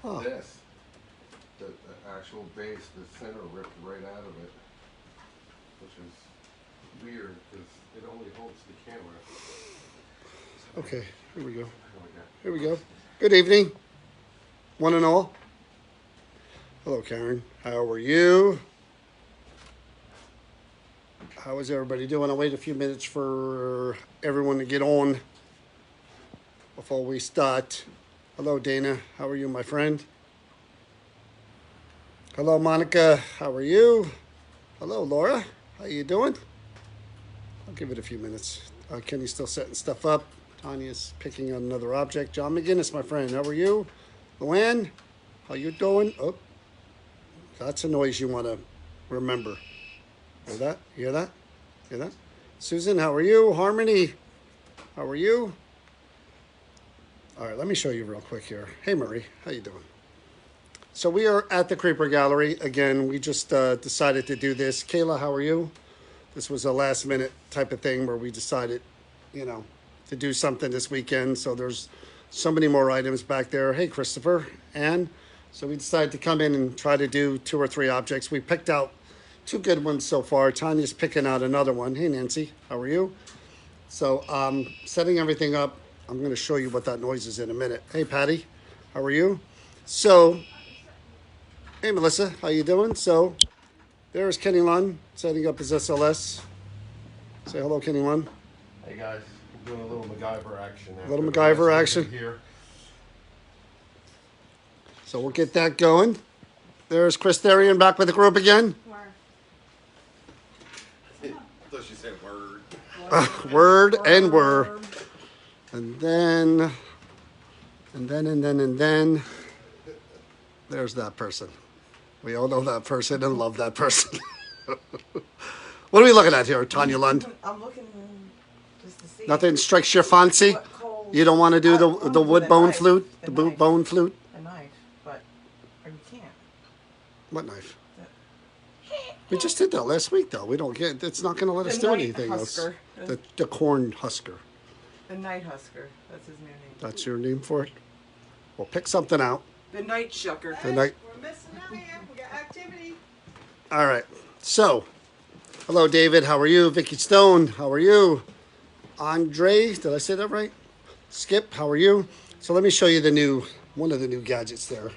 Huh. This, the actual base, the center ripped right out of it, which is weird because it only holds the camera. Okay, here we go. There we go. Here we go. Good evening, one and all. Hello, Karen. How are you? How is everybody doing? I'll wait a few minutes for everyone to get on before we start. Hello, Dana. How are you, my friend? Hello, Monica. How are you? Hello, Laura. How you doing? I'll give it a few minutes. Kenny's still setting stuff up. Tanya's picking on another object. John McGinnis, my friend. How are you? Luann, how you doing? Oh, that's a noise you want to remember. Hear that? Hear that? Hear that? Susan, how are you? Harmony, how are you? All right, let me show you real quick here. Hey, Marie, how you doing? So we are at the Creeper Gallery. Again, we just decided to do this. Kayla, how are you? This was a last minute type of thing where we decided, to do something this weekend. So there's so many more items back there. Hey, Christopher. And so we decided to come in and try to do 2 or 3 objects. We picked out 2 good ones so far. Tanya's picking out another one. Hey, Nancy, how are you? So setting everything up. I'm going to show you what that noise is in a minute. Hey, Patty, how are you? So, hey, Melissa, how you doing? So there's Kenny Lund setting up his SLS. Say hello, Kenny Lund. Hey guys, we're doing a little MacGyver action now. Little MacGyver action. Here. So we'll get that going. There's Chris Therian back with the group again. Thought she said word. Word and word. And then, there's that person. We all know that person and love that person. What are we looking at here, Tanya Lund? I'm looking just to see. Nothing strikes your fancy? You don't want to do the wood bone flute? The bone flute? A knife, but or you can't. What knife? We just did that last week, though. We don't get. It's not going to let us do anything else. The corn husker. The night husker. That's his new name. That's your name for it? Well, pick something out. The night shucker. The night. We're missing out here. We got activity. All right. So, hello, David. How are you? Vicky Stone. How are you? Andre. Did I say that right? Skip. How are you? So let me show you one of the new gadgets there.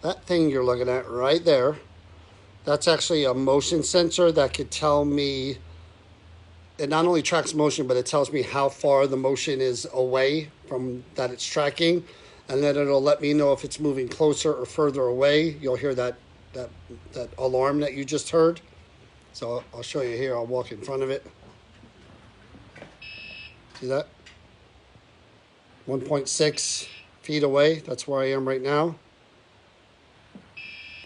That thing you're looking at right there. That's actually a motion sensor that could tell me. It not only tracks motion, but it tells me how far the motion is away from that it's tracking. And then it'll let me know if it's moving closer or further away. You'll hear that alarm that you just heard. So I'll show you here. I'll walk in front of it. See that? 1.6 feet away. That's where I am right now.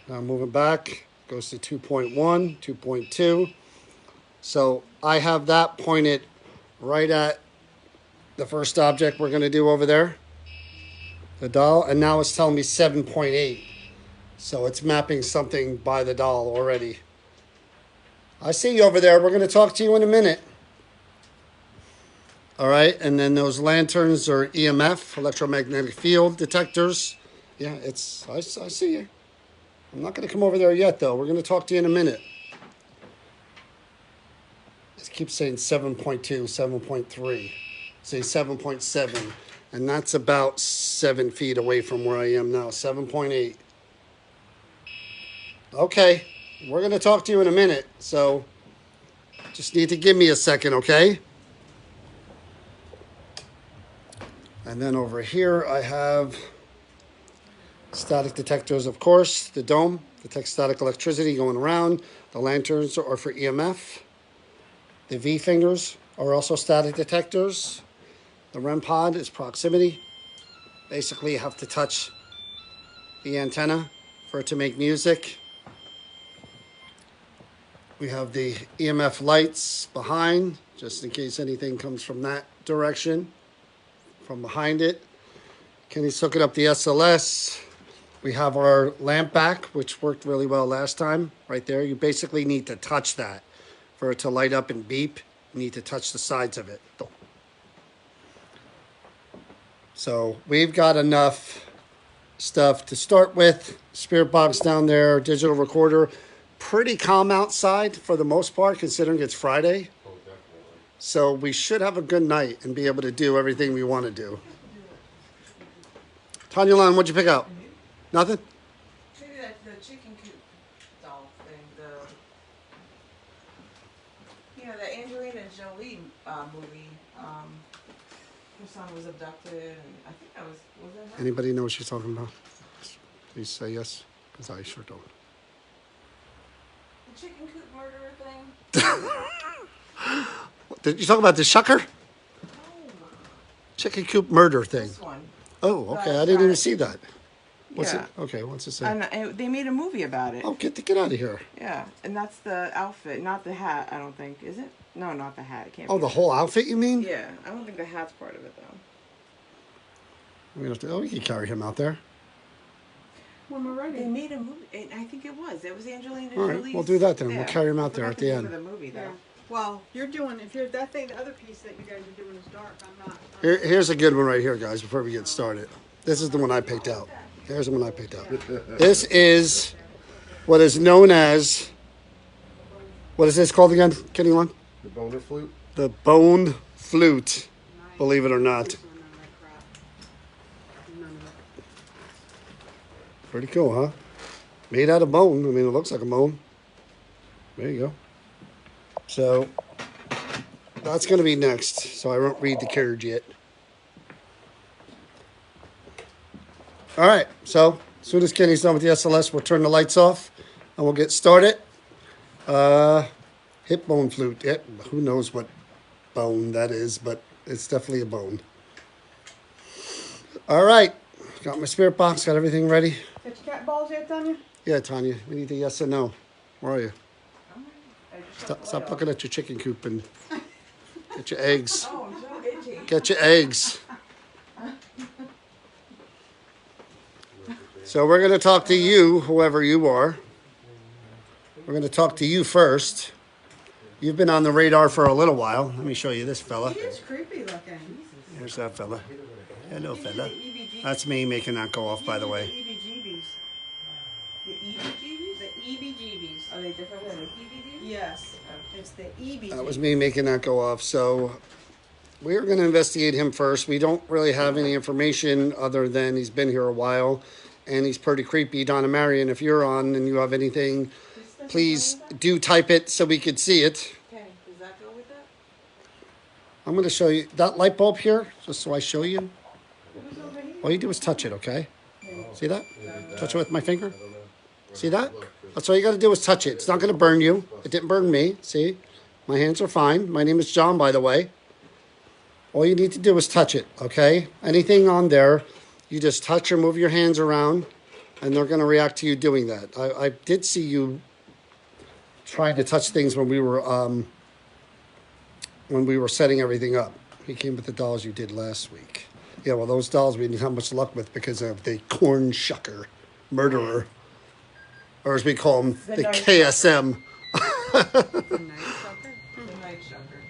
Now I'm moving back. Goes to 2.1, 2.2. So I have that pointed right at the first object we're going to do over there, the doll, and now it's telling me 7.8. So it's mapping something by the doll already. I see you over there. We're going to talk to you in a minute. All right, and then those lanterns are EMF, electromagnetic field detectors. Yeah, I see you. I'm not going to come over there yet, though. We're going to talk to you in a minute. It keeps saying 7.2, 7.3. Say 7.7. And that's about 7 feet away from where I am now. 7.8. Okay. We're going to talk to you in a minute. So just need to give me a second, okay? And then over here I have static detectors, of course. The dome detects static electricity going around. The lanterns are for EMF. The V fingers are also static detectors. The REM pod is proximity. Basically, you have to touch the antenna for it to make music. We have the EMF lights behind, just in case anything comes from that direction, from behind it. Kenny's hooking up the SLS. We have our lamp back, which worked really well last time, right there. You basically need to touch that. For it to light up and beep, you need to touch the sides of it. So we've got enough stuff to start with. Spirit box down there, digital recorder. Pretty calm outside for the most part, considering it's Friday. Oh, definitely. So we should have a good night and be able to do everything we want to do. Tanya Line, what'd you pick out? Nothing? Maybe that the chicken coop doll thing, the Angelina Jolie movie. Her son was abducted, and I think that was that her? Anybody know what she's talking about? Please say yes, because I sure don't. The chicken coop murderer thing. Did you talk about the shucker? Oh, Chicken coop murder thing. this one. Oh, okay. I didn't even see that. What's Yeah. it? Okay, what's it say? And they made a movie about it. Oh, get out of here. Yeah, and that's the outfit, not the hat. I don't think, is it? No, not the hat. It can't. Oh, be the whole outfit, you mean? Yeah, I don't think the hat's part of it though. We have to. Oh, we can carry him out there. When we're ready. They made a movie, and I think it was. It was Angelina All right, Jolie's. we'll do that then. We'll Yeah. carry him out I there forgot at the the name end. of the movie though. Yeah. Well, you're doing, if you're that thing, the other piece that you guys are doing is dark. I'm not. Here's a good one right here, guys, before we get started. This is the one I picked out. Here's the one I picked out. This is what is known as, what is this called again, Kenny Lon? The boner flute? The bone flute, believe it or not. Pretty cool, huh? Made out of bone. I mean, it looks like a bone. There you go. So, that's going to be next. So I won't read the carriage yet. All right. So, as soon as Kenny's done with the SLS, we'll turn the lights off and we'll get started. Hip bone flute. Yep. Who knows what bone that is, but it's definitely a bone. All right. Got my spirit box. Got everything ready. Get your cat balls yet, Tanya? Yeah, Tanya. We need a yes or no. Where are you? I just shut the Stop light looking off. at your chicken coop and get your eggs. Oh, I'm so itchy. Get your eggs. So we're going to talk to you, whoever you are. We're going to talk to you first. You've been on the radar for a little while. Let me show you this fella. He is creepy looking. Here's that fella. Hello, These are fella. the EBGBs. That's me making that go off, by the way. EBGBs. The EBGBs? The EBGBs. Are they different than the PBGBs? Yes. It's the EBGBs. That was me making that go off. So we're going to investigate him first. We don't really have any information other than he's been here a while and he's pretty creepy. Donna Marion, if you're on and you have anything, please do type it so we could see it. Okay, does that go with that? I'm going to show you that light bulb here, just so I show you. Who's over here? All you do is touch it, okay? See that? Touch it with my finger. I don't know. See that? That's all you got to do is touch it. It's not going to burn you. It didn't burn me. See? My hands are fine. My name is John, by the way. All you need to do is touch it, okay? Anything on there, you just touch or move your hands around, and they're going to react to you doing that. I did see you trying to touch things when we were setting everything up. He came with the dolls you did last week. Yeah, well, those dolls we didn't have much luck with because of the corn shucker murderer, or as we call him, the night KSM. The night sucker. The night shucker.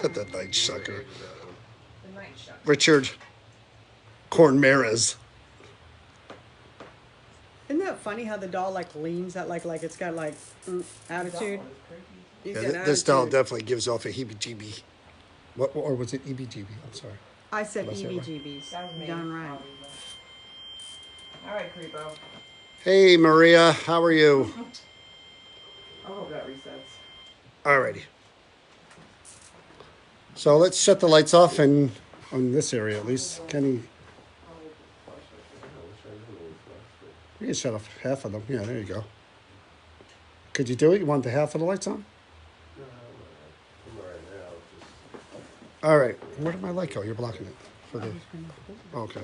The night sucker. The night shucker. Richard Cornmeres. Isn't that funny how the doll like leans that like it's got like attitude? He's Yeah, got this doll attitude. definitely gives off a heebie-jeebie. What, or was it EBGB? I'm sorry. I said Did I say it right? EBGBs. That was me. Done right. All right, creepo. Hey, Maria, how are you? I hope that resets. Alrighty. So let's shut the lights off and on this area at least. Kenny, you can shut off half of them. Yeah, there you go. Could you do it? You want the half of the lights on? All right. Where did my light go? You're blocking it for the. Okay.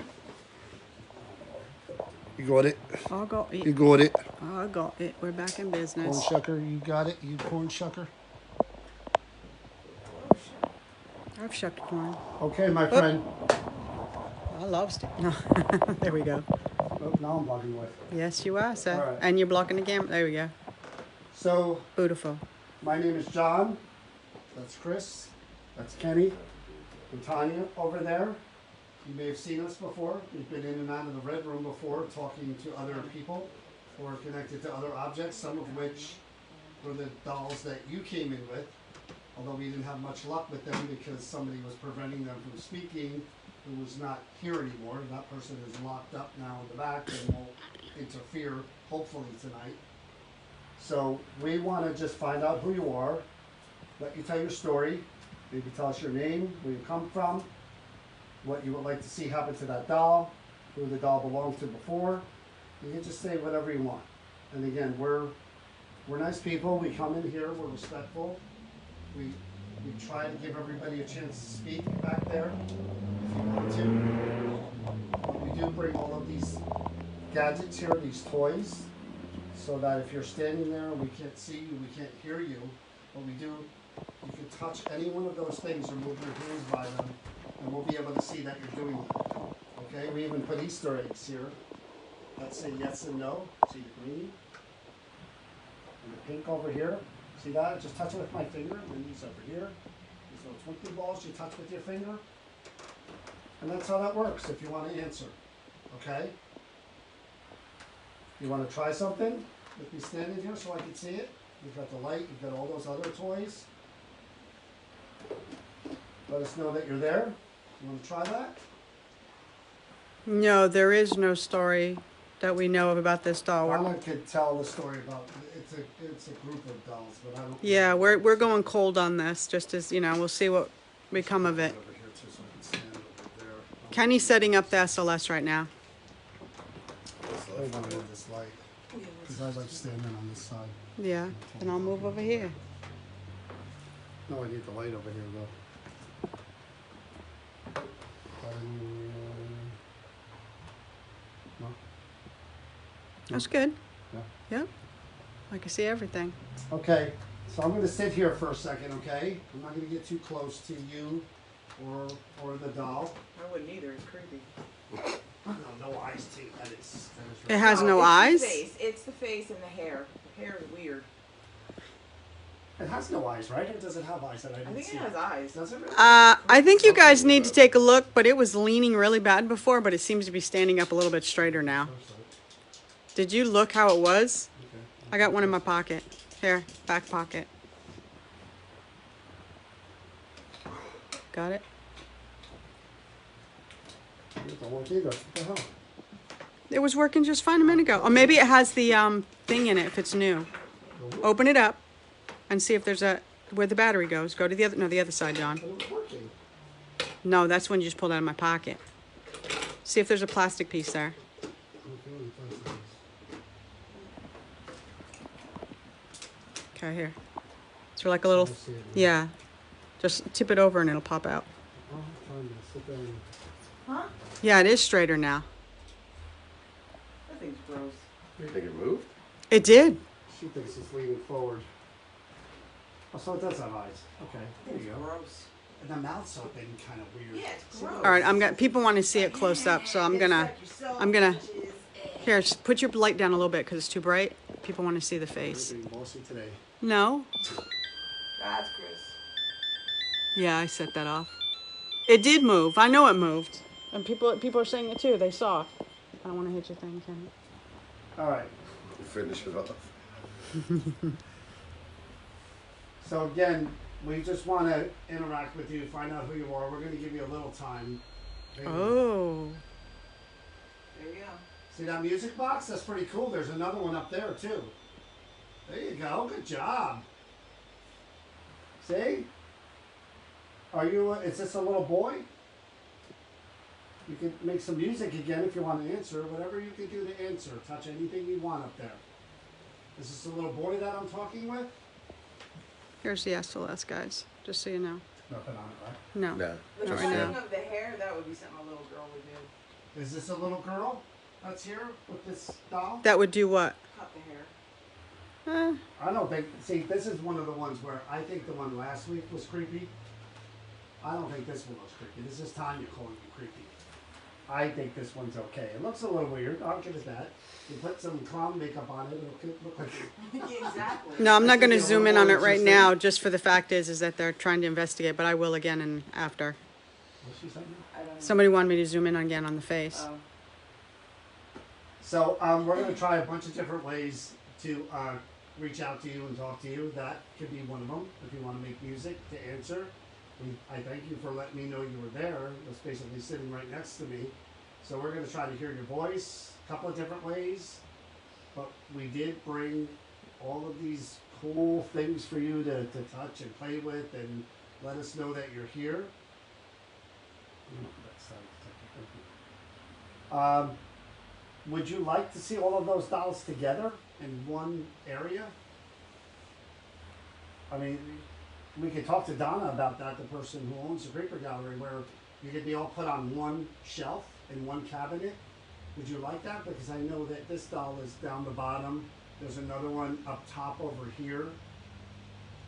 You got it. I got You it. got it. I got it. We're back in Corn business. shucker, you got it. You corn shucker. I've shucked corn. Okay, my friend. I love stick. No. There we go. Oh, now I'm blocking away. Yes, you are, sir. All right. And you're blocking again. There we go. So Beautiful. my name is John. That's Chris. That's Kenny. And Tanya over there. You may have seen us before. We've been in and out of the red room before, talking to other people who are connected to other objects, some of which were the dolls that you came in with. Although we didn't have much luck with them because somebody was preventing them from speaking who was not here anymore. That person is locked up now in the back and won't interfere, hopefully, tonight. So we want to just find out who you are, let you tell your story, maybe tell us your name, where you come from, what you would like to see happen to that doll, who the doll belonged to before. You can just say whatever you want. And again, we're nice people. We come in here, we're respectful. We try to give everybody a chance to speak back there if you want to. But we do bring all of these gadgets here, these toys, so that if you're standing there and we can't see you, we can't hear you, but we do, you can touch any one of those things or move your hands by them, and we'll be able to see that you're doing that. Okay, we even put Easter eggs here that say yes and no. See the green and the pink over here. See that? Just touch it with my finger, and then these over here. These little twinkly balls you touch with your finger. And that's how that works if you want to answer. Okay? You want to try something with me standing here so I can see it? You've got the light, you've got all those other toys. Let us know that you're there. You want to try that? No, there is no story that we know of about this doll. Donna could tell the story about it's a group of dolls, but I don't. Yeah, we're going cold on this, just as you know. We'll see what become of it. Over here too, so I can stand over there. Kenny's setting up the SLS right now. I want to move this light because I like standing on this side. Yeah, and I'll move over here. No, I need the light over here though. No? That's good. Yeah. Yep. I can see everything. Okay, so I'm going to sit here for a second, okay? I'm not going to get too close to you or the doll. I wouldn't either. It's creepy. No eyes too. That is It has no it's eyes? The face. It's the face and the hair. The hair is weird. It has no eyes, right? Or does it have eyes that I I didn't think see? it has eyes. Does it really? I think you guys need to take a look, but it was leaning really bad before, but it seems to be standing up a little bit straighter now. Did you look how it was? Okay. I got one in my pocket. Here, back pocket. Got it? It don't work either. What the hell? It was working just fine a minute ago. Or maybe it has the thing in it if it's new. Open it up and see if there's where the battery goes. Go to the other side, John. But it was working. No, that's when you just pulled it out of my pocket. See if there's a plastic piece there. Okay, here. It's like a little, yeah. Just tip it over and it'll pop out. Oh, I'm trying to sit there and... Huh? Yeah, it is straighter now. That thing's gross. You think it moved? It did. She thinks it's leaning forward. Oh, so it does have eyes. Okay, there you go. Gross. And the mouth's open, kind of weird. Yeah, it's gross. All right, people want to see it close up, so I'm gonna here, just put your light down a little bit because it's too bright. People want to see the face. You're being bossy today. No. That's Chris. Yeah, I set that off. It did move. I know it moved, and people are saying it too. They saw. I don't want to hit your thing, Kenny. All right. Finish it off. So again, we just want to interact with you, find out who you are. We're going to give you a little time. Maybe. Oh. There you go. See that music box? That's pretty cool. There's another one up there too. There you go. Good job. See? Are you? Is this a little boy? You can make some music again if you want to answer. Whatever you can do to answer. Touch anything you want up there. Is this a little boy that I'm talking with? Here's the SLS, guys. Just so you know. Nothing on it, right? No. No. The Not right cutting now. of the hair, that would be something a little girl would do. Is this a little girl that's here with this doll? That would do what? Cut the hair. Eh, I don't think. See, this is one of the ones where I think the one last week was creepy. I don't think this one was creepy. This is Tanya calling you creepy. I think this one's okay. It looks a little weird. I'll give it that. You put some clown makeup on it, it'll look like. Exactly. no, I'm not going to Yeah, zoom in on it right interesting. now. Just for the fact is that they're trying to investigate, but I will again and after. What's she saying? I don't know. Somebody wanted me to zoom in again on the face. Oh. So we're going to try a bunch of different ways to reach out to you and talk to you. That could be one of them. If you want to make music to answer, I thank you for letting me know you were there. It was basically sitting right next to me. So we're going to try to hear your voice a couple of different ways. But we did bring all of these cool things for you to touch and play with and let us know that you're here. Would you like to see all of those dolls together in one area? I mean, we could talk to Donna about that, the person who owns the Creeper Gallery, where you could be all put on one shelf in one cabinet. Would you like that? Because I know that this doll is down the bottom. There's another one up top over here.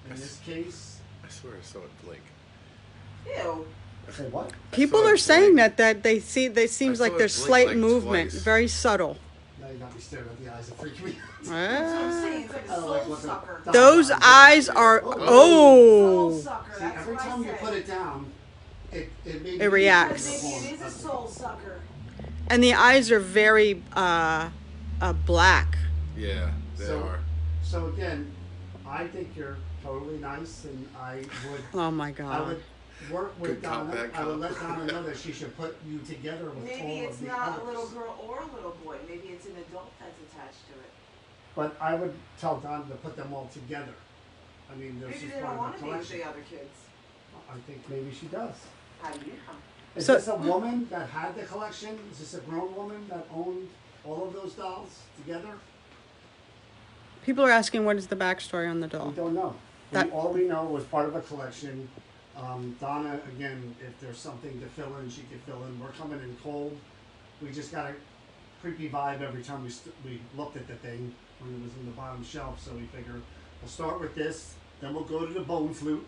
In this case. I swear I saw it blink. Ew. Say what? People saw are it saying blink. that they see, they seems I like saw it there's blink slight like movement, twice. very subtle. Now you got me staring at the eyes that freak me out. That's what I'm Ah. saying. It's like a I don't like soul looking sucker. at Those dolls. eyes are, Soul oh, sucker. See, That's every what time I you said. put it down, it made It reacts. Because maybe it is a soul sucker. and the eyes are very black. Yeah, they So- are. So again, I think you're totally nice, and I would Oh my I God. would work with Good cop, Donna. bad I would cop. let Donna know that she should put you together with Maybe all it's of the not others. a little girl or a little boy. Maybe it's an adult that's attached to it. But I would tell Donna to put them all together. I mean, there's Maybe just they don't part want of to the be with collection. the other kids. I think maybe she does. How do you know? Is So- this a woman that had the collection? Is this a grown woman that owned all of those dolls together? People are asking what is the backstory on the We doll. don't know. That- All we know was part of a collection. Donna, again, if there's something to fill in, she could fill in. We're coming in cold. We just got a creepy vibe every time we looked at the thing when it was in the bottom shelf. So we figured we'll start with this, then we'll go to the bone flute.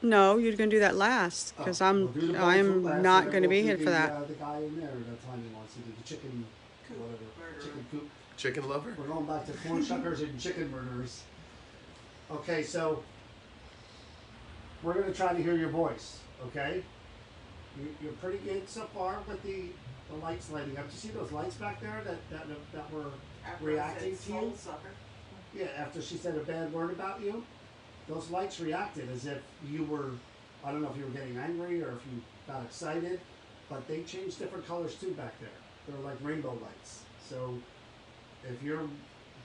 No, you're gonna do that last because Oh, we'll do the bone flute I'm last, not and then gonna be we'll here do for the, that. The guy in there that Tanya wants to do the chicken, Coop whatever, murderer. chicken coop. Chicken lover? We're going back to corn shuckers and chicken murderers. Okay, so we're going to try to hear your voice, okay? You're pretty good so far with the lights lighting up. Do you see those lights back there that were After reacting I said to you? soul sucker. Yeah, after she said a bad word about you? Those lights reacted as if you were, I don't know if you were getting angry or if you got excited, but they changed different colors too back there. They're like rainbow lights. So if you're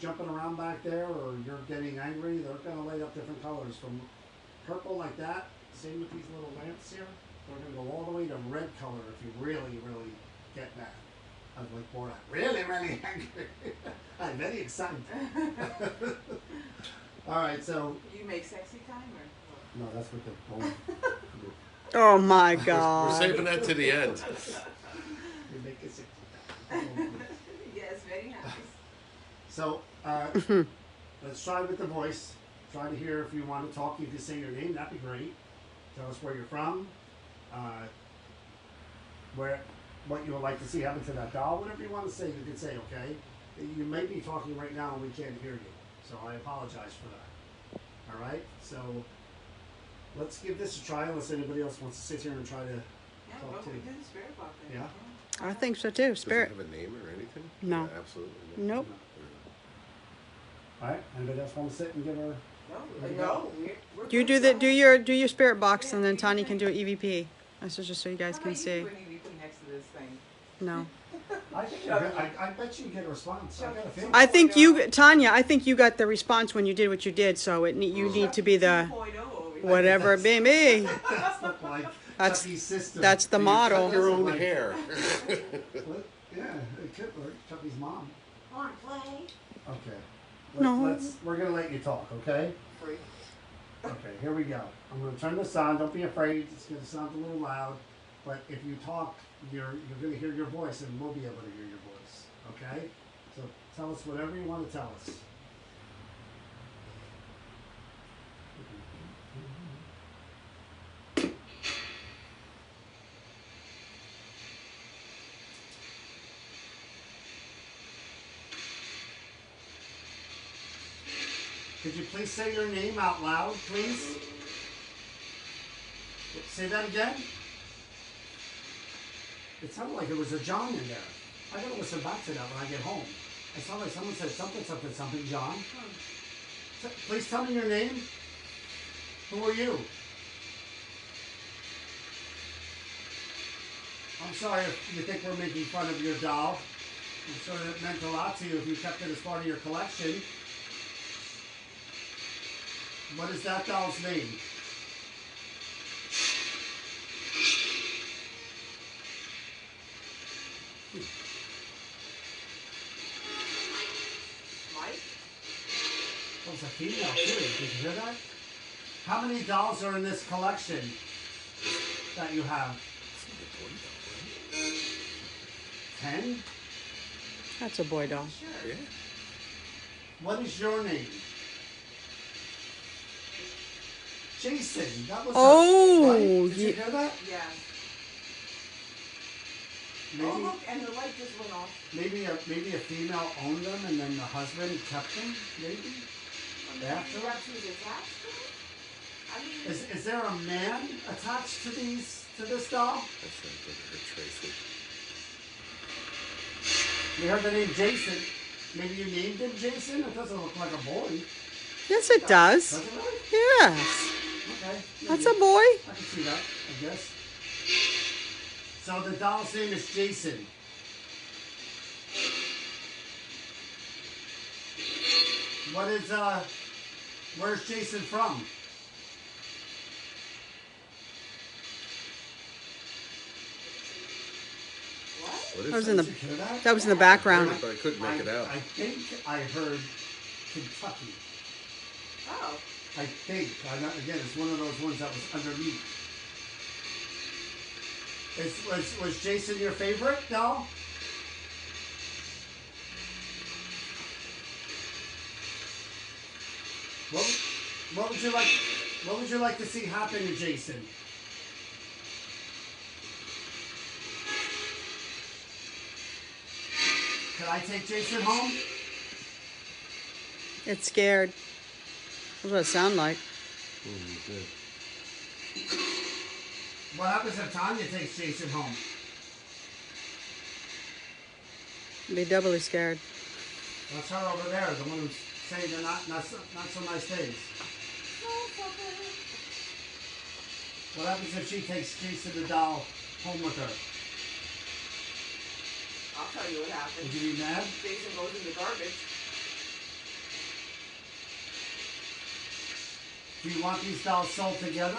jumping around back there or you're getting angry, they're going to light up different colors from purple like that. Same with these little lamps here. They're going to go all the way to red color if you really, really get mad. I was like, boy, I'm really, really angry. I'm very excited. All right, so You make sexy time or? no, that's with the bone. Oh my We're God. saving that to the end. You make it 60. Yes, very nice. So let's try with the voice. Try to hear if you want to talk. You can say your name. That'd be great. Tell us where you're from. What you would like to see happen to that doll. Whatever you want to say, you can say. Okay. You may be talking right now and we can't hear you. So I apologize for that. All right. So let's give this a try. Unless anybody else wants to sit here and try to. Yeah, Talk well, to we you. did the spirit box thing. Yeah. I think so too. Does Spirit. it have a name or anything? No. Yeah, absolutely. not. Nope. All right. Anybody else want to sit and give her? No, we're You good, do so- do your spirit box and then Tanya can do an EVP. This is just so you guys How can about you see. do an EVP next to this thing? No. I think you're good. I bet you get a response. I got a feeling. I think you, Tanya, I think you got the response when you did what you did, so you need to be the 2.0 over here. whatever it may be. That's look like That's- Chucky's sister. that's the You model. cut your own Like- hair. What? Yeah, it could work. Chucky's mom. Want to play? Okay. No. We're gonna let you talk, okay? Free. Okay, here we go. I'm gonna turn this on. Don't be afraid. It's gonna sound a little loud, but if you talk, you're gonna hear your voice, and we'll be able to hear your voice. Okay? So tell us whatever you want to tell us. Could you please say your name out loud, please? Say that again. It sounded like it was a John in there. I gotta listen back to that when I get home. I sounded like someone said something, something, something, John. Please tell me your name. Who are you? I'm sorry if you think we're making fun of your doll. I'm sure it meant a lot to you if you kept it as part of your collection. What is that doll's name? Mike? Oh, it's a female too. Did you hear that? How many dolls are in this collection that you have? 10? That's a boy doll. Sure. Yeah. What is your name? Jason. That was Oh, right? Did you ye- hear that? Yeah. Maybe, Oh look, and the light just went off. maybe a female owned them and then the husband kept them. Maybe. After? That's who's attached to it? I mean, Is there a man attached to this doll? That sounds like her Tracy. We heard the name Jason. Maybe you named him Jason? It doesn't look like a boy. yes, it does. Does it really? Yes, Okay. that's maybe. a boy. I can see that, I guess. So the doll's name is Jason. Where's Jason from? what? What That was is in that? the Did you hear that? that was in the I background. heard it, but I couldn't make it out. I think I heard Kentucky. Oh. I think. Again, it's one of those ones that was underneath. Was Jason your favorite doll? What would you like? What would you like to see happen to Jason? Could I take Jason home? It's scared. That's what it sounded like. Good. What happens if Tanya takes Jason home? Be doubly scared. That's her over there, the one who's saying they're not so nice things. What happens if she takes Jason the doll home with her? I'll tell you what happens. Would you be mad? Jason goes in the garbage. Do you want these dolls sold together?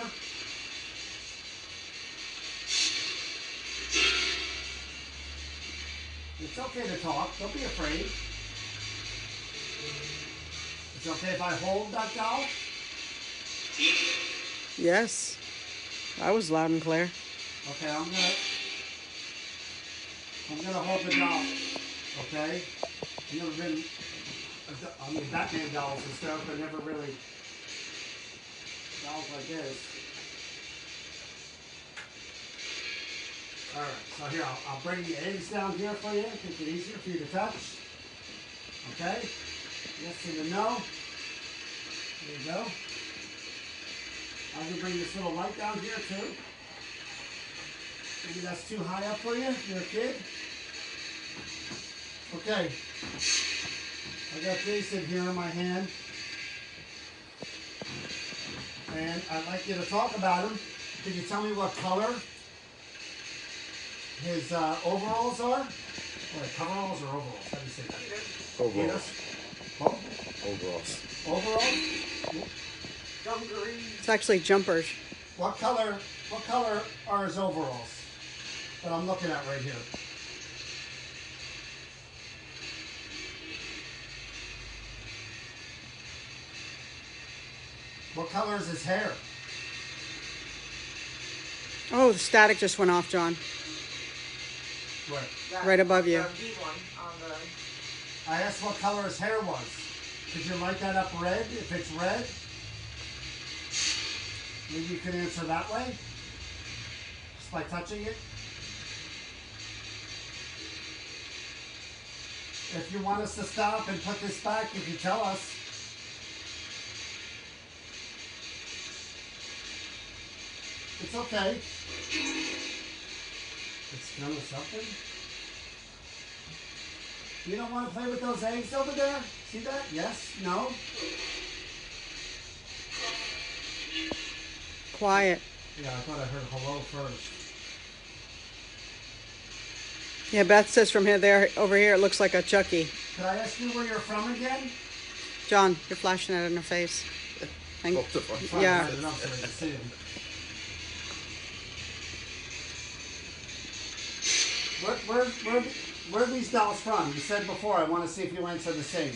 It's okay to talk. Don't be afraid. It's okay if I hold that doll? Yes, I was loud and clear. Okay, I'm gonna hold the doll. Okay? I've never been. I mean, Batman dolls and stuff, but never really dolls like this. All right, so here I'll bring the eggs down here for you. Make it easier for you to touch. Okay? Yes and a no. There you go. I can bring this little light down here too. Maybe that's too high up for you. You're a kid. Okay. I got Jason here in my hand. And I'd like you to talk about him. Can you tell me what color his overalls are? Wait, coveralls or overalls? How do you say that? Overalls. Both? Overalls. Overalls? Dungarees. It's actually jumpers. What color are his overalls that I'm looking at right here? What color is his hair? Oh, the static just went off, John. Where? That- Right above you. The B one on the. I asked what color his hair was. Could you light that up red? If it's red, maybe you can answer that way, just by touching it. If you want us to stop and put this back, you can tell us. It's okay. It's Done with something? You don't want to play with those eggs over there? See that? Yes? No? Quiet. Yeah, I thought I heard hello first. Yeah, Beth says from here, there, over here, it looks like a Chucky. Could I ask you where you're from again? John, you're flashing it in her face. And, Both of us. Trying Yeah. to light it up so they can see him. Where are these dolls from? You said before, I want to see if you answer the same.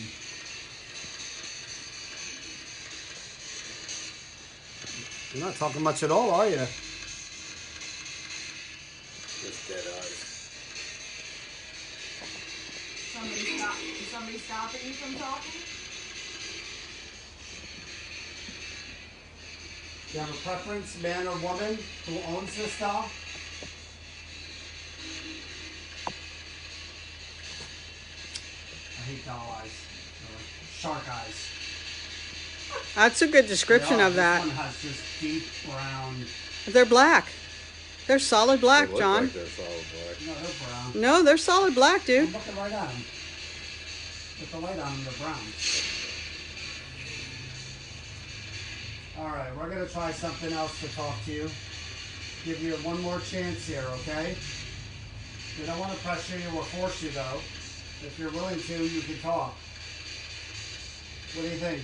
You're not talking much at all, are you? Just dead eyes. Is somebody stopping you from talking? Do you have a preference, man or woman, who owns this doll? I hate doll eyes. Shark eyes. That's a good description of that. This one has just deep brown. They're black. They're solid black, They look John. like they're solid black. No, they're brown. No, they're solid black, I'm dude. looking right at them. With the light on them, they're brown. Alright, we're going to try something else to talk to you. Give you one more chance here, okay? We don't want to pressure you or force you, though. If you're willing to, you can talk. What do you think?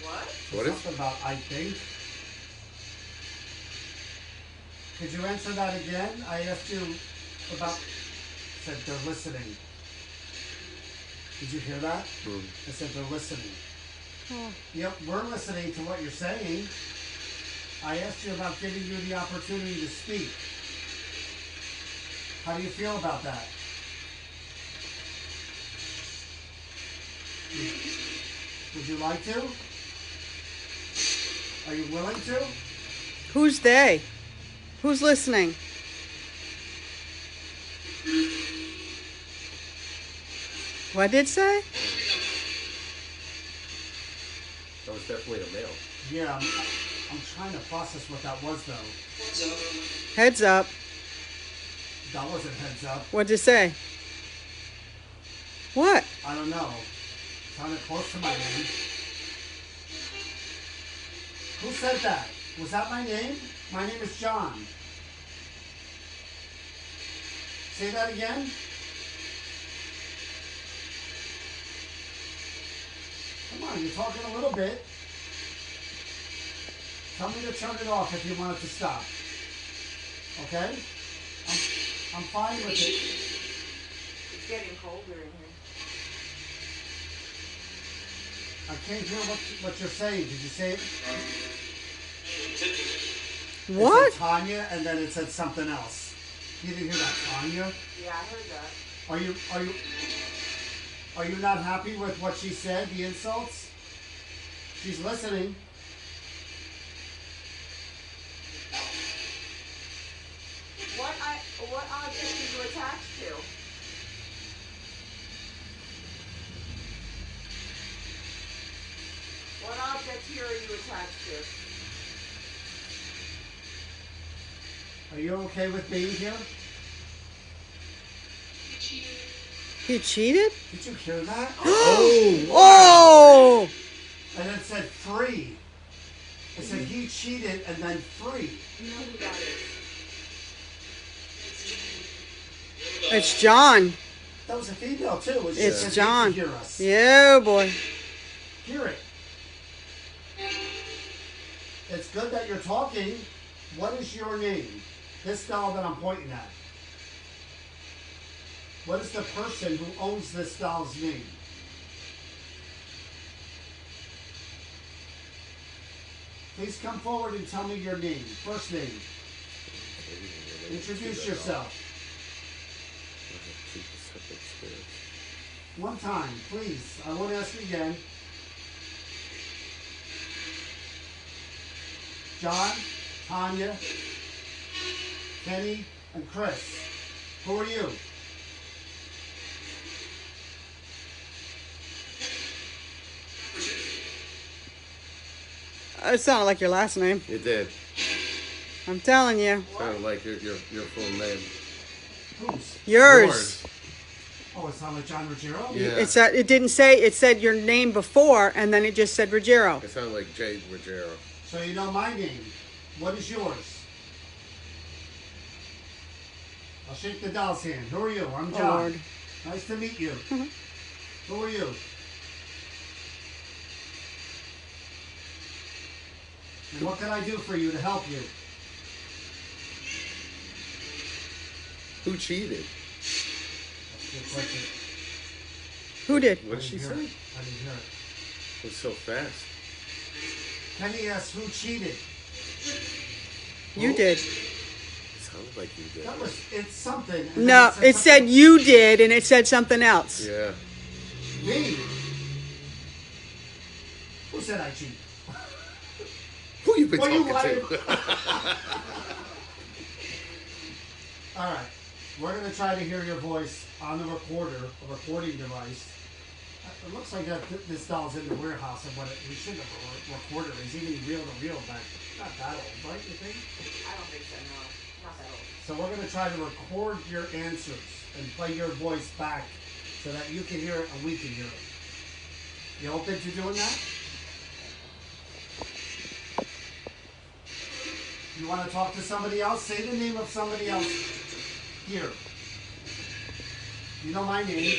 What? What is? Something about I think. Could you answer that again? I asked you about. Said they're listening. Did you hear that? I said they're listening. Oh. Yep, we're listening to what you're saying. I asked you about giving you the opportunity to speak. How do you feel about that? Would you like to? Are you willing to? Who's they? Who's listening? What did it say? That was definitely a male. Yeah, I'm trying to process what that was, though. Heads up. That wasn't heads up. What'd it say? What? I don't know. Sounded close to my name. Who said that? Was that my name? My name is John. Say that again. Come on, you're talking a little bit. Tell me to turn it off if you want it to stop. Okay? I'm fine with it. It's getting colder in here. I can't hear what you're saying. Did you say it? What? It said Tanya, and then it said something else. You didn't hear that, Tanya? Yeah, I heard that. Are you not happy with what she said? The insults? She's listening. What object are you attached to? What object here are you attached to? Are you okay with being here? He cheated? Did you hear that? Oh! And it said free. It said he cheated and then free. You know who that is? It's John. That was a female too. She It's said John. Hear us. Yeah, boy. Hear it. It's good that you're talking. What is your name? This doll that I'm pointing at. What is the person who owns this doll's name? Please come forward and tell me your name. First name. Introduce yourself. One time, please. I won't ask again. John, Tanya, Kenny, and Chris. Who are you? It sounded like your last name. It did. I'm telling you. Sounded like your full name. Whose? Yours. Oh, it sounded like John Ruggiero? Yeah. It didn't say, it said your name before, and then it just said Ruggiero. It sounded like Jade Ruggiero. So you know my name. What is yours? I'll shake the doll's hand. Who are you? I'm Oh, John. Lord. Nice to meet you. Who are you? And what can I do for you to help you? Who cheated? That's a good question. Who did? What did she say? I didn't hear it. It was so fast. Kenny asked who cheated. You did. It sounded like you did. That was, it's something. And then No, it said something- you did, and it said something else. Yeah. Me? Who said I cheated? Who you been Well, you talking lied. to? All right. We're going to try to hear your voice on the recorder, a recording device. It looks like that this doll's in the warehouse, and we should have a recorder. He's even reel to reel back. Not that old, right? You think? I don't think so, no. Not that old. So we're going to try to record your answers and play your voice back so that you can hear it and we can hear it. You open to doing that? You want to talk to somebody else? Say the name of somebody else here. You know my name.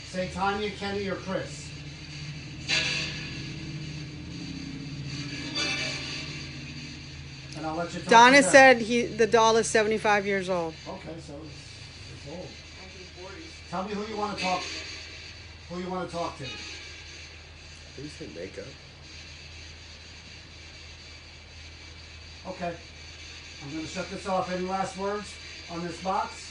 Say Tanya, Kenny, or Chris. And I'll let you talk Donna to them. said the doll is 75 years old. Okay, so it's old. 1940s. Tell me who you want to talk. Who you want to talk to? Did you say makeup? Okay. I'm going to shut this off. Any last words on this box?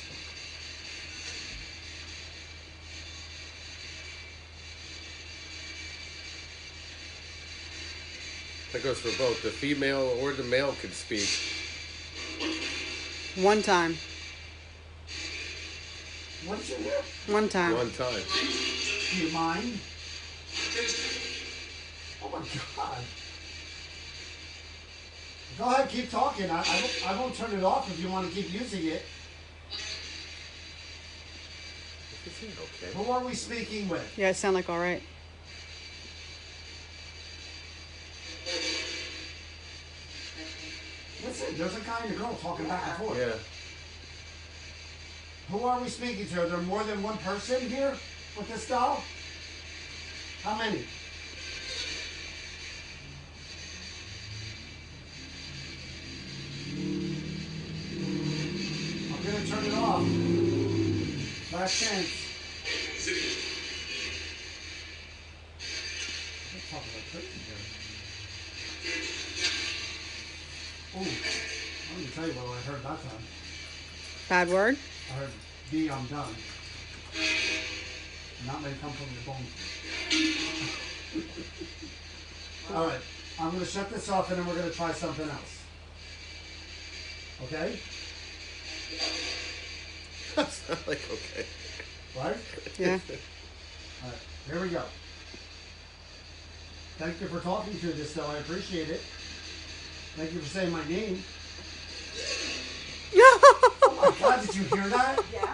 That goes for both. The female or the male could speak. One time. What did you hear? One time. One time. Do you mind? Oh my God. Go ahead, keep talking. I won't turn it off if you want to keep using it. Is it okay? Who are we speaking with? Yeah, it sounded like all right. Listen, there's a guy and a girl talking back and forth. Yeah. Who are we speaking to? Are there more than one person here with this doll? How many? I'm gonna turn it off. Last chance. I'm talking like crazy here. Ooh, let me tell you what I heard that time. Bad word? I heard B, I'm done. Not may come from your bone. All right, I'm going to shut this off and then we're going to try something else. Okay? That's not like okay. Right? Yeah. All right, here we go. Thank you for talking to this, though. I appreciate it. Thank you for saying my name. Oh my God, did you hear that? Yeah.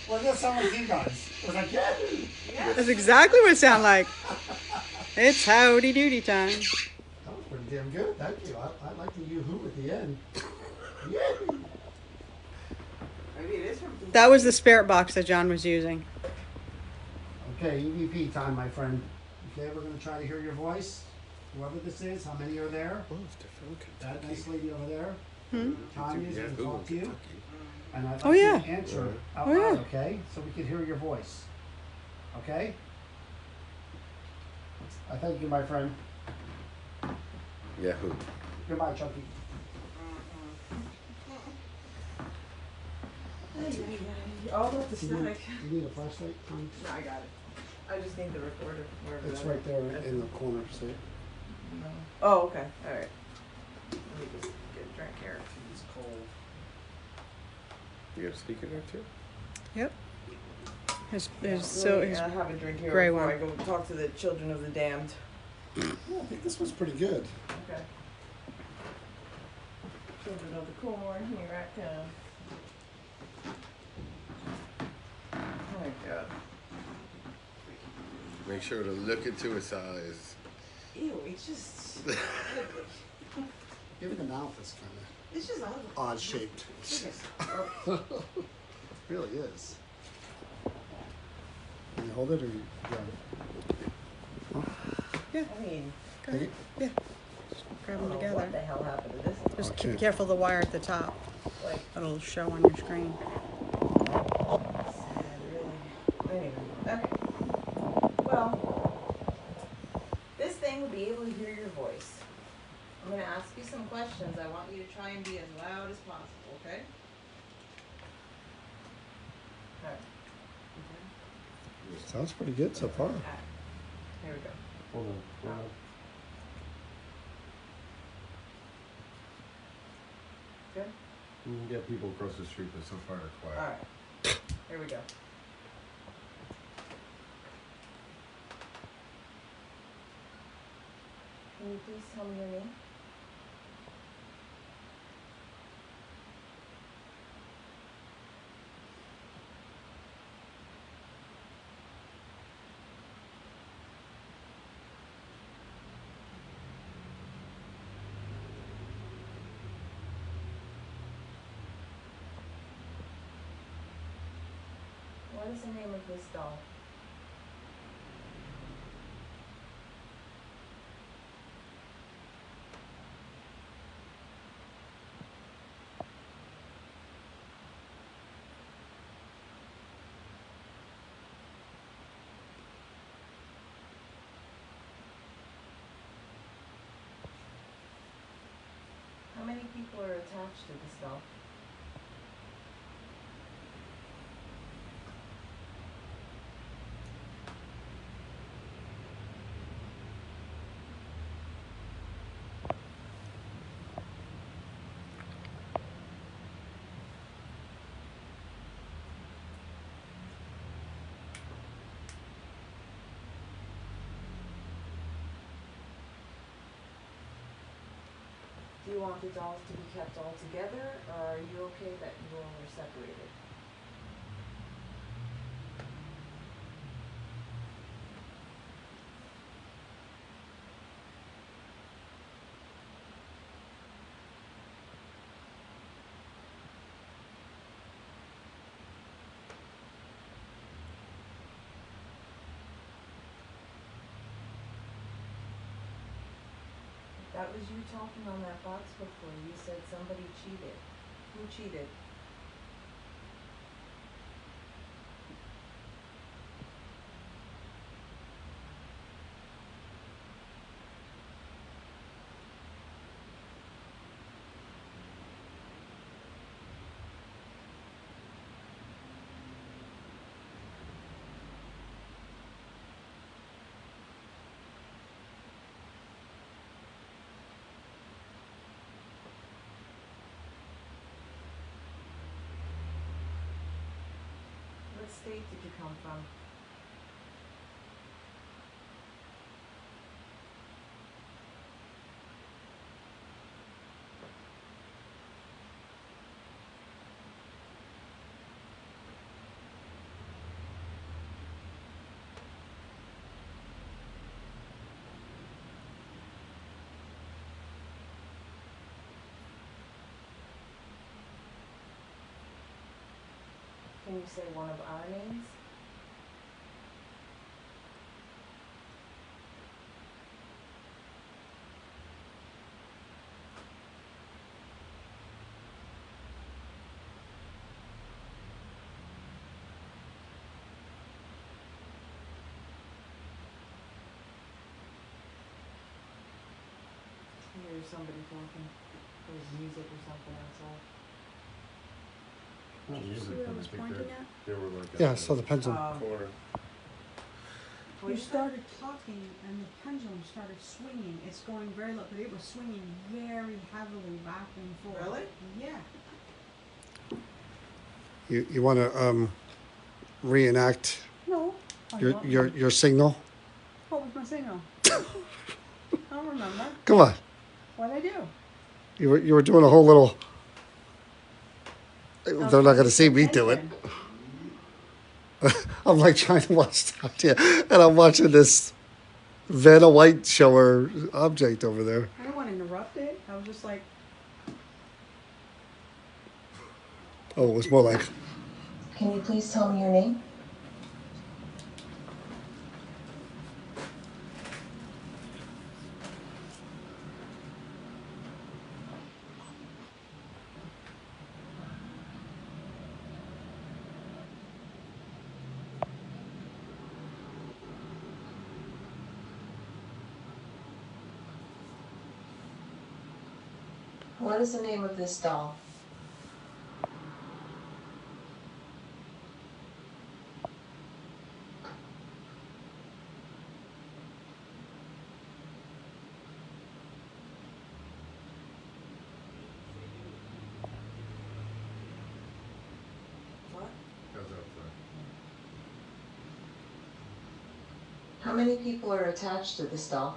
What does that sound like you guys? It was like, yeah. That's exactly what it sounded like. It's howdy doody time. That was pretty damn good. Thank you. I like the yoo-hoo at the end. Yeah. Maybe it is from. That was the spirit box that John was using. Okay, EVP time, my friend. Okay, we're going to try to hear your voice. Whoever this is, how many are there? Oh, it's different. That Kentucky. nice lady over there. Hmm? Tanya's Yeah, going to Google talk to you. Kentucky. And I'd like Oh, yeah. you to answer out Oh, yeah. loud, okay? So we can hear your voice. Okay? I thank you, my friend. Yeah, who? Goodbye, Chucky. All about the static. You need a flashlight? Tom? No, I got it. I just need the recorder. Wherever It's that right is. there in the corner, see? No. Oh, okay. All right. Let me just get a drink here. It's cold. You got a speaker there too? Yep. His, Yeah, so let me, his, have a drink here gray before one. I go talk to the children of the damned. Yeah, I think this was pretty good. Okay. Children of the corn, here I come. Oh my god. Make sure to look into his eyes. Ew, it's just ugly. Even the mouth is kind It's just ugly. of odd shaped. Look Really is. Can you hold it or you grab it? Yeah, I mean, go ahead. Yeah. Just grab them what together. the hell happened to this? Just Okay. be careful of the wire at the top. Like, It'll show on your screen. sad, really. Anyway, okay. Well, this thing will be able to hear your voice. I'm going to ask you some questions. I want you to try and be as loud as possible, okay? Alright. Okay. Sounds pretty good so far. Alright. Here we go. Hold on. Hold on. Good? You can get people across the street, but so far they're quiet. Alright. Here we go. Can you please tell me your name? What is the name of this doll? How many people are attached to this doll? Do you want the dolls to be kept all together, or are you okay that you all are separated? That was you talking on that box before. You said somebody cheated. Who cheated? What state did you come from? Can you say one of our names? I hear somebody talking. There's music or something outside. Not See music, what I but I was think pointing at? they were like Yeah, at so the pendulum. corner. What You is that? started talking and the pendulum started swinging. It's going very low, but it was swinging very heavily back and forth. Really? Yeah. You want to reenact No. Oh, you want me your signal? What was my signal? I don't remember. Come on. What'd I do? You were doing a whole little. I was They're not trying going to get see your me do it. attention. I'm like trying to watch stuff, yeah, and I'm watching this Vanna White show her object over there. I don't want to interrupt it. I was just like, Oh, it was more like, Can you please tell me your name? What is the name of this doll? What? How's that sound? How many people are attached to this doll?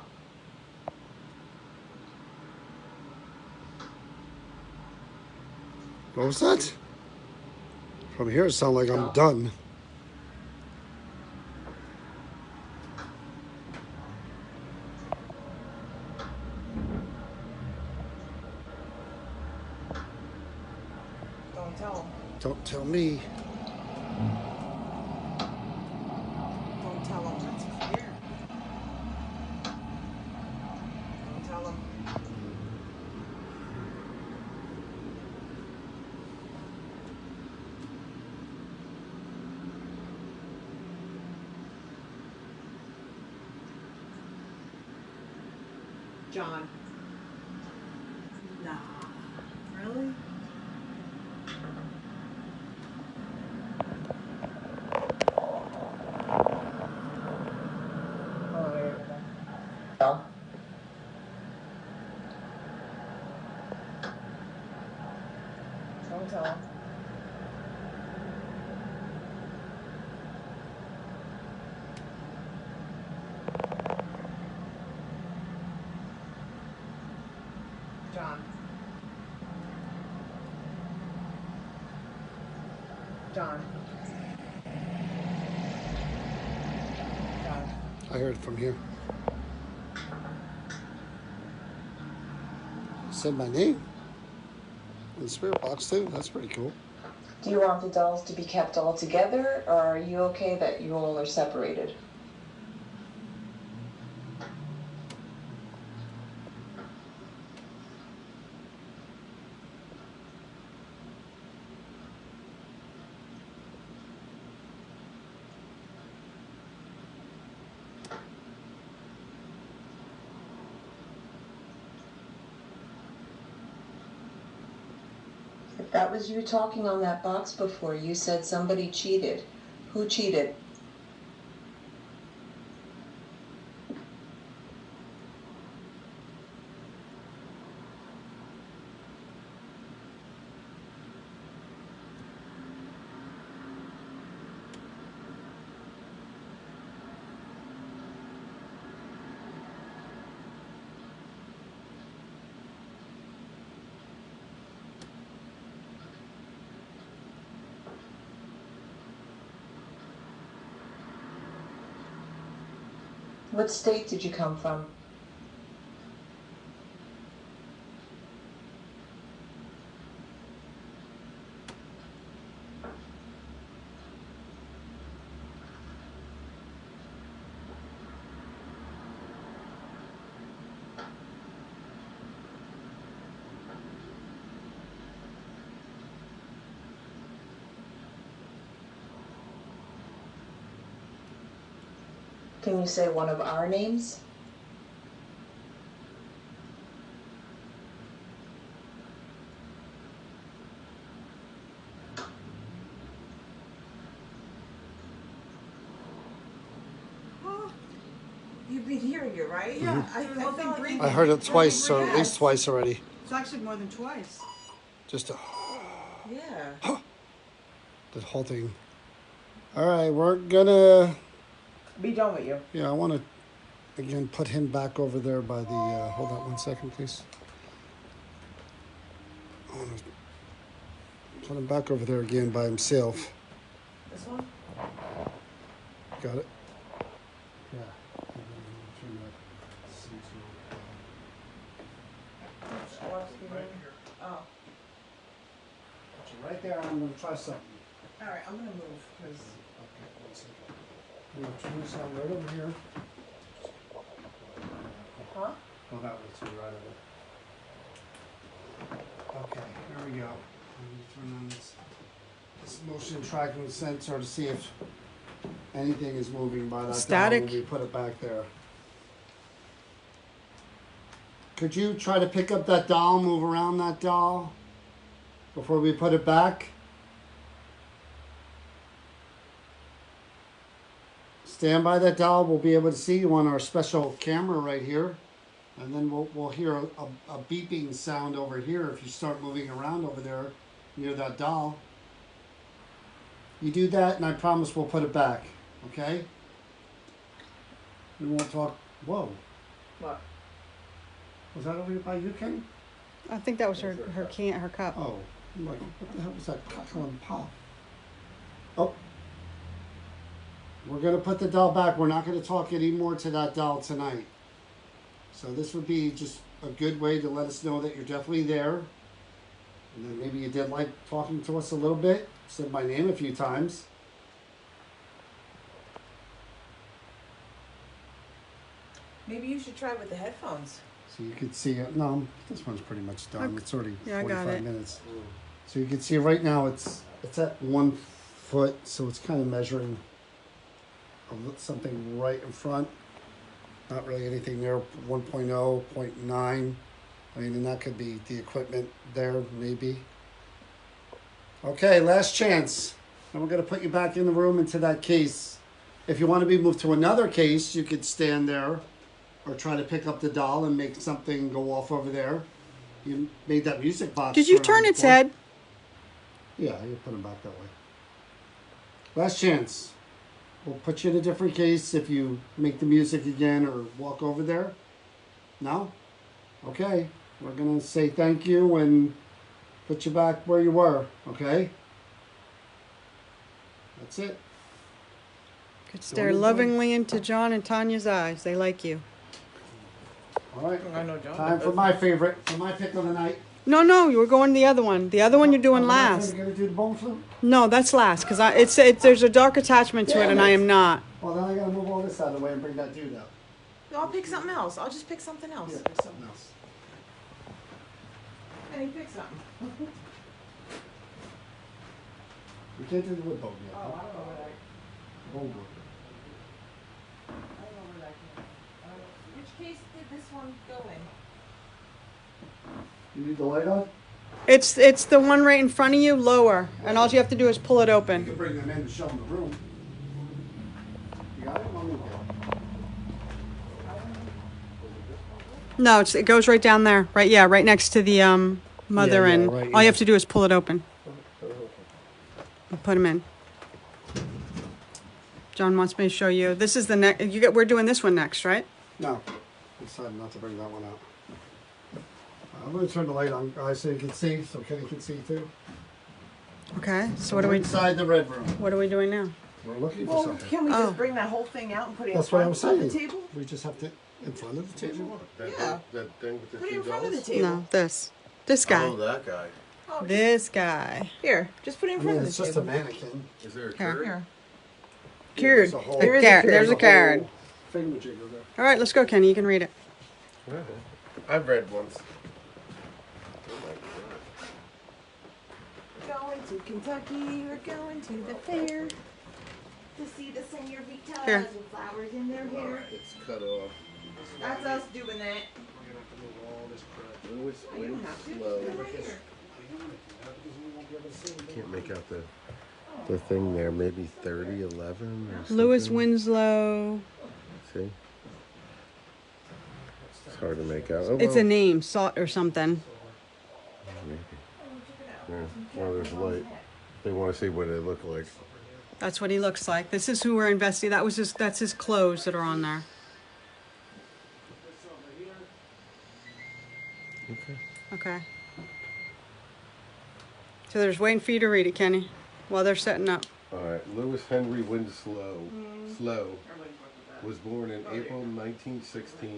what was that? From here, it sounds like I'm done. Don't tell him. Don't tell me. Don't tell him. That's here. Don't tell him. John. Nah. Really? Doll. Don't tell him. John. John. John. I heard it from here. Said my name in the spirit box too. That's pretty cool. Do you want the dolls to be kept all together, or are you okay that you all are separated? If that was you talking on that box before, you said somebody cheated. Who cheated? What state did you come from? Can you say one of our names? You've been hearing it, right? Yeah. I felt like I heard it twice, or at least twice already. It's actually more than twice. Just a, Yeah. the whole thing. All right, we're gonna. Be done with you. Yeah, I want to again put him back over there by the. Hold on one second, please. I'm gonna put him back over there again by himself. This one? Got it? Yeah. Oh, Right there, I'm gonna try something. all right, I'm gonna move, because Okay, one second. I'm gonna turn this on right over here. Huh? Oh, that way too, right over. Okay, here we go. I'm gonna turn on this motion tracking sensor to see if anything is moving by that Static. dial when we put it back there. Could you try to pick up that dial, move around that dial before we put it back? Stand by that dial. We'll be able to see you on our special camera right here. And then we'll hear a beeping sound over here if you start moving around over there near that dial. You do that and I promise we'll put it back. Okay? We won't talk. Whoa. what? Was that over by you, Kenny? I think that was her cup. Oh. I'm like, what the hell was that cackle and pop? Oh. We're going to put the dial back. We're not going to talk anymore to that dial tonight. So this would be just a good way to let us know that you're definitely there. And then maybe you did like talking to us a little bit. Said my name a few times. Maybe you should try with the headphones. So you could see it. No, this one's pretty much done. Okay. It's already Yeah, I got 45 it. minutes. So you can see right now it's at 1 foot. So it's kind of measuring something right in front. Not really anything there. 1.0, 0.9. I mean, and that could be the equipment there, maybe. Okay, last chance. And we're going to put you back in the room into that case. If you want to be moved to another case, you could stand there or try to pick up the doll and make something go off over there. You made that music box. Did you on turn its before. head? Yeah, you put them back that way. Last chance. We'll put you in a different case if you make the music again or walk over there. No? Okay. We're going to say thank you and put you back where you were. Okay? That's it. Could stare lovingly into John and Tanya's eyes. They like you. All right. I know, John. Time for my favorite, for my pick of the night. No, you were going to the other one. The other one you're doing Are last. we going to do the bone flute? No, that's last because there's a dark attachment to it, and I am not. Well, then I got to move all this out of the way and bring that dude out. I'll pick something else. I'll just pick something else. Yeah, there's something else. And he picked something. We can't do the wood bone yet. Oh, I don't know where that. Bone wood. I don't know where that came from. Which case did this one go in? You need the light on? It's the one right in front of you, lower, and all you have to do is pull it You open. can bring them in and show them the room. You got it? I'll move it. No, it goes right down there. Right next to the mother, Yeah, and right, all yeah. you have to do is pull it open. And put them in. John wants me to show you. This is the next. We're doing this one next, right? No. I decided not to bring that one out. I'm going to turn the light on, guys, so you can see, so Kenny can see too. Okay. So what We're are we? inside the red room. What are we doing now? We're looking for Well, something. can we Oh. just bring that whole thing out and put it That's in what I front was of the saying. table? We just have to, in front of the table. Yeah. That thing with the Put it two in front of the dolls? table. No, this guy. Oh, that guy. Oh, This guy. here, just put it in I front mean, of it's the just a table. mannequin. Is there a Here. card? Here. Cured. There's a whole- There is a There's card. a card. whole thingamajigger there. All right, let's go, Kenny. You can read it. I've read once. Going to Kentucky, we're going to the fair to see the senoritas Here. with flowers in their hair. It's cut off. That's us doing that. We're gonna have to move all this crap. Louis Oh, you don't have to. Winslow. Put it right here. Can't make out the thing there. Maybe 30, 11 or something. Louis Winslow. See? It's hard to make out. Oh, It's a well, name, Salt or something. maybe. Yeah. Well, there's light. They want to see what it look like. That's what he looks like. This is who we're investigating. That's his clothes that are on there. Okay. Okay. So they're just waiting for you to read it, Kenny, while they're setting up. All right. Lewis Henry Winslow was born in April 1916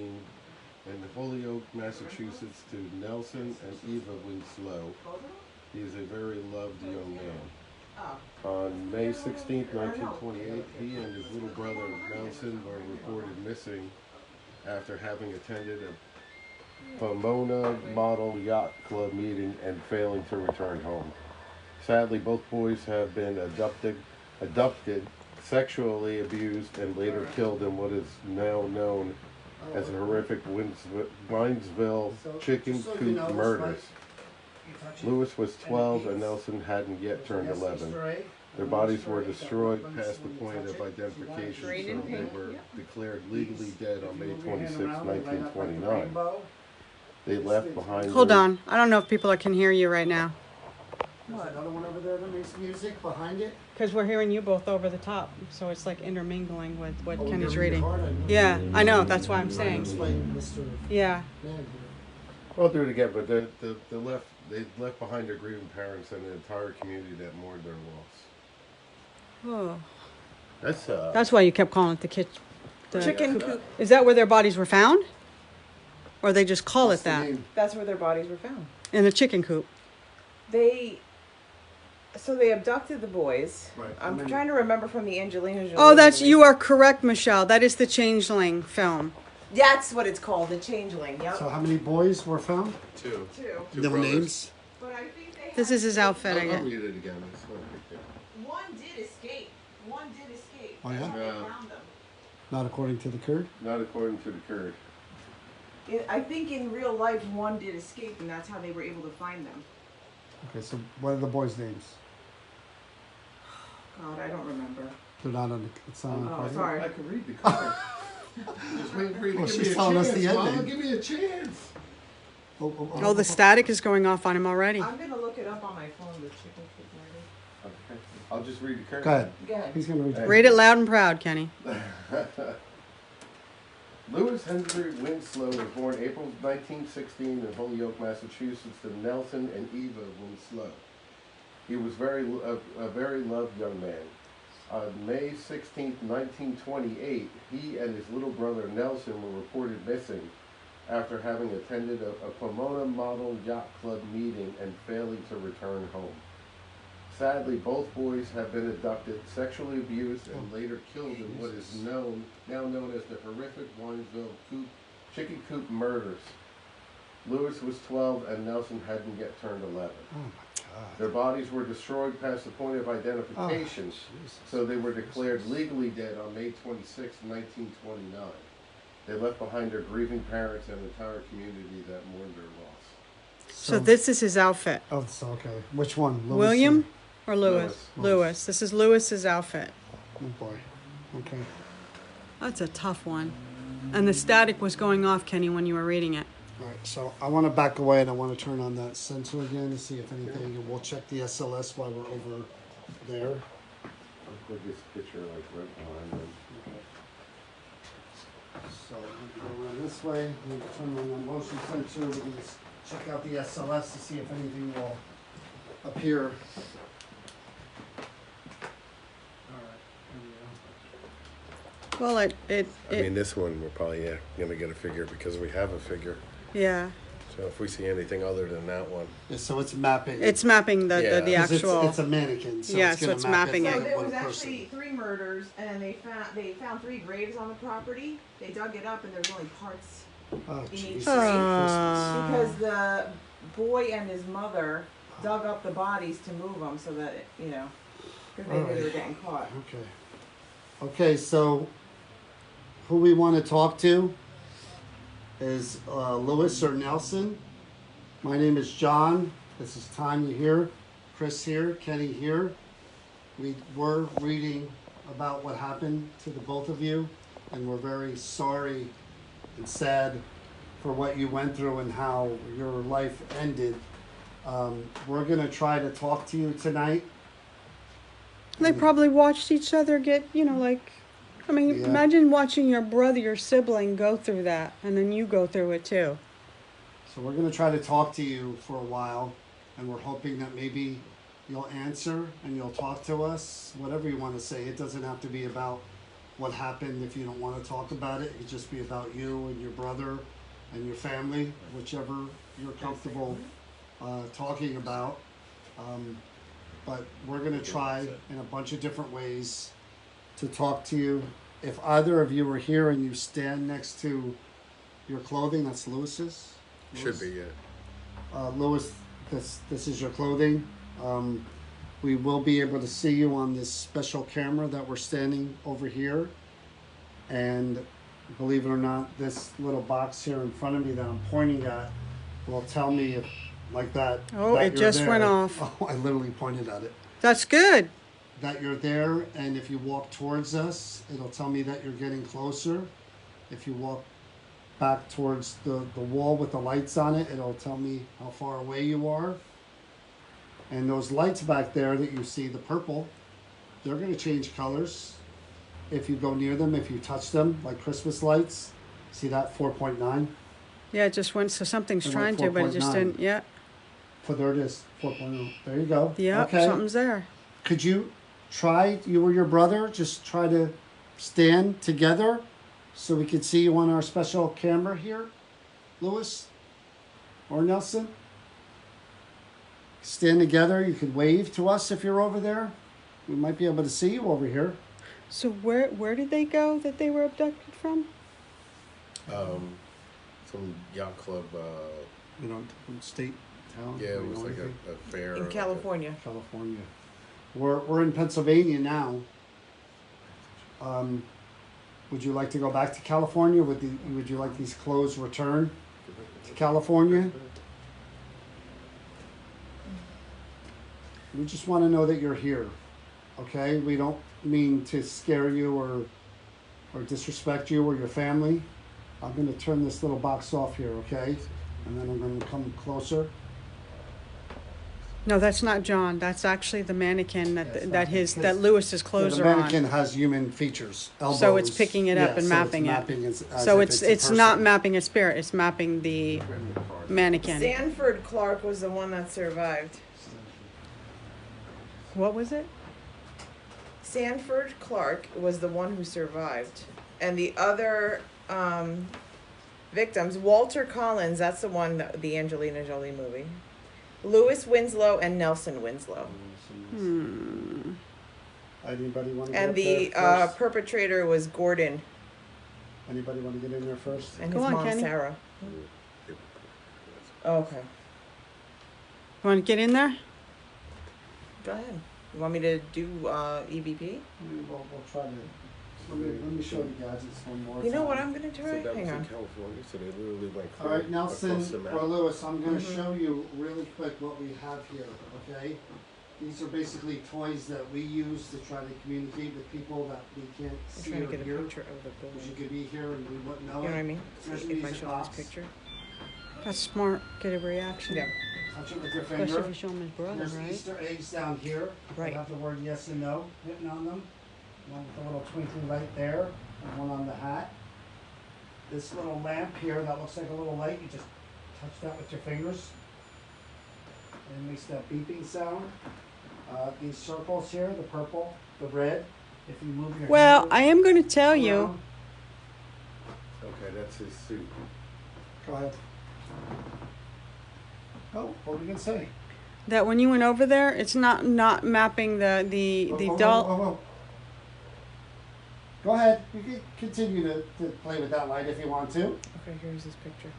in Holyoke, Massachusetts, to Nelson and Eva Winslow. He is a very loved young man. On May 16, 1928, he and his little brother Nelson were reported missing after having attended a Pomona Model Yacht Club meeting and failing to return home. Sadly, both boys have been abducted, sexually abused, and later killed in what is now known as the horrific Winesville chicken coop murders. Lewis was 12 and Nelson hadn't yet turned 11. Their bodies were destroyed past the point of identification, so they were declared legally dead on May 26, 1929. They left behind. Hold on. I don't know if people can hear you right now. There's another one over there that makes music behind it. Because we're hearing you both over the top, so it's like intermingling with what Oh, Kenny's you're reading. hard, I know. Yeah, I know. That's why I'm Trying to saying. explain Mr. Yeah. Man here. I'll do it again, but they left behind their grieving parents and the entire community that mourned their loss. Oh. That's That's why you kept calling it the Chicken coop. Is that where their bodies were found? Or they just call What's it the that? name? That's where their bodies were found. In a chicken coop. They abducted the boys. Right. I'm trying to remember from the Angelina Jolie Oh, that's movie. you are correct, Michelle. That is the Changeling film. That's what it's called, the Changeling. Yep. So how many boys were found? two. Two. No names? But I think they This had- is his outfit, I I'll guess. read it again. It's not a big deal. One did escape. Oh, yeah? That's how they Yeah. found them. Not according to the Kurd? Not according to the Kurd. I think in real life, one did escape, and that's how they were able to find them. Okay, so what are the boys' names? God, I don't remember. They're not on the. It's not on the Oh, card. sorry. I can read the card. Just wait for you to Well, give she's me a telling us chance, the Mama. ending. Give me a chance. Oh, the static is going off on him already. I'm gonna look it up on my phone. The chicken coop murder. Okay. I'll just read the card. Go ahead. Go ahead. He's going to read. Hey. Read it loud and proud, Kenny. Lewis Henry Winslow was born April 1916 in Holyoke, Massachusetts, to Nelson and Eva Winslow. He was a very loved young man. On May 16, 1928, he and his little brother Nelson were reported missing after having attended a Pomona Model Yacht Club meeting and failing to return home. Sadly, both boys have been abducted, sexually abused, and later killed in what is now known as the horrific Winesville chicken coop murders. Lewis was 12 and Nelson hadn't yet turned 11. Oh, my God. Their bodies were destroyed past the point of identification, Jesus. so they were declared legally dead on May 26, 1929. They left behind their grieving parents and the entire community that mourned their loss. So this is his outfit. Oh, so, okay. Which one? Lewis William or Lewis? Lewis. Lewis. This is Lewis's outfit. Oh, boy. Okay. That's a tough one. And the static was going off, Kenny, when you were reading it. All right, so I want to back away and I want to turn on that sensor again to see if anything, and we'll check the SLS while we're over there. I'll put this picture like right behind them. So we can go around this way, we can turn on the motion sensor, we can just check out the SLS to see if anything will appear. All right, here we go. Well, I mean, this one we're probably going to get a figure because we have a figure. yeah. So if we see anything other than that one, Yeah, so it's mapping. It's mapping the Yeah. 'Cause actual. it's a mannequin, so Yeah, it's so gonna it's map mapping it it. So like there one was person. actually 3 murders, and they found 3 graves on the property. They dug it up, and there's only parts Oh, in each Jesus grave. Ah. Because the boy and his mother dug up the bodies to move them, so that because they knew they were getting caught. Okay. Okay, so who we want to talk to is Lewis or Nelson. My name is John. This is Tanya here, Chris here, Kenny here. We were reading about what happened to the both of you, and we're very sorry and sad for what you went through and how your life ended. We're going to try to talk to you tonight. They probably watched each other get, like, I mean, Yeah. imagine watching your brother, your sibling go through that, and then you go through it too. So we're going to try to talk to you for a while, and we're hoping that maybe you'll answer and you'll talk to us, whatever you want to say. It doesn't have to be about what happened if you don't want to talk about it. It could just be about you and your brother and your family, whichever you're comfortable talking about. But we're going to try in a bunch of different ways to talk to you. If either of you are here and you stand next to your clothing, that's Lewis's. Should be, yeah. Lewis, this is your clothing. We will be able to see you on this special camera that we're standing over here. And believe it or not, this little box here in front of me that I'm pointing at will tell me if, like that. Oh, that it you're just there. went off. Oh, I literally pointed at it. That's good. That you're there, and if you walk towards us, it'll tell me that you're getting closer. If you walk back towards the wall with the lights on it, it'll tell me how far away you are. And those lights back there that you see, the purple, they're going to change colors if you go near them, if you touch them, like Christmas lights. See that? 4.9? Yeah, it just went, so something's It trying went to, but it just 4.9. didn't, yeah. So there it is, 4.0. There you go. Yeah, Okay. something's there. Could you try, you or your brother, just try to stand together so we could see you on our special camera here, Lewis or Nelson? Stand together. You could wave to us if you're over there. We might be able to see you over here. So where did they go that they were abducted from? Some yacht club, We don't state town. yeah, it we was know like anything? a fair. In California. California. We're in Pennsylvania now. Would you like to go back to California? Would you like these clothes returned to California? We just want to know that you're here, okay? We don't mean to scare you or disrespect you or your family. I'm going to turn this little box off here, okay? And then I'm going to come closer. No, that's not John. That's actually the mannequin Yeah, it's not- that Lewis's clothes the are mannequin on. has human features, elbows. So it's picking it up and so mapping it's it. mapping as So if it's a not person. mapping a spirit. It's mapping the mannequin. Sanford Clark was the one that survived. What was it? Sanford Clark was the one who survived. And the other victims, Walter Collins, that's the one, the Angelina Jolie movie. Lewis Winslow and Nelson Winslow. Anybody want to get And up the there first? perpetrator was Gordon Anybody want to get in there first? and Go his on, mom, Kenny. Sarah. Okay. You want to get in there? Go ahead. You want me to do EVP? We'll try to. Let me show you gadgets one more You know time. what I'm going to So try? that was Hang in on. California, so they literally went All right, clear Nelson across the map. or Lewis, I'm going to Mhm. show you really quick what we have here, okay? These are basically toys that we use to try to communicate with people that we can't I'm see trying or to get a hear. picture of the Because you building. could be here and we wouldn't know You know what I it. mean? There's If I music show box. this picture. That's smart. Get a reaction. Yeah. Touch it with your Especially finger. if you show him his brother, There's right? Easter eggs down here. Right. They have the word yes and no written on them. One with a little twinkling light there, and one on the hat. This little lamp here that looks like a little light, you just touch that with your fingers. And it makes that beeping sound. These circles here, the purple, the red, if you move your Well, hand I am going to tell you. around- Okay, that's his suit. Go ahead. Oh, what were we gonna say? That when you went over there, it's not mapping the Whoa, dull. whoa, whoa. Go ahead. You can continue to play with that light if you want to. Okay, here's this picture.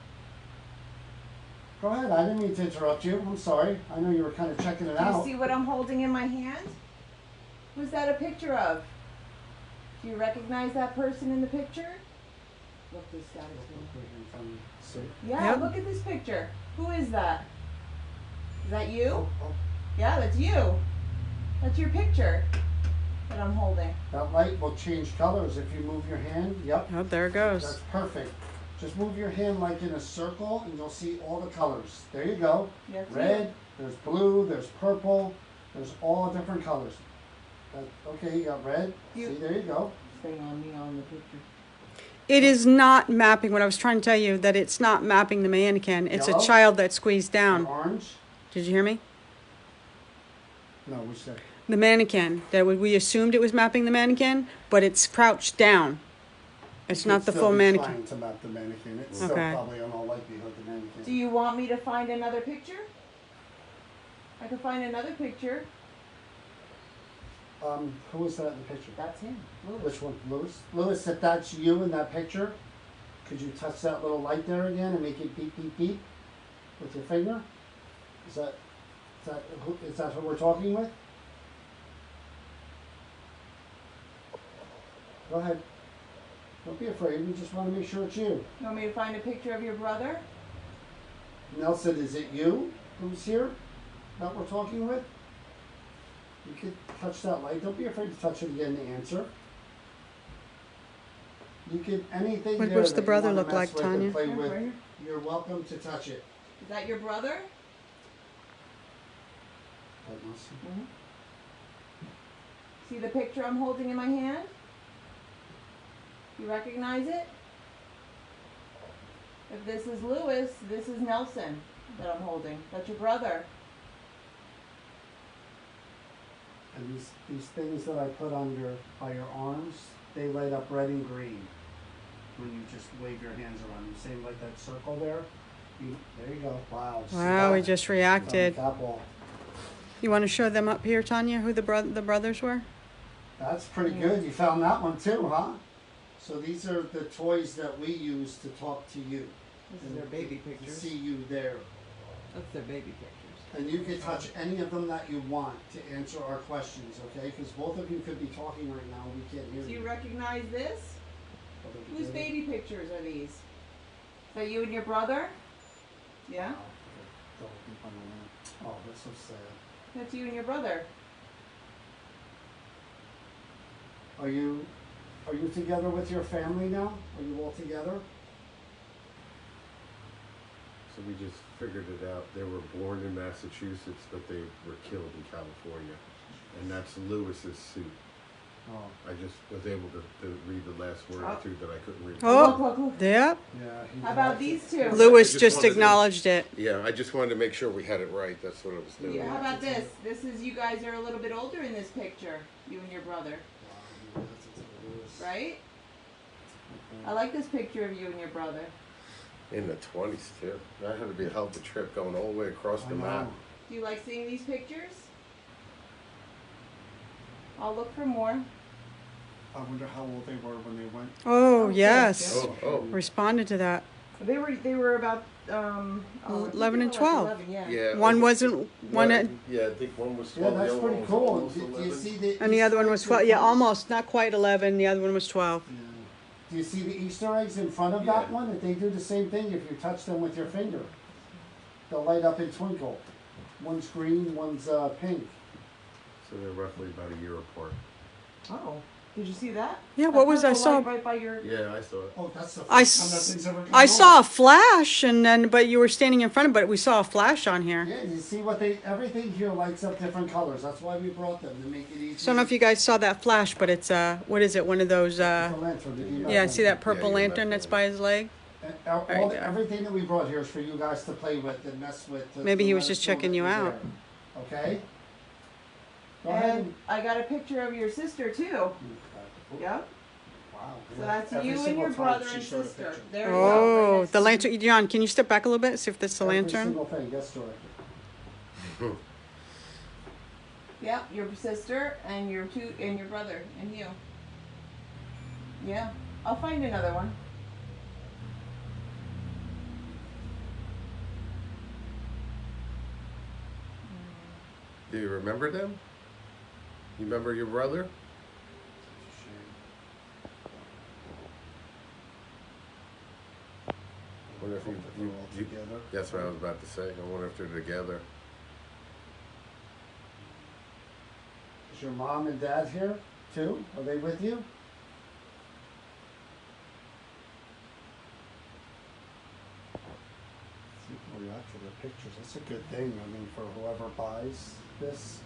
Go ahead. I didn't mean to interrupt you. I'm sorry. I know you were kind of checking it Do you out. see what I'm holding in my hand? Who's that a picture of? Do you recognize that person in the picture? Look, this guy's here. Yeah, Yep. look at this picture. Who is that? Is that you? Oh, Yeah, that's you. That's your picture that I'm holding. that light will change colors if you move your hand. Yep. Oh, there it That's goes. perfect. Just move your hand like in a circle and you'll see all the colors. There you go. That's Red, there's blue, there's purple, there's all different colors. Okay, you got red. You- See, there you go. you. Stay on me on the picture. It is not mapping. What I was trying to tell you that it's not mapping the mannequin. It's Yellow? a child that squeezed down. Orange. Did you hear me? No, which day? The mannequin. We assumed it was mapping the mannequin, but it's crouched down. It's not the full mannequin. Trying to map the mannequin. It's still Okay. probably in all likelihood the mannequin. Do you want me to find another picture? I can find another picture. Who is that in the picture? That's him. Lewis. Which one? Lewis? Lewis, if that's you in that picture, could you touch that little light there again and make it beep, beep, beep with your finger? Is that who we're talking with? Go ahead. Don't be afraid. We just want to make sure it's you. You want me to find a picture of your brother? Nelson, is it you who's here that we're talking with? You could touch that light. Don't be afraid to touch it again to answer. You could, anything What there does the that you brother wanna look mess like, with and Tanya? play Here, with, right here. you're welcome to touch it. Is that your brother? That must- See the picture I'm holding in my hand? You recognize it? If this is Lewis, this is Nelson that I'm holding. That's your brother. And these things that I put under by your arms, they light up red and green when you just wave your hands around them. Same like that circle there. There you go. Wow. see Wow, we that? just It's on reacted. the top wall. You want to show them up here, Tanya, who the brothers were? That's pretty good. You found that one too, huh? So these are the toys that we use to talk to you. This is their baby To pictures. see you there. That's their baby pictures. And you can touch any of them that you want to answer our questions, okay? Because both of you could be talking right now. We can't hear Do you you. recognize this? Both of you Whose get it? baby pictures are these? Is that you and your brother? Yeah? Oh, that's so sad. That's you and your brother. Are you together with your family now? Are you all together? So we just figured it out. They were born in Massachusetts, but they were killed in California. And that's Lewis's suit. Oh. I just was able to read the last word or two that I couldn't read. Oh. Look, look, look. Yep. Yeah. How about these two? Lewis I just just wanted to- acknowledged it. Yeah, I just wanted to make sure we had it right. That's what I was doing. How about this? This is you guys are a little bit older in this picture. You and your brother. Right? I like this picture of you and your brother. In the 20s, too. That had to be a hell of a trip going all the way across the map. Do you like seeing these pictures? I'll look for more. I wonder how old they were when they went. Oh, Okay. yes. Oh, Responded to that. They were about I think 11 they and were like 12. 11, yeah. yeah. One wasn't, one had, Yeah, I think one was Yeah, 12. that's the other pretty one was cool. almost Do you 11. see the? and the other one was Easter 12. eggs Yeah, in- almost. Not quite 11. The other one was 12. Yeah. Do you see the Easter eggs in front of Yeah. that one? That they do the same thing if you touch them with your finger. They'll light up and twinkle. One's green, one's pink. So they're roughly about a year apart. Oh, did you see that? Yeah, That what was I purple saw? light right by your. Yeah, I saw it. Oh, that's the I first time that s- thing's ever come I on. saw a flash, and then but you were standing in front of it. But we saw a flash on here. Yeah, you see what everything here lights up different colors. That's why we brought them, to make it easy. So I don't know if you guys saw that flash, but it's what is it? One of those The lantern, the EMF yeah. See that lantern. purple Yeah, lantern that's by his leg? And There you go. everything that we brought here is for you guys to play with and mess with. Maybe he was let just us know checking that you you're out. there. Okay? Go ahead. And I got a picture of your sister too. Yep. Wow. So that's Every you and single your time brother she and showed a sister. picture. There you go. Oh, right next the to lantern. John, can you step back a little bit? See if that's the Every lantern. single thing, yes, Joy. you. Yep, your sister and your brother and you. Yeah, I'll find another one. Do you remember them? You remember your brother? I wonder if you, together. that's what I was about to say. I wonder if they're together. Is your mom and dad here too? Are they with you? See, react to the pictures. That's a good thing. I mean, for whoever buys this,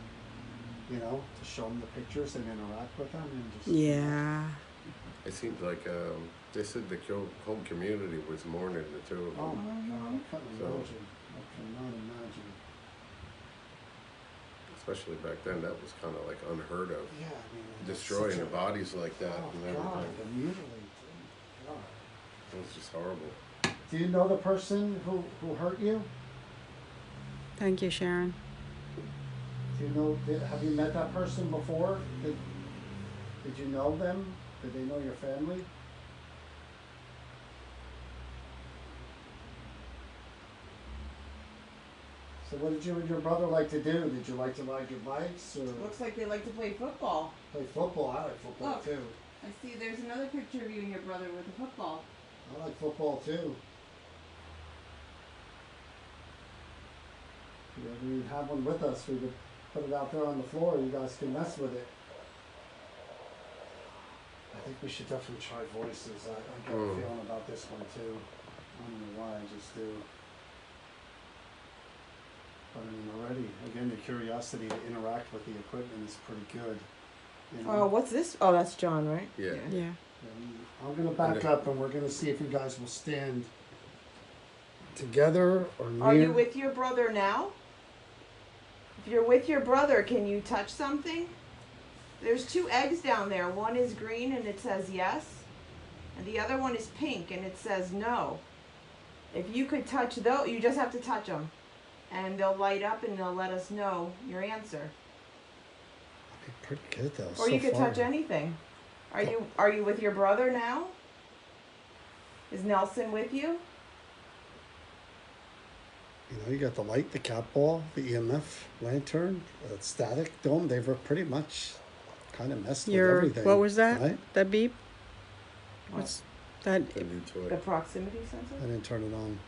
you know, to show them the pictures and interact with them and just. Yeah. It seems like they said the whole community was mourning the two of them. Oh my God! I couldn't So- imagine. I cannot imagine. It's especially back then, that was kind of like unheard of. Yeah, I mean, it's Destroying such the a- bodies like that Oh, and God, everything. the mutilated. God. It was just horrible. Do you know the person who hurt you? Thank you, Sharon. Do you know, have you met that person before? Did you know them? Did they know your family? So what did you and your brother like to do? Did you like to ride your bikes or Looks like they like to play football. play football? I like football Look. too. I see there's another picture of you and your brother with a football. I like football too. Yeah, we have one with us. We could put it out there on the floor. You guys can mess with it. I think we should definitely try voices. I got a feeling about this one too. I don't know why, I just do. But I mean, already, again, the curiosity to interact with the equipment is pretty good. You know? Oh, what's this? Oh, that's John, right? Yeah. Yeah. I'm gonna back up and we're gonna see if you guys will stand together or near. Are you with your brother now? If you're with your brother, can you touch something? There's 2 eggs down there. One is green and it says yes, and the other one is pink and it says no. If you could touch those, you just have to touch them, and they'll light up and they'll let us know your answer. Pretty good though. Or so you could far. touch anything. Are you with your brother now? Is Nelson with you? You know, you got the light, the cat ball, the EMF lantern, the static dome. They were pretty much kind of messed with everything. What was that? Right? That beep? What's that? The new The toy. proximity I sensor? didn't turn it on.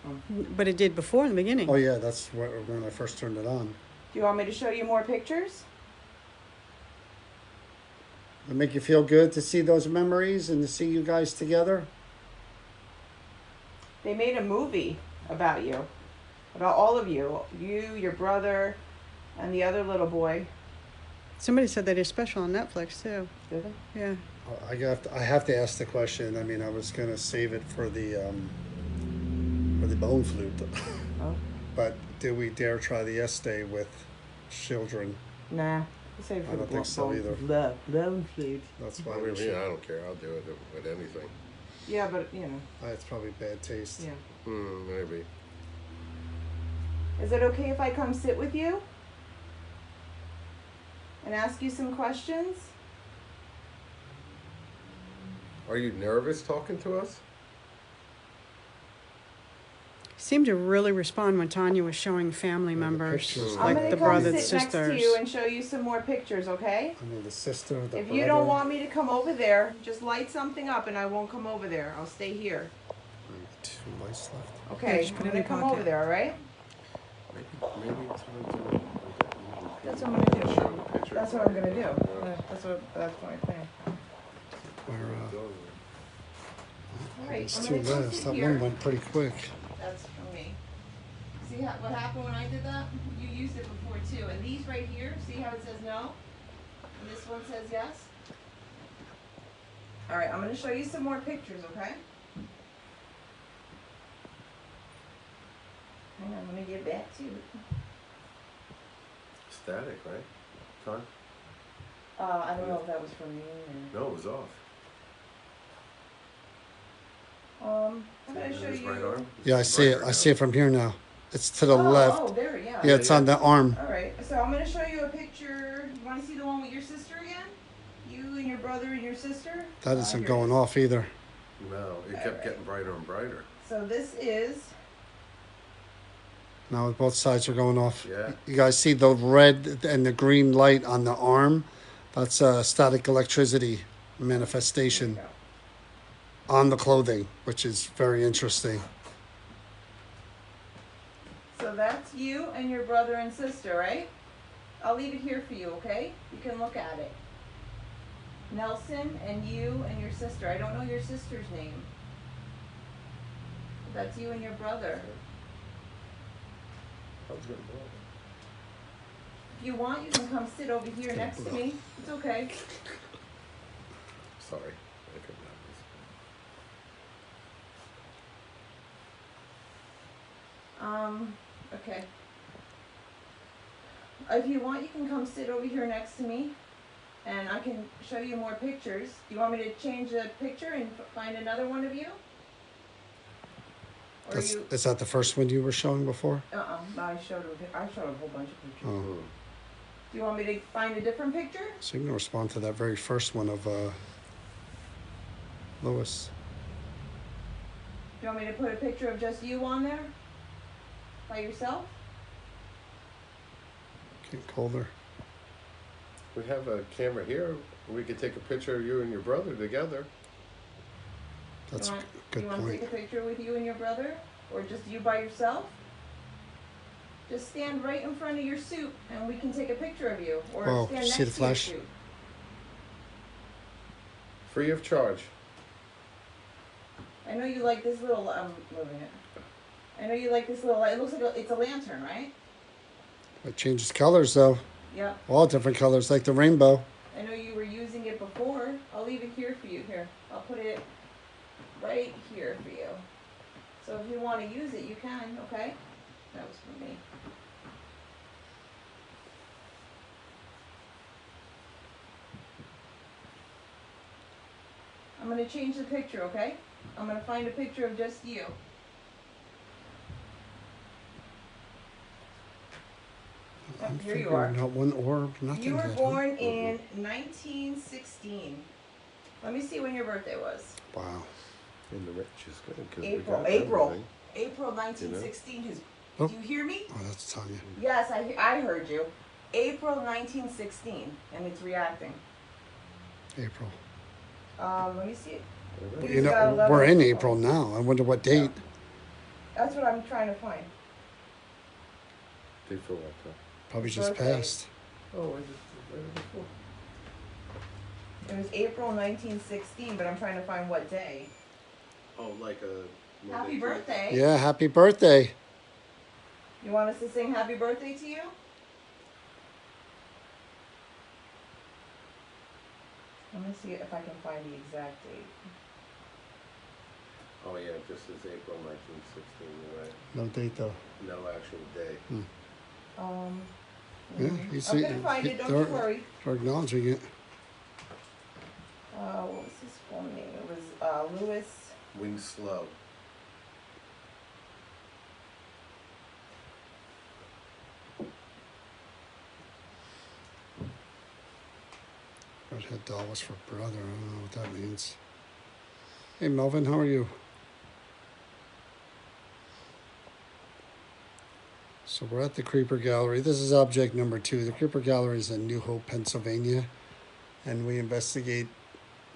But it did before in the beginning. Oh yeah, that's when I first turned it on. Do you want me to show you more pictures? It make you feel good to see those memories and to see you guys together. They made a movie about you. About all of you. You, your brother, and the other little boy. Somebody said they did a special on Netflix too. Did they? Yeah. I have to ask the question. I mean, I was gonna save it for the bone flute, Oh. but do we dare try the Estee with children? Nah. Save it I for don't the think so either. Blown flute. That's I why we mean, should. I don't care. I'll do it with anything. Yeah, but you know. It's probably bad taste. Yeah. Maybe. Is it okay if I come sit with you? And ask you some questions? Are you nervous talking to us? Seemed to really respond when Tanya was showing family the members, pictures. I'm like gonna the come brothers, sit next to sisters. you and show you some more pictures, okay? I mean, the sister, the If brother. you don't want me to come over there, just light something up and I won't come over there. I'll stay here. 2 lights left. Okay, just put I'm it in gonna your come pocket. over there, alright? Maybe it's time to. That's what I'm gonna do. Show the picture. That's what I'm gonna do. Yeah. That's my plan. Where, Alright, it's I'm 2 gonna come left. sit That here. one went pretty quick. That's for me. See what happened when I did that? You used it before too. And these right here, see how it says no? And this one says yes? Alright, I'm gonna show you some more pictures, okay? Hang on, let me get back to it. Static, right? Con? I don't know if that was for me or... No, it was off. I'm gonna Is show it his you... right arm? Yeah, I see it. I see it from here now. It's to the Oh, left. oh, there, yeah. Yeah, it's on the arm. Alright, so I'm gonna show you a picture. You wanna see the one with your sister again? You and your brother and your sister? That isn't Here it going is. off either. No, it kept getting brighter and brighter. So this is... Now both sides are going off. Yeah. You guys see the red and the green light on the arm? That's static electricity manifestation on the clothing, which is very interesting. So that's you and your brother and sister, right? I'll leave it here for you, okay? You can look at it. Nelson and you and your sister. I don't know your sister's name. That's you and your brother. If you want, you can come sit over here next to me. It's okay. Sorry. I couldn't have Okay. if you want, you can come sit over here next to me, and I can show you more pictures. Do you want me to change the picture and find another one of you? Or you? Is that the first one you were showing before? I showed a whole bunch of pictures. Oh. Do you want me to find a different picture? So you can respond to that very first one of Lewis. Do you want me to put a picture of just you on there? By yourself? Getting colder. We have a camera here. We could take a picture of you and your brother together. That's a good You want to point. take a picture with you and your brother? Or just you by yourself? Just stand right in front of your suit and we can take a picture of you. Or Oh, stand see next the to your flash? suit. Free of charge. I know you like this little, moving it. I know you like this little, it looks like it's a lantern, right? It changes colors though. Yep. All different colors, like the rainbow. I know you were using it before. I'll leave it here for you. Here, I'll put it right here for you. So if you want to use it, you can, okay? That was for me. I'm going to change the picture, okay? I'm going to find a picture of just you. I'm Here you figuring are. Not one orb, nothing. You were yet, huh? born in 1916. Let me see when your birthday was. Wow. And the rich is good. 'Cause we April. got April. everything. April 1916. Oh. Do you hear me? Oh, that's Tanya. Yes, I heard you. April 1916, and it's reacting. April. Let me see it. Everything. You know, got 11 we're in April. April now. I wonder what date. That's what I'm trying to find. They feel like that. Probably just Birthday. passed. Oh, I just read it before. It was April 1916, but I'm trying to find what day. Oh, like a Monday, Happy Tuesday. birthday. Yeah, happy birthday. You want us to sing happy birthday to you? Let me see if I can find the exact date. Oh yeah, it just says April 1916. You're right. No date though. No actual day. Yeah, you see, I'm gonna find it, don't you worry. They're acknowledging it. What was his full name? It was Louis. Wing slow. Redhead doll was for brother. I don't know what that means. Hey Melvin, how are you? So we're at the Creeper Gallery. This is object number 2. The Creeper Gallery is in New Hope, Pennsylvania. And we investigate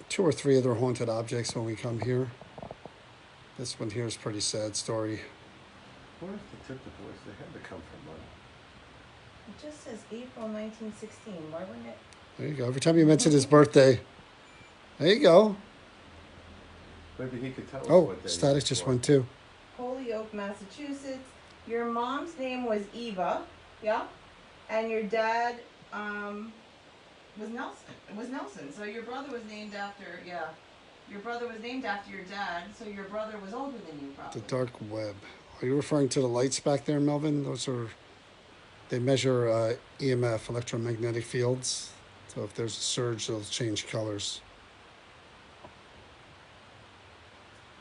2 or 3 other haunted objects when we come here. This one here is a pretty sad story. Where's the tip of voice? They had to come from one. It just says April 1916. Why wouldn't it? There you go. Every time you mention his birthday. There you go. Maybe he could tell us Oh, what day. static just went too. Holyoke, Massachusetts. Your mom's name was Eva, yeah? And your dad was Nelson. It was Nelson. So your brother was named after, yeah. Your brother was named after your dad, so your brother was older than you probably. The dark web. Are you referring to the lights back there, Melvin? Those are, they measure EMF, electromagnetic fields. So if there's a surge, they'll change colors.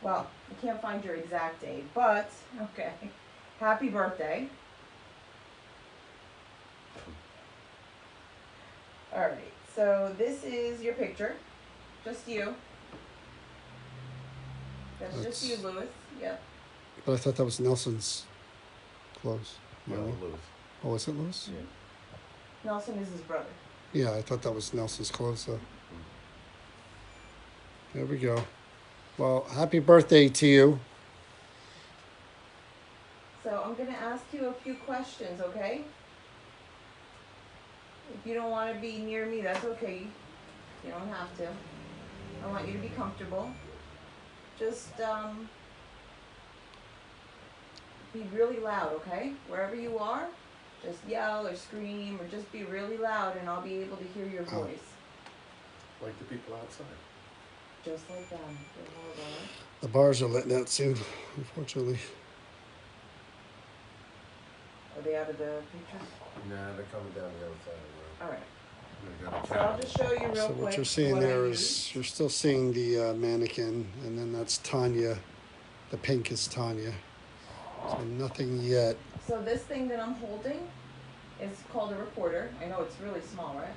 Well, I can't find your exact date, but, okay. Happy birthday. Alright, so this is your picture. Just you. That's just you, Louis. Yep. But I thought that was Nelson's clothes. No, No. Lewis. Oh, was it Lewis? Yeah. Nelson is his brother. Yeah, I thought that was Nelson's clothes, though. There we go. Well, happy birthday to you. So I'm going to ask you a few questions, okay? If you don't want to be near me, that's okay. You don't have to. I want you to be comfortable. Just be really loud, okay? Wherever you are, just yell or scream or just be really loud and I'll be able to hear your Oh. voice. Like the people outside. Just like them. They're horrible, right? The bars are letting out soon, unfortunately. Are they out of the pictures? Nah, they're coming down the other side of the road. All right. They got a So I'll cab. just show you real So quick what you're seeing what I there used. is, you're still seeing the mannequin, and then that's Tanya. The pink is Tanya. So nothing yet. So this thing that I'm holding is called a recorder. I know it's really small, right?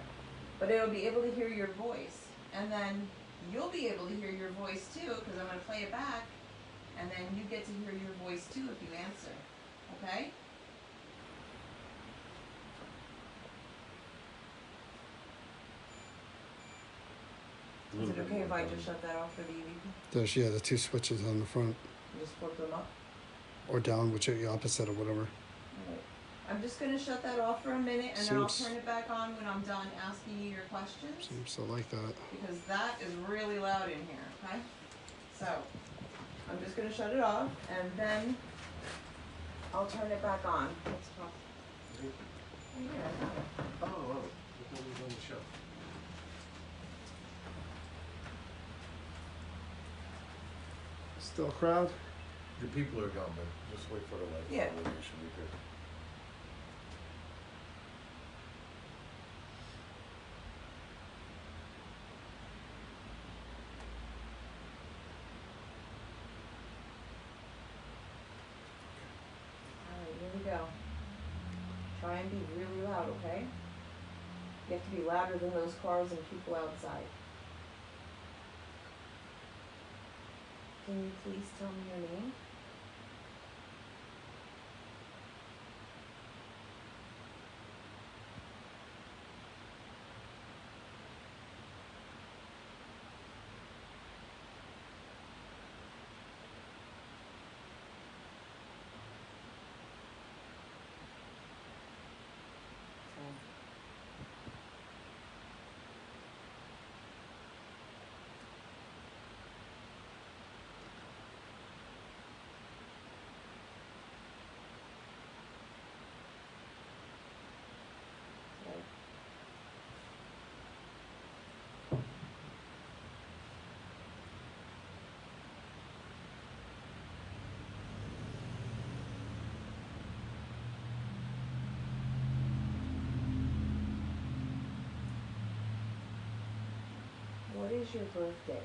But it'll be able to hear your voice. And then you'll be able to hear your voice too, because I'm going to play it back. And then you get to hear your voice too if you answer. Okay? Is it okay if I just shut that off for the EVP? There's, yeah, the two switches on the front, Just flip them up? or down, whichever, the opposite or whatever. Alright. I'm just going to shut that off for a minute and then I'll Seems- turn it back on when I'm done asking you your questions. Seems to like that. Because that is really loud in here, okay? So, I'm just gonna shut it off, and then I'll turn it back on. Let's talk. Right here, I got it. Oh, I thought it was on the shelf. Still a crowd? The people are gone, but just wait for the light. Yeah. They should be good. Alright, here we go. Try and be really loud, okay? You have to be louder than those cars and people outside. Can you please tell me your name? Okay. Okay. What is your birthday?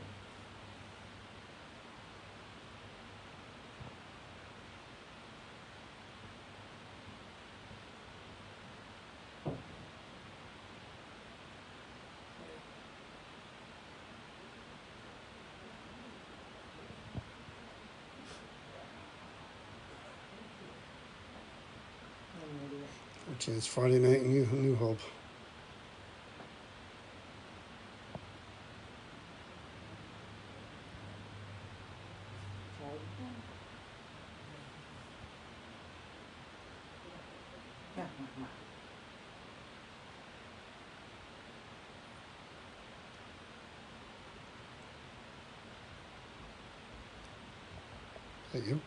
I'm an idiot. Actually, it's Friday night in New Hope. Try it again. Is that you?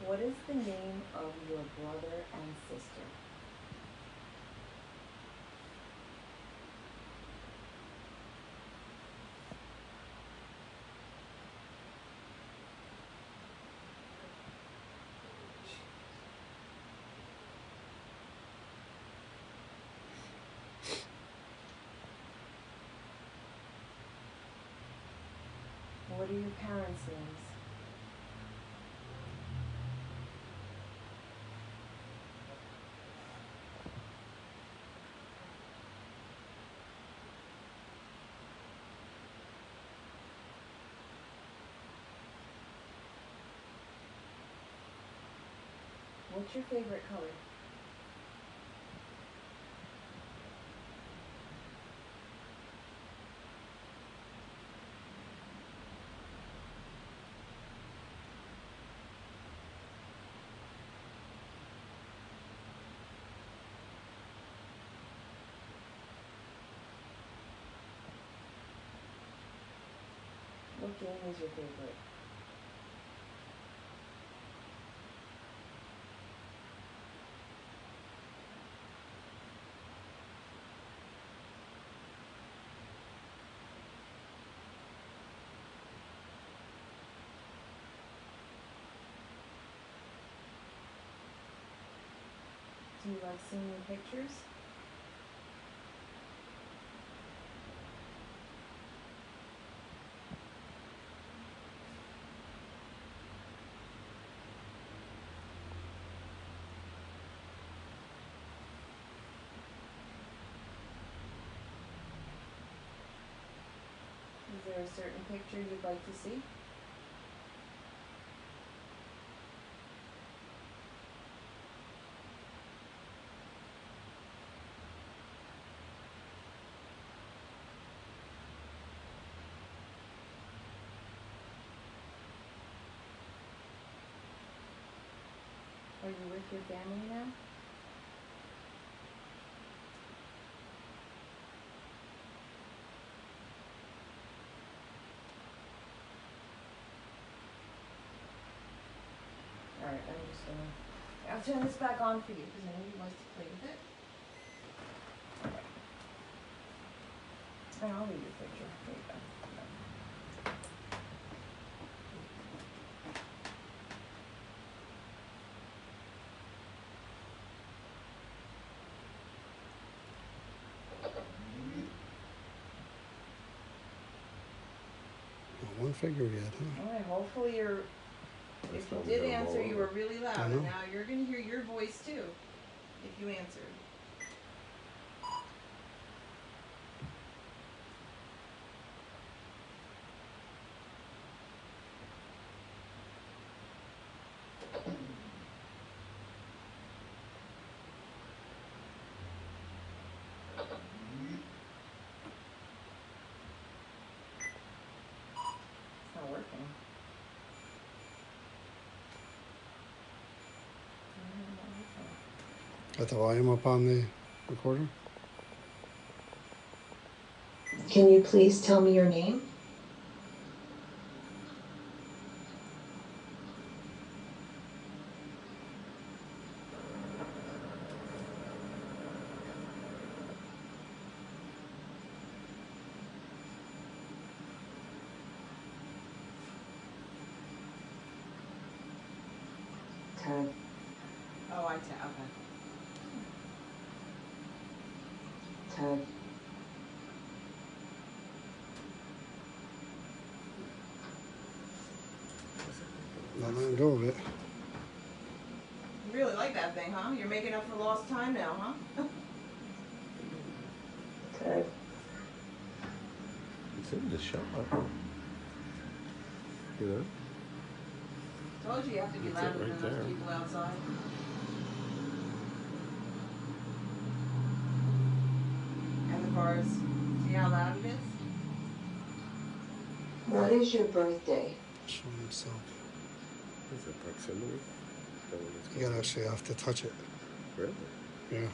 What is the name of your brother and sister? What are your parents' names? What's your favorite color? What game is your favorite? Do you like seeing pictures? Is there a certain picture you'd like to see? Are you with your family now? Alright, I'll turn this back on for you because I know you like to play with it. And I'll read your picture. There you go. One figure yet, huh? Alright, hopefully you're, if you did answer, you were really loud, and now you're gonna hear your voice too, if you answered. It's not working. Got the volume up on the recorder? Can you please tell me your name? Ted. Oh, okay. Ted. Not letting go of it. You really like that thing, huh? You're making up for lost time now, huh? Ted. It's in the shop. You know? Told you have to be That's it louder right than those there. people outside. And the cars. See how loud it is? What is your birthday? Showing himself. Is it proximity? You gotta actually have to touch it. Really? Yeah.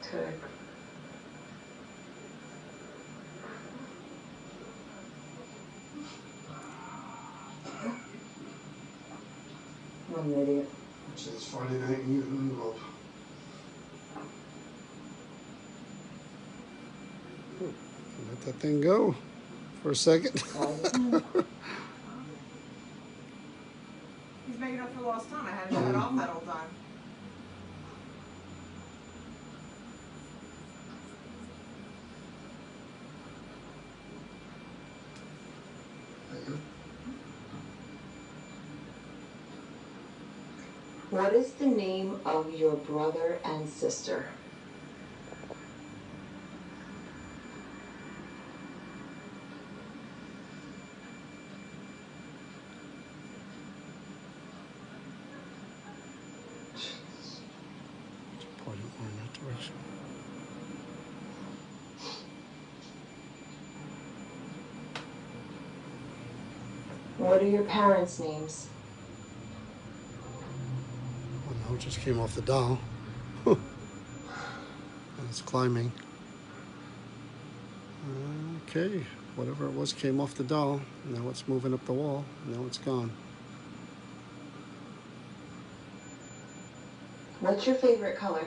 Ted. I'm an idiot. Actually, it's Friday night and you envelope. Let that thing go for a second. He's making up for lost time. I had to shut off that whole time. What is the name of your brother and sister? Point it more in that direction. What are your parents' names? Oh no, it just came off the doll. And it's climbing. Okay, whatever it was came off the doll. Now it's moving up the wall. Now it's gone. What's your favorite color?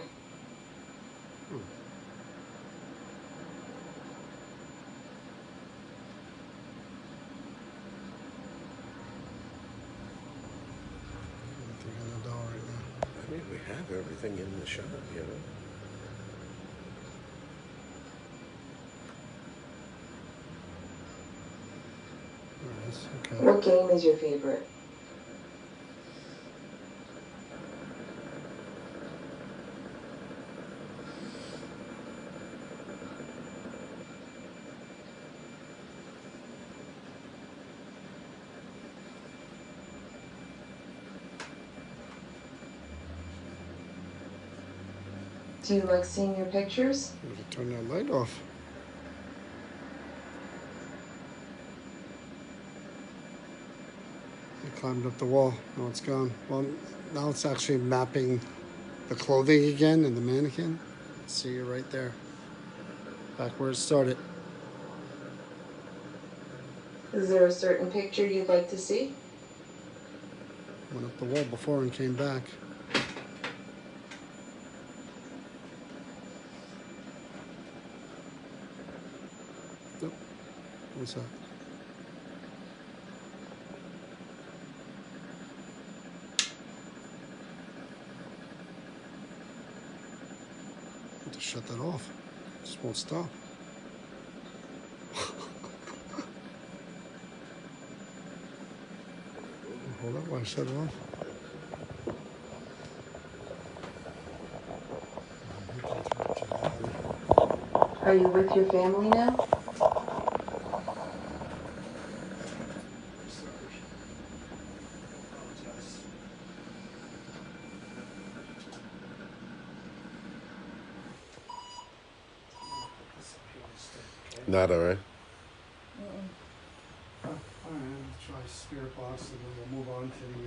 Yeah, we have everything in the shop, you know. There it is. Okay. What game is your favorite? Do you like seeing your pictures? I'm gonna turn that light off. I climbed up the wall. Now it's gone. Well, now it's actually mapping the clothing again and the mannequin. See it right there. Back where it started. Is there a certain picture you'd like to see? Went up the wall before and came back. Nope. What's that? I have to shut that off. It just won't stop. Hold on while I shut it off. Are you with your family now? Not all right. Alright, try spirit box and then we'll move on to the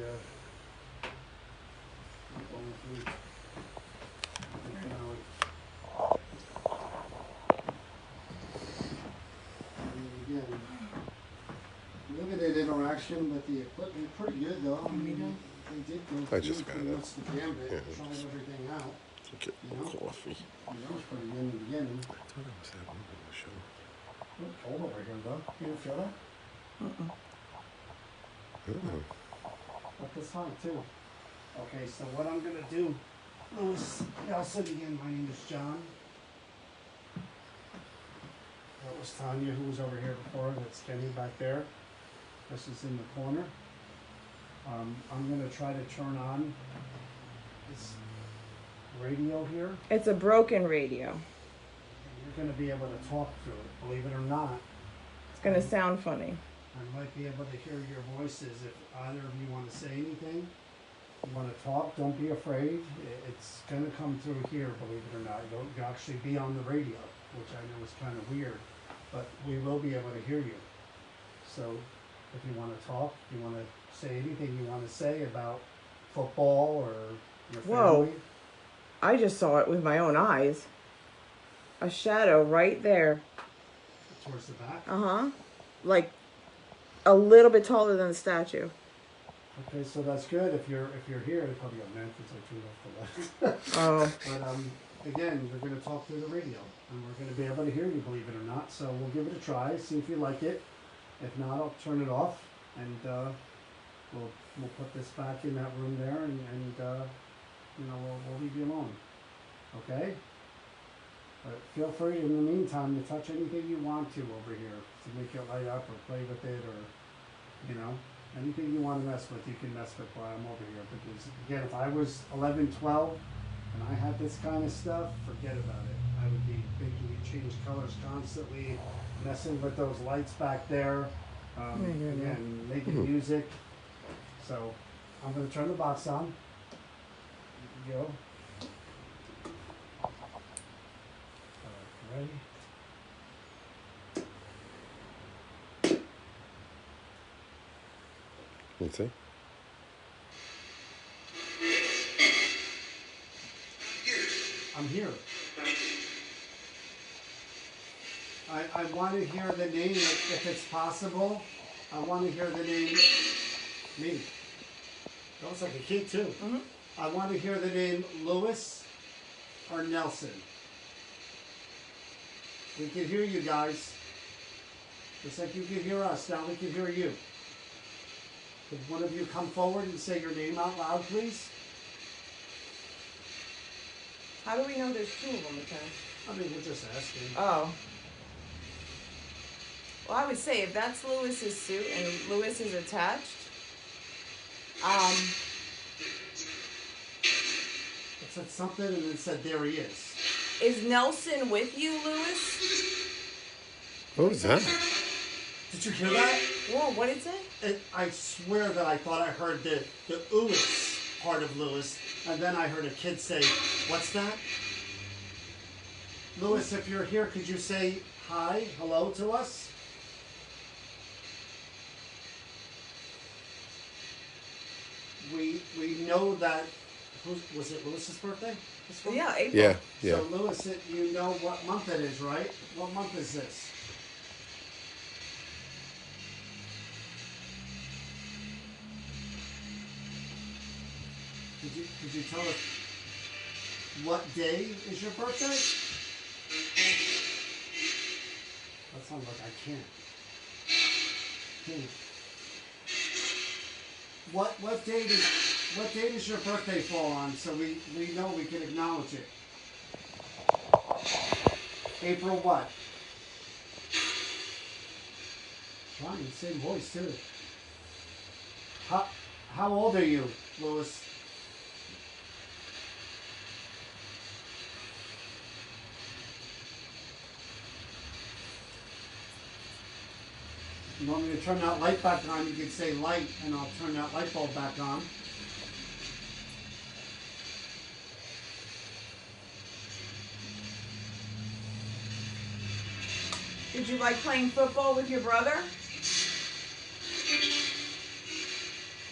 Flute. Again, limited interaction with the equipment, pretty good though. I mean, they did go I just through got pretty it. much the gambit, Yeah, tried just- everything out. Get coffee. I mean, that was pretty good in the beginning. I thought I was having a show. It's cold over here though. You don't feel that? Oh. But this high too. Okay, so what I'm gonna do, Louis Nelson again, my name is John. That was Tanya who was over here before, that's Kenny back there. This is in the corner. I'm gonna try to turn on this radio here. It's a broken radio. And you're gonna be able to talk through it, believe it or not. It's gonna sound funny. I might be able to hear your voices if either of you want to say anything. You want to talk, don't be afraid. It's going to come through here, believe it or not. You'll actually be on the radio, which I know is kind of weird, but we will be able to hear you. So if you want to talk, you want to say anything you want to say about football or your family. Whoa. I just saw it with my own eyes. A shadow right there. Towards the back. Uh-huh. Like a little bit taller than the statue. Okay, so that's good. If you're here, it probably got meant because I turned off the light. Oh. But again, we're going to talk through the radio, and we're going to be able to hear you, believe it or not. So we'll give it a try, see if you like it. If not, I'll turn it off, and we'll put this back in that room there, and we'll leave you alone. Okay? But feel free in the meantime to touch anything you want to over here to make it light up or play with it, or anything you want to mess with, you can mess with while I'm over here. Because again, if I was 11, 12, and I had this kind of stuff, forget about it. I would be making you change colors constantly, messing with those lights back there. Again, making music. So I'm going to turn the box on. You can go. Ready? Let's see. I'm here. I want to hear the name, if it's possible. I want to hear the name. Me. That looks like a kid too. Mm-hmm. I want to hear the name Lewis or Nelson. We can hear you guys. Just like you can hear us, now we can hear you. Could one of you come forward and say your name out loud, please? How do we know there's two of them, Lieutenant? I mean, we're just asking. Oh. Well, I would say if that's Lewis's suit and Lewis is attached, It said something and it said there he is Nelson with you, Lewis? What was that? Did you hear that? Whoa, what did it say? I swear that I thought I heard the Lewis part of Lewis, and then I heard a kid say, "What's that?" Lewis, if you're here, could you say hi, hello to us? We know that. Was it Lewis's birthday? This one? Yeah, April. Yeah, yeah. So Lewis, you know what month it is, right? What month is this? Could you tell us what day is your birthday? That sounds like I can't. What day does your birthday fall on so we know we can acknowledge it? April what? Trying, same voice too. How old are you, Lewis? You want me to turn that light back on? You can say light, and I'll turn that light bulb back on. Did you like playing football with your brother?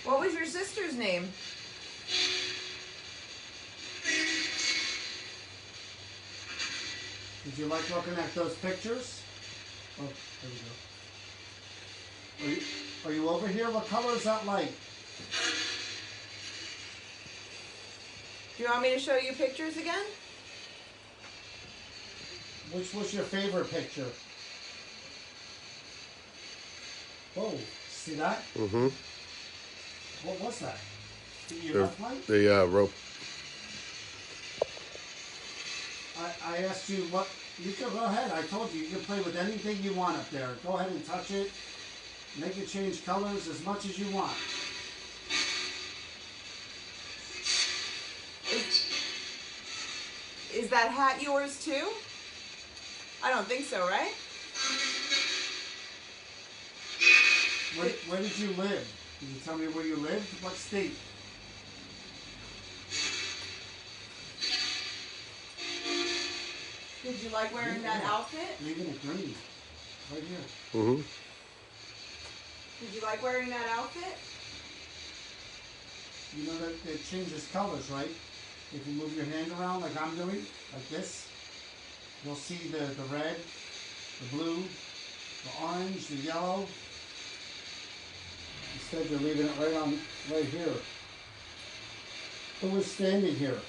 What was your sister's name? Did you like looking at those pictures? Oh, there we go. Are you over here? What color is that light? Do you want me to show you pictures again? Which was your favorite picture? Oh, see that? Mm-hmm. What was that? Your left light? The rope. I asked you what. You can go ahead. I told you can play with anything you want up there. Go ahead and touch it. Make it change colors as much as you want. Is that hat yours too? I don't think so, right? Where did you live? Can you tell me where you lived? What state? Did you like wearing that outfit? Leaving it green. Right here. Mm-hmm. Did you like wearing that outfit? You know that it changes colors, right? If you move your hand around like I'm doing, like this, you'll see the red, the blue, the orange, the yellow. Instead, you're leaving it right here. Who was standing here?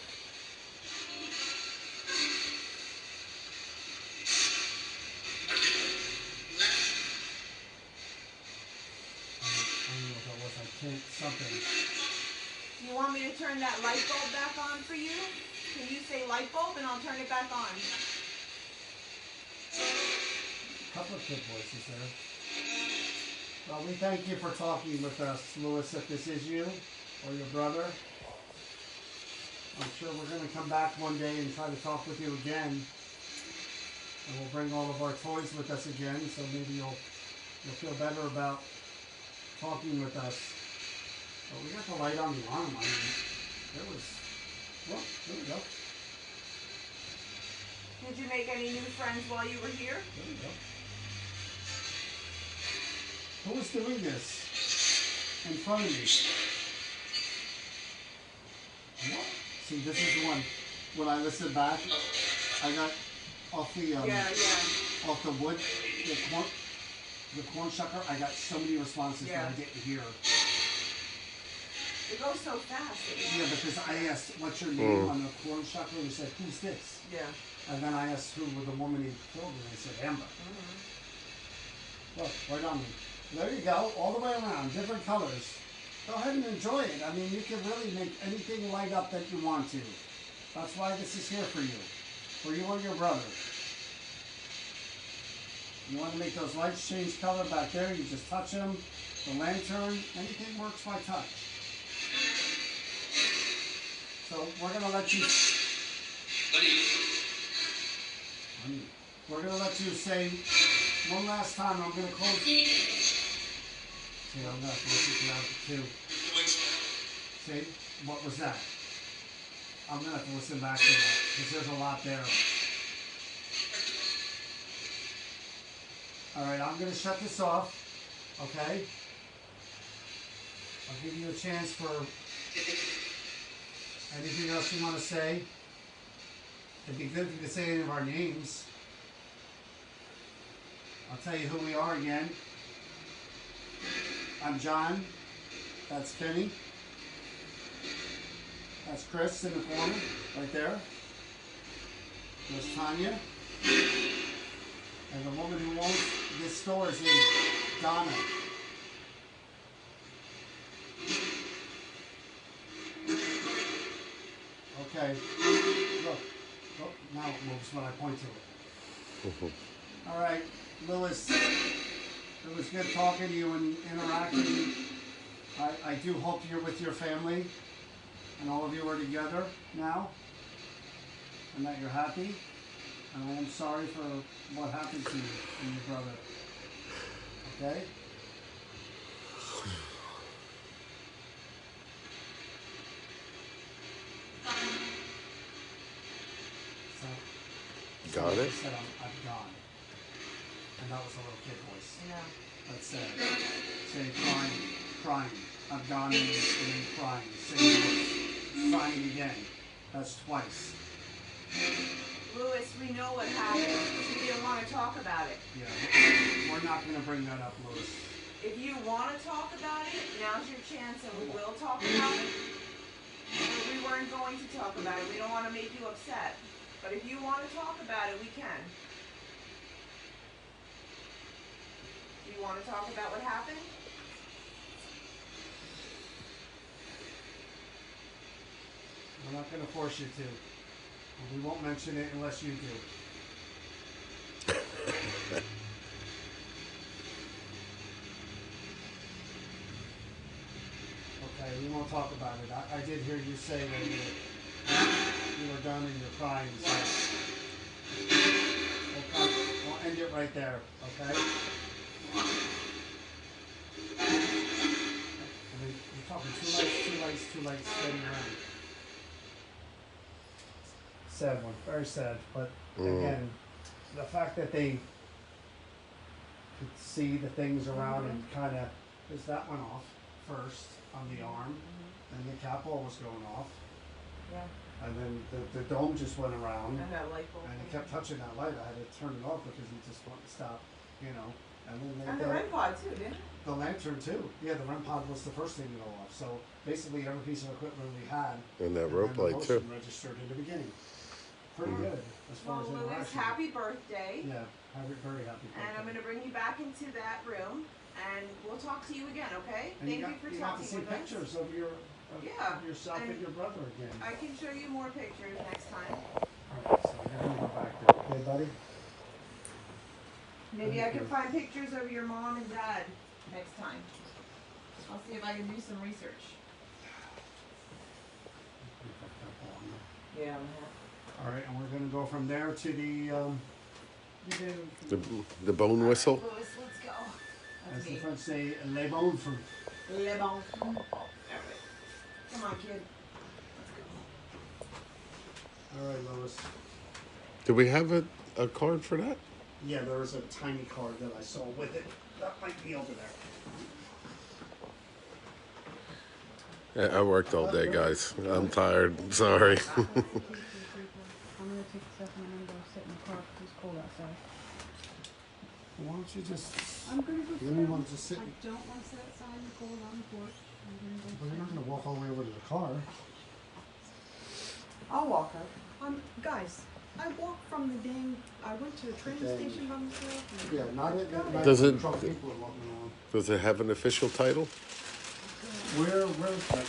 I don't know what that was. I can't something. Do you want me to turn that light bulb back on for you? Can you say light bulb and I'll turn it back on? Couple of kid voices there. Well, we thank you for talking with us, Lewis, if this is you or your brother. I'm sure we're going to come back one day and try to talk with you again. And we'll bring all of our toys with us again, so maybe you'll feel better about talking with us. But we got the light on the arm. I mean, well, there we go. Did you make any new friends while you were here? There we go. Who was doing this in front of me? What? See, this is the one. When I listened back, I got off the off the wood, the corn shucker. I got so many responses that I didn't hear. It goes so fast. Yeah, because I asked, "What's your name?" on the corn shucker. He said, "Who's this?" Yeah. And then I asked who was the woman he killed, and they said Amber. Look, right on me. There you go, all the way around, different colors. Go ahead and enjoy it. I mean, you can really make anything light up that you want to. That's why this is here for you. For you and your brother. You want to make those lights change color back there, you just touch them. The lantern, anything works by touch. So we're going to let you... We're going to let you say one last time. I'm going to close... See, I'm going to have to listen to that too. See, what was that? I'm going to have to listen back to that because there's a lot there. Alright, I'm going to shut this off, okay? I'll give you a chance for anything else you want to say. It'd be good if you could say any of our names. I'll tell you who we are again. I'm John. That's Kenny. That's Chris in the corner, right there. There's Tanya. And the woman who owns this store is named Donna. Okay. Look. Oh, now it moves when I point to it. All right, Louis. It was good talking to you and interacting. I do hope you're with your family and all of you are together now and that you're happy. And I am sorry for what happened to you and your brother. Okay? So Got it? said I'm gone. And that was a little kid voice. Yeah. Let's say crying. I'm gone and then crying. Same voice. Crying again. That's twice. Louis, we know what happened. We didn't want to talk about it. Yeah, we're not going to bring that up, Louis. If you want to talk about it, now's your chance and we will talk about it. But we weren't going to talk about it. We don't want to make you upset. But if you want to talk about it, we can. Do you want to talk about what happened? We're not going to force you to. And we won't mention it unless you do. Okay, we won't talk about it. I did hear you say that you were done and you're crying. So we'll end it right there, okay? I mean, you're talking two lights, spinning around. Sad one, very sad. But again, the fact that they could see the things around and kind of, because that went off first on the arm, and the cap ball was going off, Yeah. and then the dome just went around, And that light bulb. and it kept touching that light. I had to turn it off because it just wouldn't stop, you know. And then And the REM pod too, didn't it? the lantern too. Yeah, the REM pod was the first thing to go off. So basically, every piece of equipment we had, And that and rope then the light too. motion registered in the beginning. Pretty good as far Well, as Louis, interaction. happy birthday. Yeah, very happy. And I'm going to bring you back into that room, and we'll talk to you again, okay? And Thank you got, for you got to talking see with us. pictures of your Yeah, of yourself and and your brother again. I can show you more pictures next time. Alright, so you're gonna go back there. Okay, buddy? Maybe I can find pictures of your mom and dad next time. I'll see if I can do some research. Yeah, I'm happy. Alright, and we're gonna go from there to the The bone whistle. Louis, let's go. as That's the me. French say, les bones from. Le bon. Come on, kid. Alright, Lois. Do we have a card for that? Yeah, there was a tiny card that I saw with it. That might be over there. Yeah, I worked all day, guys. I'm tired. Sorry. I'm gonna take stuff and I'm gonna go sit in the car because it's cold outside. Why don't you just. I'm gonna go You don't want to just sit. I don't want to sit outside in the cold on the porch. I'm gonna go Well, you're not sit. gonna walk all the way over to the car. I'll walk up. Guys, I walked from the dang, I went to the train Dang. station by myself. Yeah, not it. Not Does it- trouble people are walking around. Does it have an official title? Where's that?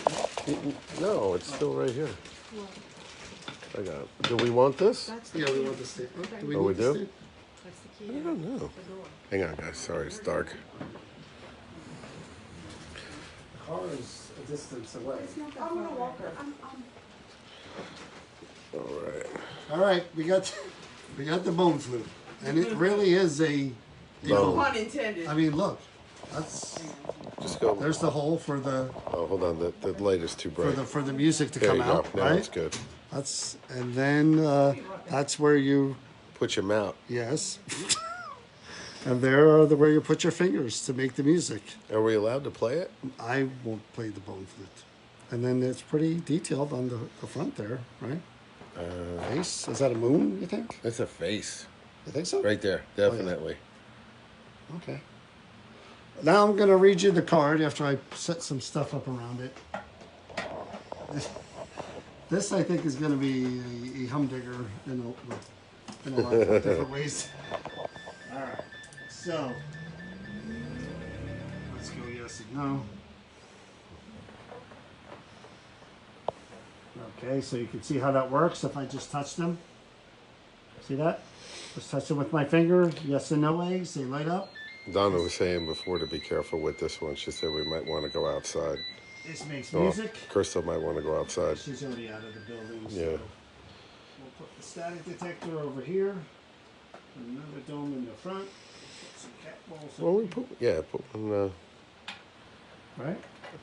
No, it's still right here. I got it. Do we want this? That's the Yeah, key. we want the stand. Oh, do we Oh, need we the do? stand? That's the I key. don't know. The door. Hang on, guys. Sorry, it's dark. The car is a distance away. I'm gonna walk her. All right. All right, we got the bone flute, and it really is a Bone. Pun intended. I mean, look, that's Just go. there's the hole for the Oh, hold on. The light is too bright. for the music to There come you out, go. Now right? it's good. That's and then that's where you Put your mouth. yes, and there are where you put your fingers to make the music. Are we allowed to play it? I won't play the bone flute, and then it's pretty detailed on the front there, right? Face, is that a moon? You think? It's a face. You think so? Right there. Definitely. Okay. Now I'm going to read you the card after I set some stuff up around it. This I think is going to be a humdinger in a lot of different ways. All right. So let's go yes and no. Okay, so you can see how that works if I just touch them. See that? Just touch them with my finger. Yes and no ways. They light up. Donna was saying before to be careful with this one. She said we might want to go outside. This makes Oh, music. Crystal might want to go outside. She's already out of the building. So Yeah. we'll put the static detector over here. Another dome in the front. Put some cat balls. Well, we put one. Right?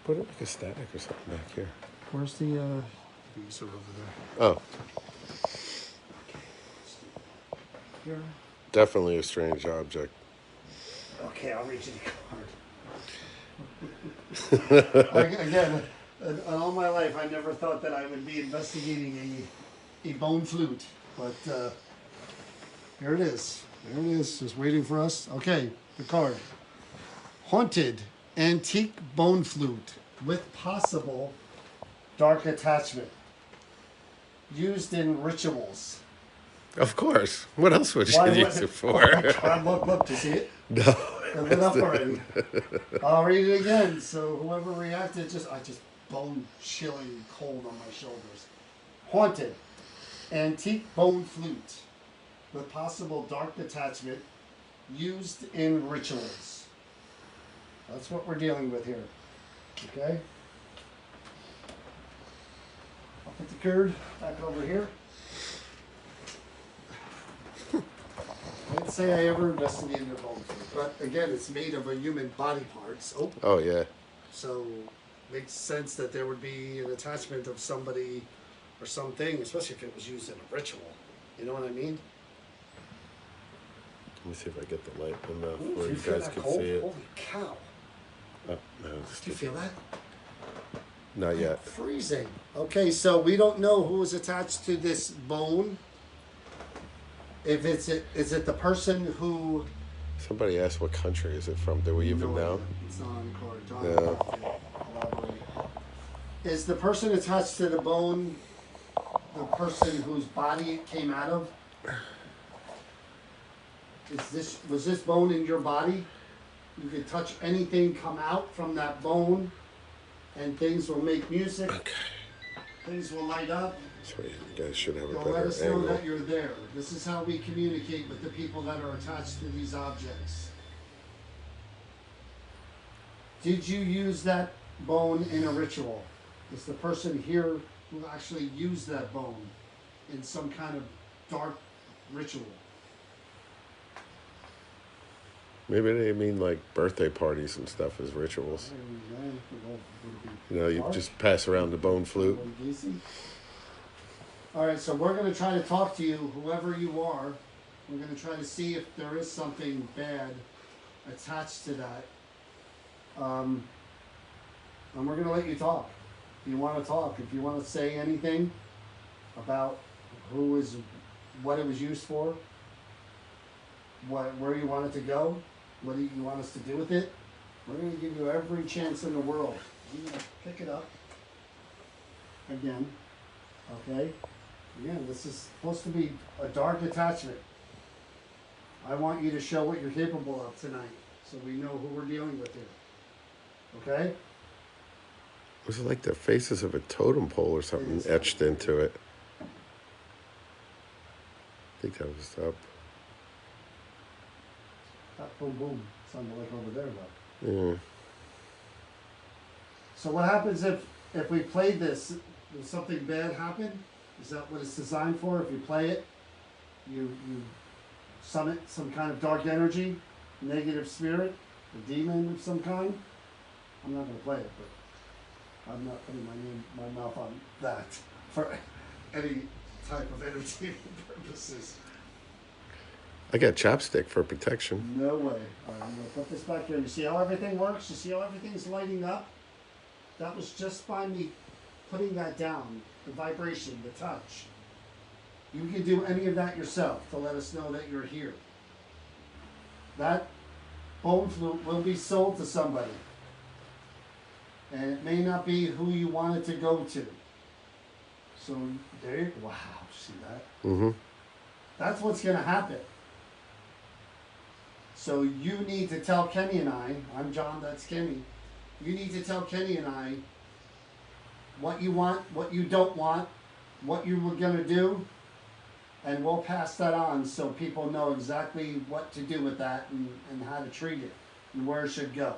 Put it like a static or something back here. Where's the these are over there. Oh, Here. definitely a strange object. Okay, I'll read you the card. Again, in all my life, I never thought that I would be investigating a bone flute, but here it is. There it is, just waiting for us. Okay, the card. Haunted antique bone flute with possible dark attachment. Used in rituals. Of course. What else would you Why use would- it for? Oh my God, look, do you see it? No. I've been up already. I'll read it again. So whoever reacted, I just bone chilling cold on my shoulders. Haunted, antique bone flute with possible dark attachment, used in rituals. That's what we're dealing with here. Okay. I'll put the card back over here. I didn't say I ever investigated a bone flute, but again, it's made of a human body parts. Oh, Oh yeah. so makes sense that there would be an attachment of somebody or something, especially if it was used in a ritual. You know what I mean? Let me see if I get the light enough Ooh, where do you feel guys that can cold? see it. Holy cow! Oh, no, it's Do you feel that? not yet. Freezing. Okay, so we don't know who is attached to this bone. If is it the person who? Somebody asked what country is it from. Do we even No know? idea. It's not on the card. John, Yeah. elaborate. Is the person attached to the bone the person whose body it came out of? Was this bone in your body? You could touch anything, come out from that bone, and things will make music. Okay. Things will light up. So you guys should have a They'll let better us know angle. that you're there. This is how we communicate with the people that are attached to these objects. Did you use that bone in a ritual? Is the person here who actually used that bone in some kind of dark ritual? Maybe they mean like birthday parties and stuff as rituals. You know, you just pass around the bone flute. All right, so we're going to try to talk to you, whoever you are. We're going to try to see if there is something bad attached to that. And we're going to let you talk. If you want to talk, if you want to say anything about what it was used for, where you want it to go, what do you want us to do with it, we're going to give you every chance in the world. I'm going to pick it up again, okay? Again, this is supposed to be a dark attachment. I want you to show what you're capable of tonight, so we know who we're dealing with here. Okay? Was it like the faces of a totem pole or something etched into it? think that was up. That boom boom sounded like over there though. Yeah. So what happens if we played this? Does something bad happen? Is that what it's designed for? If you play it, you summon some kind of dark energy, negative spirit, a demon of some kind. I'm not gonna play it, but I'm not putting my mouth on that for any type of entertainment purposes. I got chapstick for protection. No way. All right, I'm gonna put this back here. You see how everything works? You see how everything's lighting up? That was just by me putting that down, the vibration, the touch. You can do any of that yourself to let us know that you're here. That bone flute will be sold to somebody. And it may not be who you want it to go to. So there you go. Wow, see that? Mm-hmm. That's what's gonna happen. So you need to tell Kenny and I'm John, that's Kenny. You need to tell Kenny and I what you want, what you don't want, what you were gonna do, and we'll pass that on so people know exactly what to do with that and how to treat it and where it should go.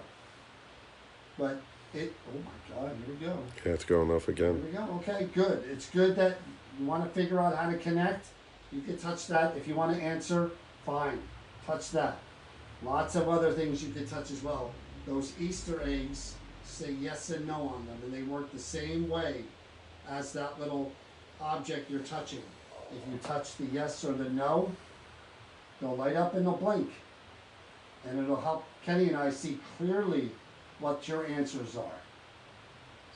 But oh my God, here we go. Yeah, it's going off Here again. we go. Okay, good. It's good that you want to figure out how to connect. You can touch that. If you want to answer, fine. Touch that. Lots of other things you can touch as well. Those Easter eggs say yes and no on them, and they work the same way as that little object you're touching. If you touch the yes or the no, they'll light up and they'll blink. And it'll help Kenny and I see clearly what your answers are.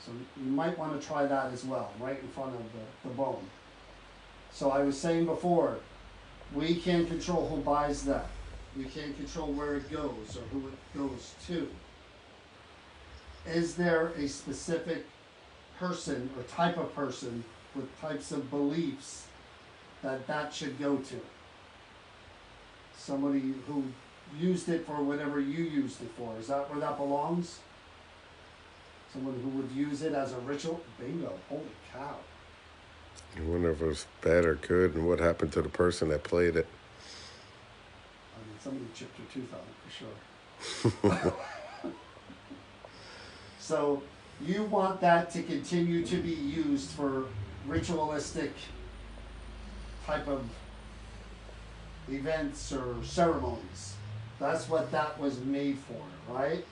So you might want to try that as well, right in front of the bone. So I was saying before, we can't control who buys that. We can't control where it goes or who it goes to. Is there a specific person or type of person with types of beliefs that should go to? Somebody who used it for whatever you used it for. Is that where that belongs? Someone who would use it as a ritual? Bingo. Holy cow. I wonder if it was bad or good and what happened to the person that played it. I mean, somebody chipped your tooth on it for sure. So you want that to continue to be used for ritualistic type of events or ceremonies. That's what that was made for, right?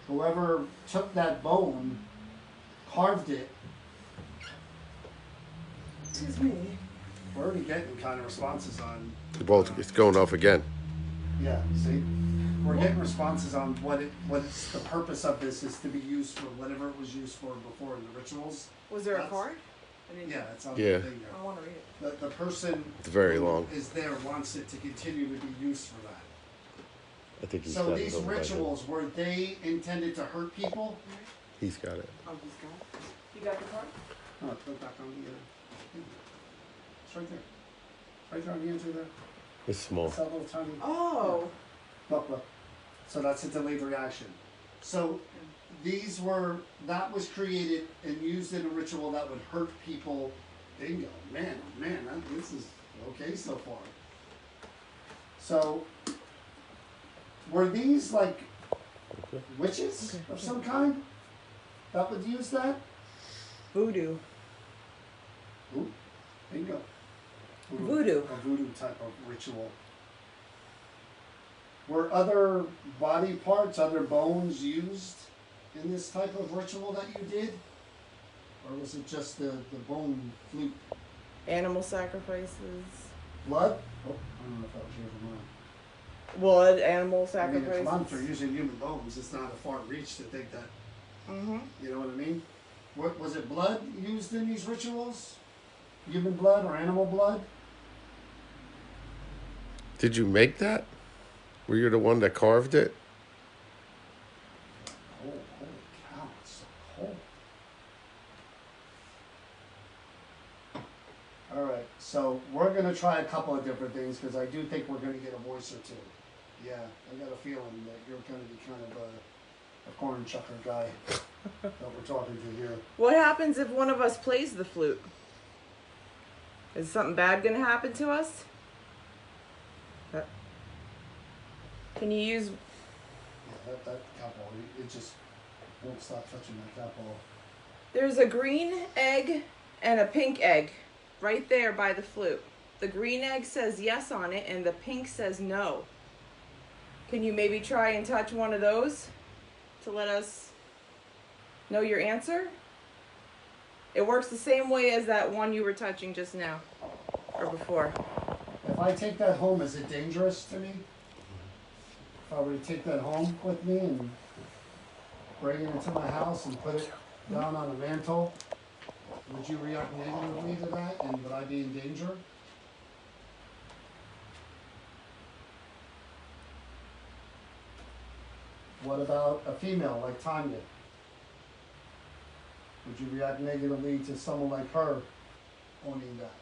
Whoever took that bone, carved it. Excuse me. We're already getting kind of responses on. Well, it's going off again. Yeah, see, we're getting responses on what's the purpose of this is to be used for whatever it was used for before in the rituals. Was there a That's- card? Yeah, it's on Yeah. the thing I there. want to read it. The person It's very who long. is there wants it to continue to be used for that. I think he's So got these it over by then. rituals, were they intended to hurt people? He's got it. Oh, he's got it. You got the card? No, put it back on the thing. It's right there. Right there on the answer there. It's small. It's that little tiny. Oh. Look. So that's a delayed reaction. So that was created and used in a ritual that would hurt people. Bingo. Man, this is okay so far. So, were these like witches of some kind that would use that? Voodoo. Ooh, bingo. Voodoo. A voodoo type of ritual. Were other body parts, other bones used in this type of ritual that you did? Or was it just the bone flute? Animal sacrifices. Blood? Oh, I don't know if that was yours or mine. Blood, animal I mean, sacrifices. come on, for using human bones, it's not a far reach to think that, Mm-hmm. you know what I mean? What, was it blood used in these rituals? Human blood or animal blood? Did you make that? Were you the one that carved it? Oh, holy cow, it's so cold. All right, so we're gonna try a couple of different things because I do think we're gonna get a voice or two. Yeah, I got a feeling that you're gonna be kind of a corn chucker guy that we're talking to here. What happens if one of us plays the flute? Is something bad gonna happen to us? Can you use? Yeah, that cat ball, it just won't stop touching that cat ball. There's a green egg and a pink egg right there by the flute. The green egg says yes on it, and the pink says no. Can you maybe try and touch one of those to let us know your answer? It works the same way as that one you were touching just now, or before. If I take that home, is it dangerous to me? If I were to take that home with me and bring it into my house and put it down on a mantle, would you react negatively to that, and would I be in danger? What about a female like Tanya? Would you react negatively to someone like her owning that?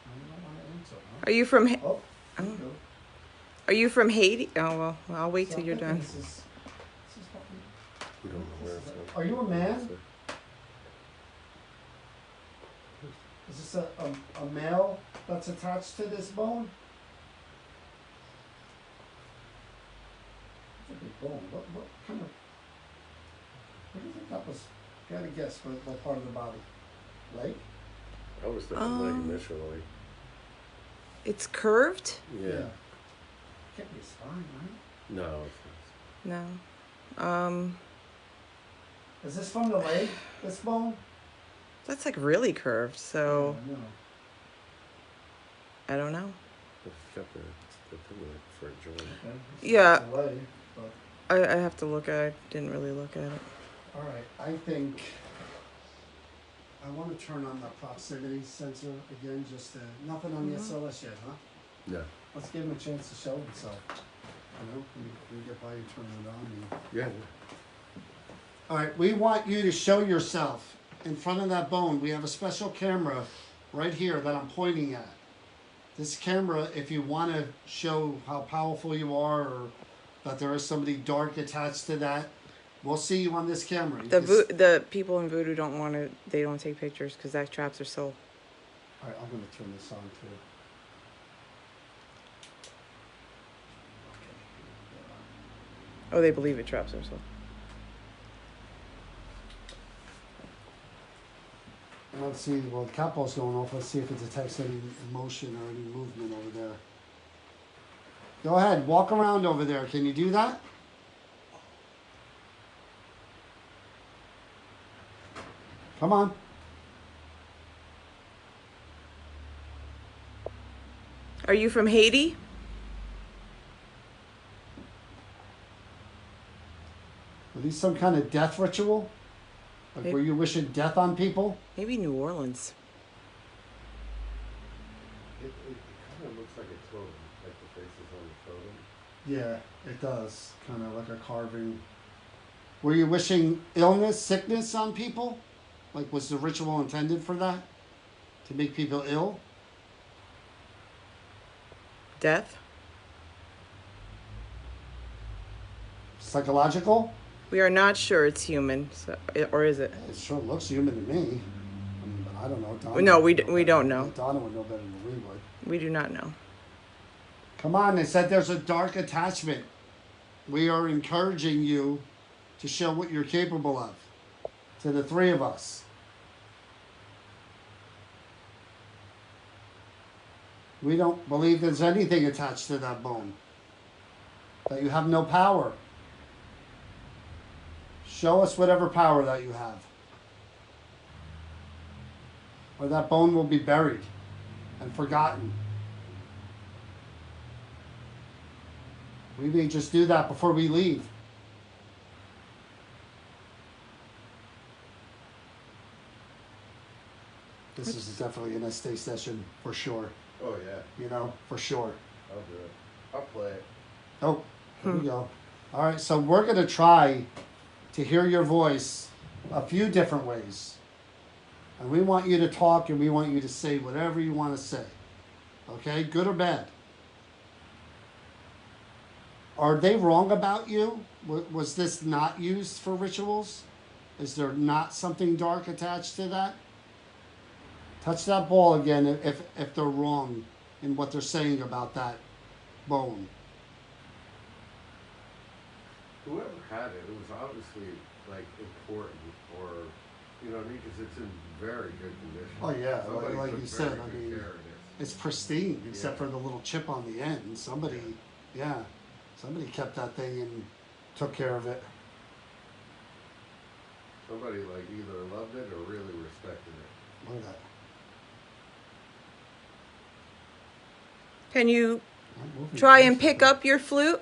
I don't want to answer, huh? Are you from? Oh, there you go. Are you from Haiti? Oh well, I'll wait till So you're I think done. this is fucking- We don't know where it's from. Are you a man? Is this a male that's attached to this bone? It's a big bone. What kind of? What do you think that was? Gotta guess what part of the body? Leg? I was thinking leg initially. It's curved? Yeah. Can't be a spine, right? No. No. Is this from the leg? This bone? That's like really curved. So Yeah, no. I don't know. It's got the thing like for a joint. Okay. Yeah. It's the leg, but I have to look at it. Didn't really look at it. all right. I think I want to turn on the proximity sensor again. Just nothing on the SLS yet, huh? No. Let's give him a chance to show himself. You know, we get by and turn it on. And... Yeah. All right, we want you to show yourself in front of that bone. We have a special camera right here that I'm pointing at. This camera, if you want to show how powerful you are or that there is somebody dark attached to that, we'll see you on this camera. You can The people in Voodoo don't want to. They don't take pictures because that traps their soul. All right, I'm going to turn this on too. Oh, they believe it traps their soul. Let's see, well, the cat ball's going off. Let's see if it detects any emotion or any movement over there. Go ahead, walk around over there. Can you do that? Come on. Are you from Haiti? Are these some kind of death ritual? Like, were you wishing death on people? Maybe New Orleans. It kind of looks like a totem, like the faces on the totem. Yeah, it does. Kind of like a carving. Were you wishing illness, sickness on people? Like, was the ritual intended for that? To make people ill? Death? Psychological? We are not sure it's human, so, or is it? It sure looks human to me. I mean, but I don't know. Donna No, would we know better. don't know. Donna would know better than we would. We do not know. Come on, they said there's a dark attachment. We are encouraging you to show what you're capable of to the three of us. We don't believe there's anything attached to that bone, that you have no power. Show us whatever power that you have, or that bone will be buried and forgotten. We may just do that before we leave. This is definitely an stay session for sure. Oh yeah, You know, for sure. I'll do it. I'll play it. Oh, here we go. All right, so we're going to try to hear your voice a few different ways. And we want you to talk and we want you to say whatever you want to say. Okay, good or bad? Are they wrong about you? Was this not used for rituals? Is there not something dark attached to that? Touch that ball again if they're wrong in what they're saying about that bone. Whoever had it, it was obviously like important, or you know what I mean? Because it's in very good condition. Oh yeah, Somebody like took you very said, I good mean, care of this. it's pristine except Yeah. for the little chip on the end. Somebody, yeah, somebody kept that thing and took care of it. Somebody like either loved it or really respected it. Look at that. Can you I'm moving try and closer. pick up your flute?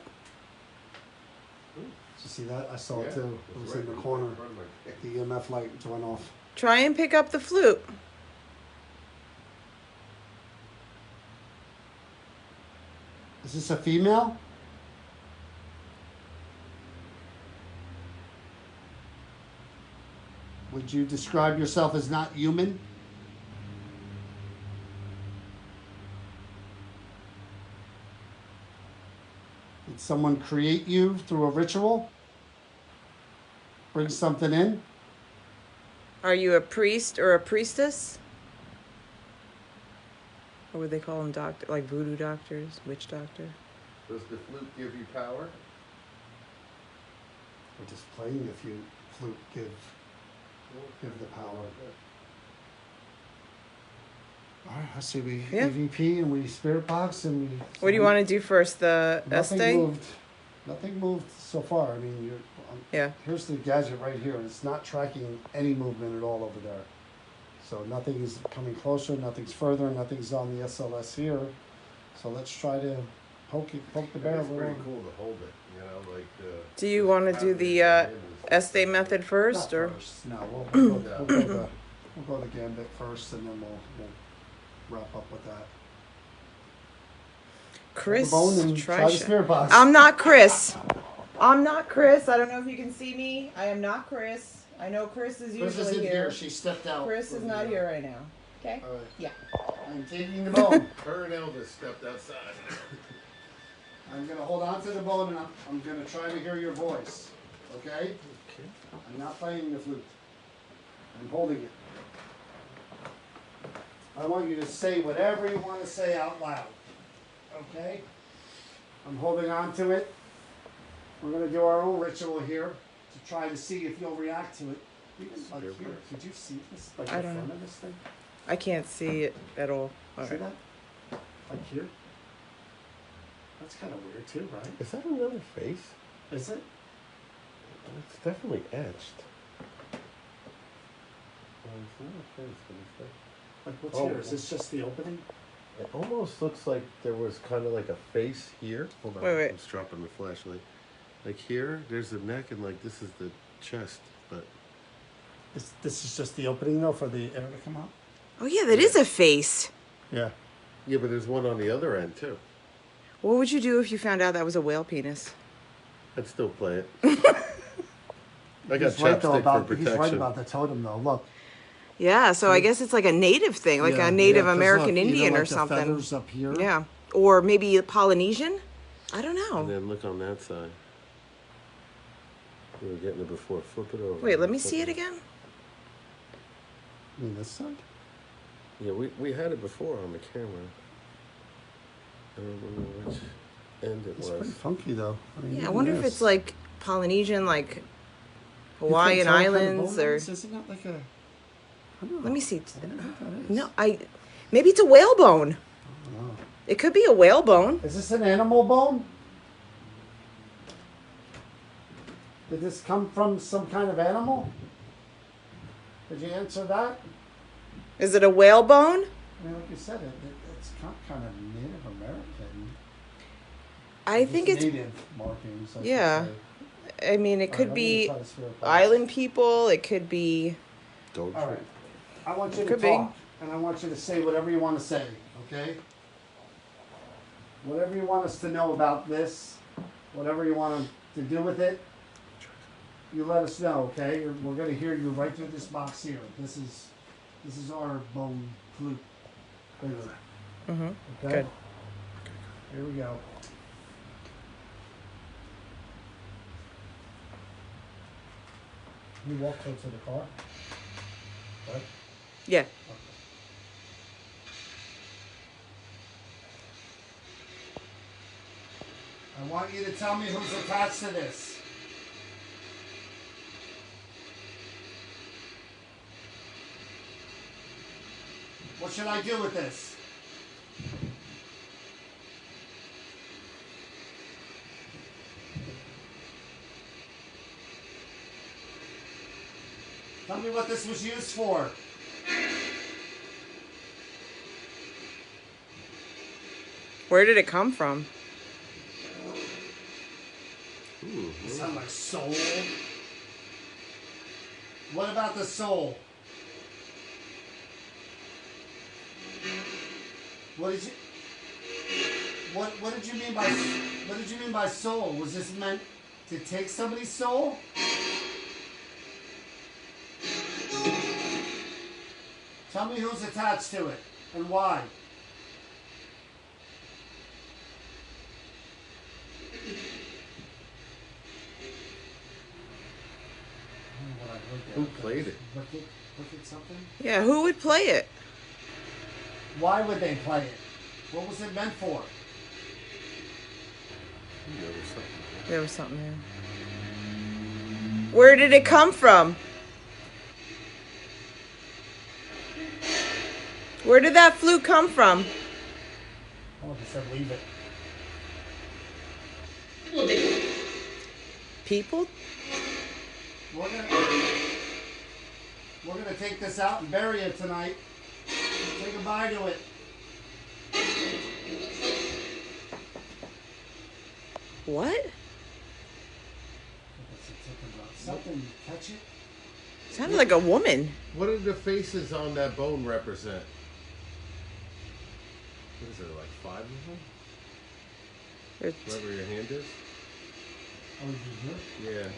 Did you see that? I saw Yeah, it too. It it's was right in the corner. front of my face. The EMF light just went off. Try and pick up the flute. Is this a female? Would you describe yourself as not human? Did someone create you through a ritual? Bring something in? Are you a priest or a priestess? Or would they call them doctor, like voodoo doctors, witch doctor? Does the flute give you power? Or just playing if you flute give the power. All right, I see we Yeah. EVP and we spirit box and we. What do you want to do first? The Nothing Este? moved. Nothing moved so far. I mean, Yeah. here's the gadget right here. It's not tracking any movement at all over there. So nothing is coming closer. Nothing's further. Nothing's on the SLS here. So let's try to poke the barrel. It's pretty cool to hold it, you know, like. Do you want to do the Este method first, Not or? first. No, we'll go the gambit first, and then we'll wrap up with that. Chris, Bone and try the shit. spirit box. I'm not Chris. I'm not Chris. I don't know if you can see me. I am not Chris. I know Chris is Chris usually isn't here. here. She stepped out. Chris is not here right now. Okay? All right. Yeah. I'm taking the bone. Her and Elvis stepped outside. I'm gonna hold on to the bone, and I'm gonna try to hear your voice. Okay? Okay. I'm not playing the flute. I'm holding it. I want you to say whatever you want to say out loud. Okay? I'm holding on to it. We're going to do our own ritual here to try to see if you'll react to it. Even like here, could you see this? Like I the don't front know. of this thing? I can't see it at all. All See right. that? Like here? That's kind of weird too, right? Is that another face? Is it? It's definitely etched. Well, it's another face, but it's like. Like what's Oh. here? Is this just the opening? It almost looks like there was kind of like a face here. Hold on, Wait. I'm just dropping the flashlight. Like here, there's the neck, and like this is the chest. But This is just the opening though for the air to come out? Oh, yeah, that is a face. Yeah. yeah, but there's one on the other end too. What would you do if you found out that was a whale penis? I'd still play it. I got He's right, though, chapstick for about, protection. he's right about the totem though. Look. Yeah, so I guess it's like a native thing, like Yeah, a Native 'cause American look, either Indian like or the something. feathers up here. Yeah. Or maybe Polynesian? I don't And know. then look on that side. We were getting it before. Flip it over. Wait, let me Flip see it again. I mean this side? Yeah, we had it before on the camera. I don't remember which end it It's was. pretty funky though. I mean, Yeah, I even wonder if this. it's like Polynesian, like You Hawaiian can't tell what kind of Islands, bone it or is. Isn't that like a? I don't know. let me see. I don't think that is. No, maybe it's a whale bone. I don't know. It could be a whale bone. Is this an animal bone? Did this come from some kind of animal? Did you answer that? Is it a whale bone? I mean, like you said, it's kind of Native American. I think it's. native markings. I should Yeah. say. I mean, it All could right, I'm be gonna try to spare a box. island people. It could be. Don't All right. I want you to Could be. talk, and I want you to say whatever you want to say, okay? Whatever you want us to know about this, whatever you want to do with it, you let us know, okay? We're going to hear you right through this box here. This is our bone flute. Mm-hmm. Okay? Good. Here we go. You walk close to the car. Right? Yeah. I want you to tell me who's attached to this. What should I do with this? Tell me what this was used for. Where did it come from? It sounds like soul. What about the soul? What did you mean by soul? Was this meant to take somebody's soul? Tell me who's attached to it and why. Who played it? Look at something. Yeah, who would play it? Why would they play it? What was it meant for? There was something there. Where did it come from? Where did that flute come from? Oh, they said leave it. People? We're gonna take this out and bury it tonight. Say goodbye to it. What? Something, touch it. Sounded like a woman. What do the faces on that bone represent? What is there, like 5 of them? Wherever your hand is? Oh, you Yeah.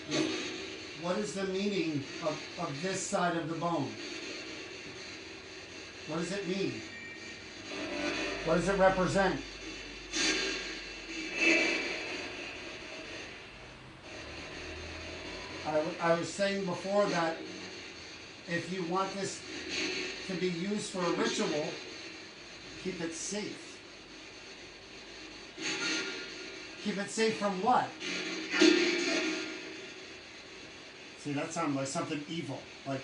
hear? What is the meaning of this side of the bone? What does it mean? What does it represent? I was saying before that if you want this to be used for a ritual, keep it safe. Keep it safe from what? See, that sounded like something evil. Like,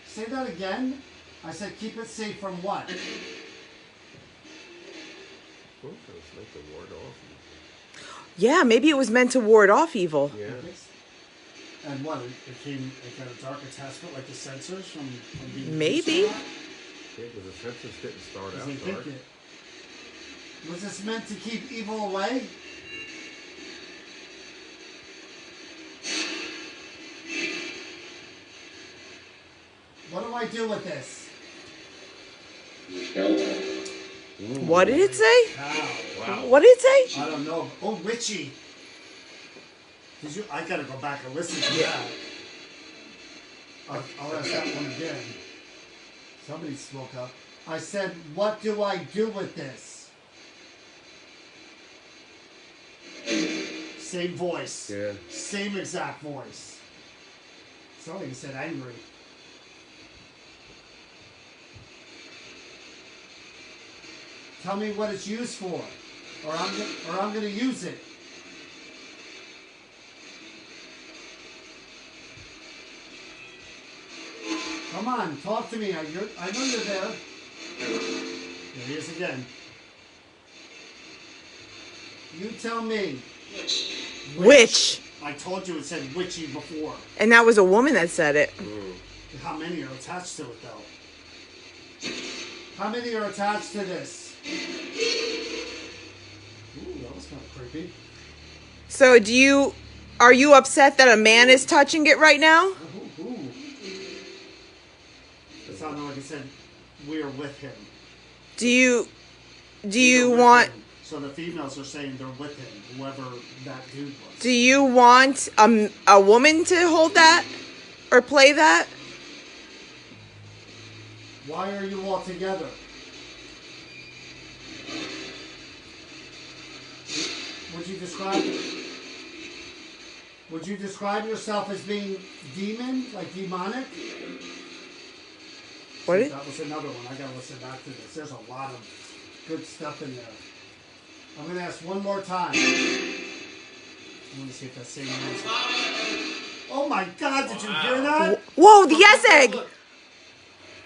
say that again. I said keep it safe from what? Like the ward off. Yeah, maybe it was meant to ward off evil. Yeah. And what? It got a dark attachment like the sensors from being Maybe. Yeah, because the sensors didn't start Because out they think dark. it. Was this meant to keep evil away? What do I do with this? What did it say? Wow. What did it say? I don't know. Oh, witchy. Did you? I gotta go back and listen to that. I'll ask that one again. Somebody spoke up. I said, what do I do with this? Same voice. Yeah. Same exact voice. Somebody said angry. Tell me what it's used for, or I'm gonna use it. Come on, talk to me. I know you're there. There he is again. You tell me. Witch. I told you it said witchy before. And that was a woman that said it. How many are attached to it, though? How many are attached to this? Ooh, that was kind of creepy. So are you upset that a man is touching it right now? Ooh. It sounded like it said, we're with him. Do you We're with want him. So the females are saying they're with him, whoever that dude was. do you want a woman to hold that or play that? Why are you all together? Would you describe yourself as being demon, like demonic? What See, is that was another one. I gotta listen back to this. There's a lot of good stuff in there. I'm going to ask one more time. I want to see if that same answer. Oh my God, did you hear that? Whoa, the yes egg.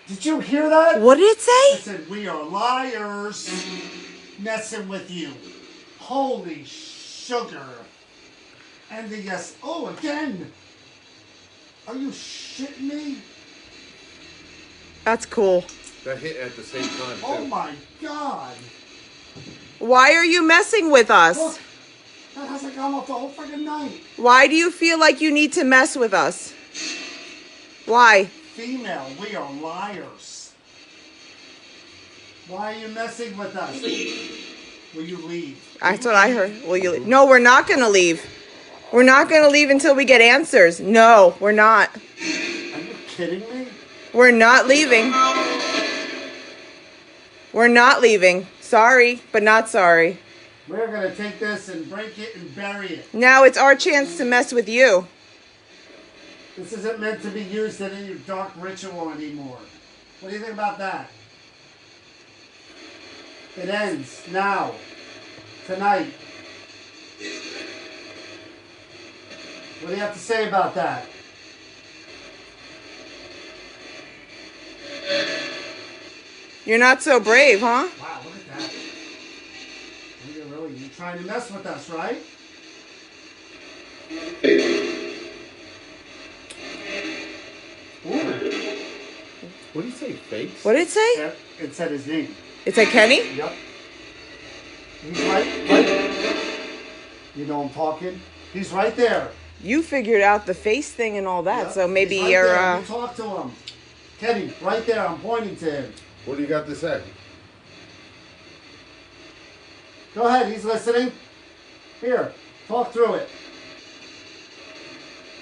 Did you hear that? What did it It say? said, we are liars messing with you. Holy sugar. And the yes. Oh, again. Are you shitting me? That's cool. That hit at the same time, too. Oh my God. Why are you messing with us? Look, that hasn't gone off the whole freaking night. Why do you feel like you need to mess with us? Why? Female, we are liars. Why are you messing with us? Will you leave? That's what I heard. Will you leave? No, we're not going to leave. We're not going to leave until we get answers. No, we're not. Are you kidding me? We're not leaving. We're not leaving. Sorry, but not sorry. We're going to take this and break it and bury it. Now it's our chance to mess with you. This isn't meant to be used in any dark ritual anymore. What do you think about that? It ends now. Tonight. What do you have to say about that? You're not so brave, huh? Wow, look at that. You're trying to mess with us, right? Ooh. What do you say, fakes? What did it say? Yeah, it said his name. It said Kenny? Yep. He's right. You know I'm talking. He's right there. You figured out the face thing and all that, Yep. so maybe He's right you're, there. You talk to him. Kenny, right there. I'm pointing to him. What do you got to say? Go ahead. He's listening. Here, talk through it.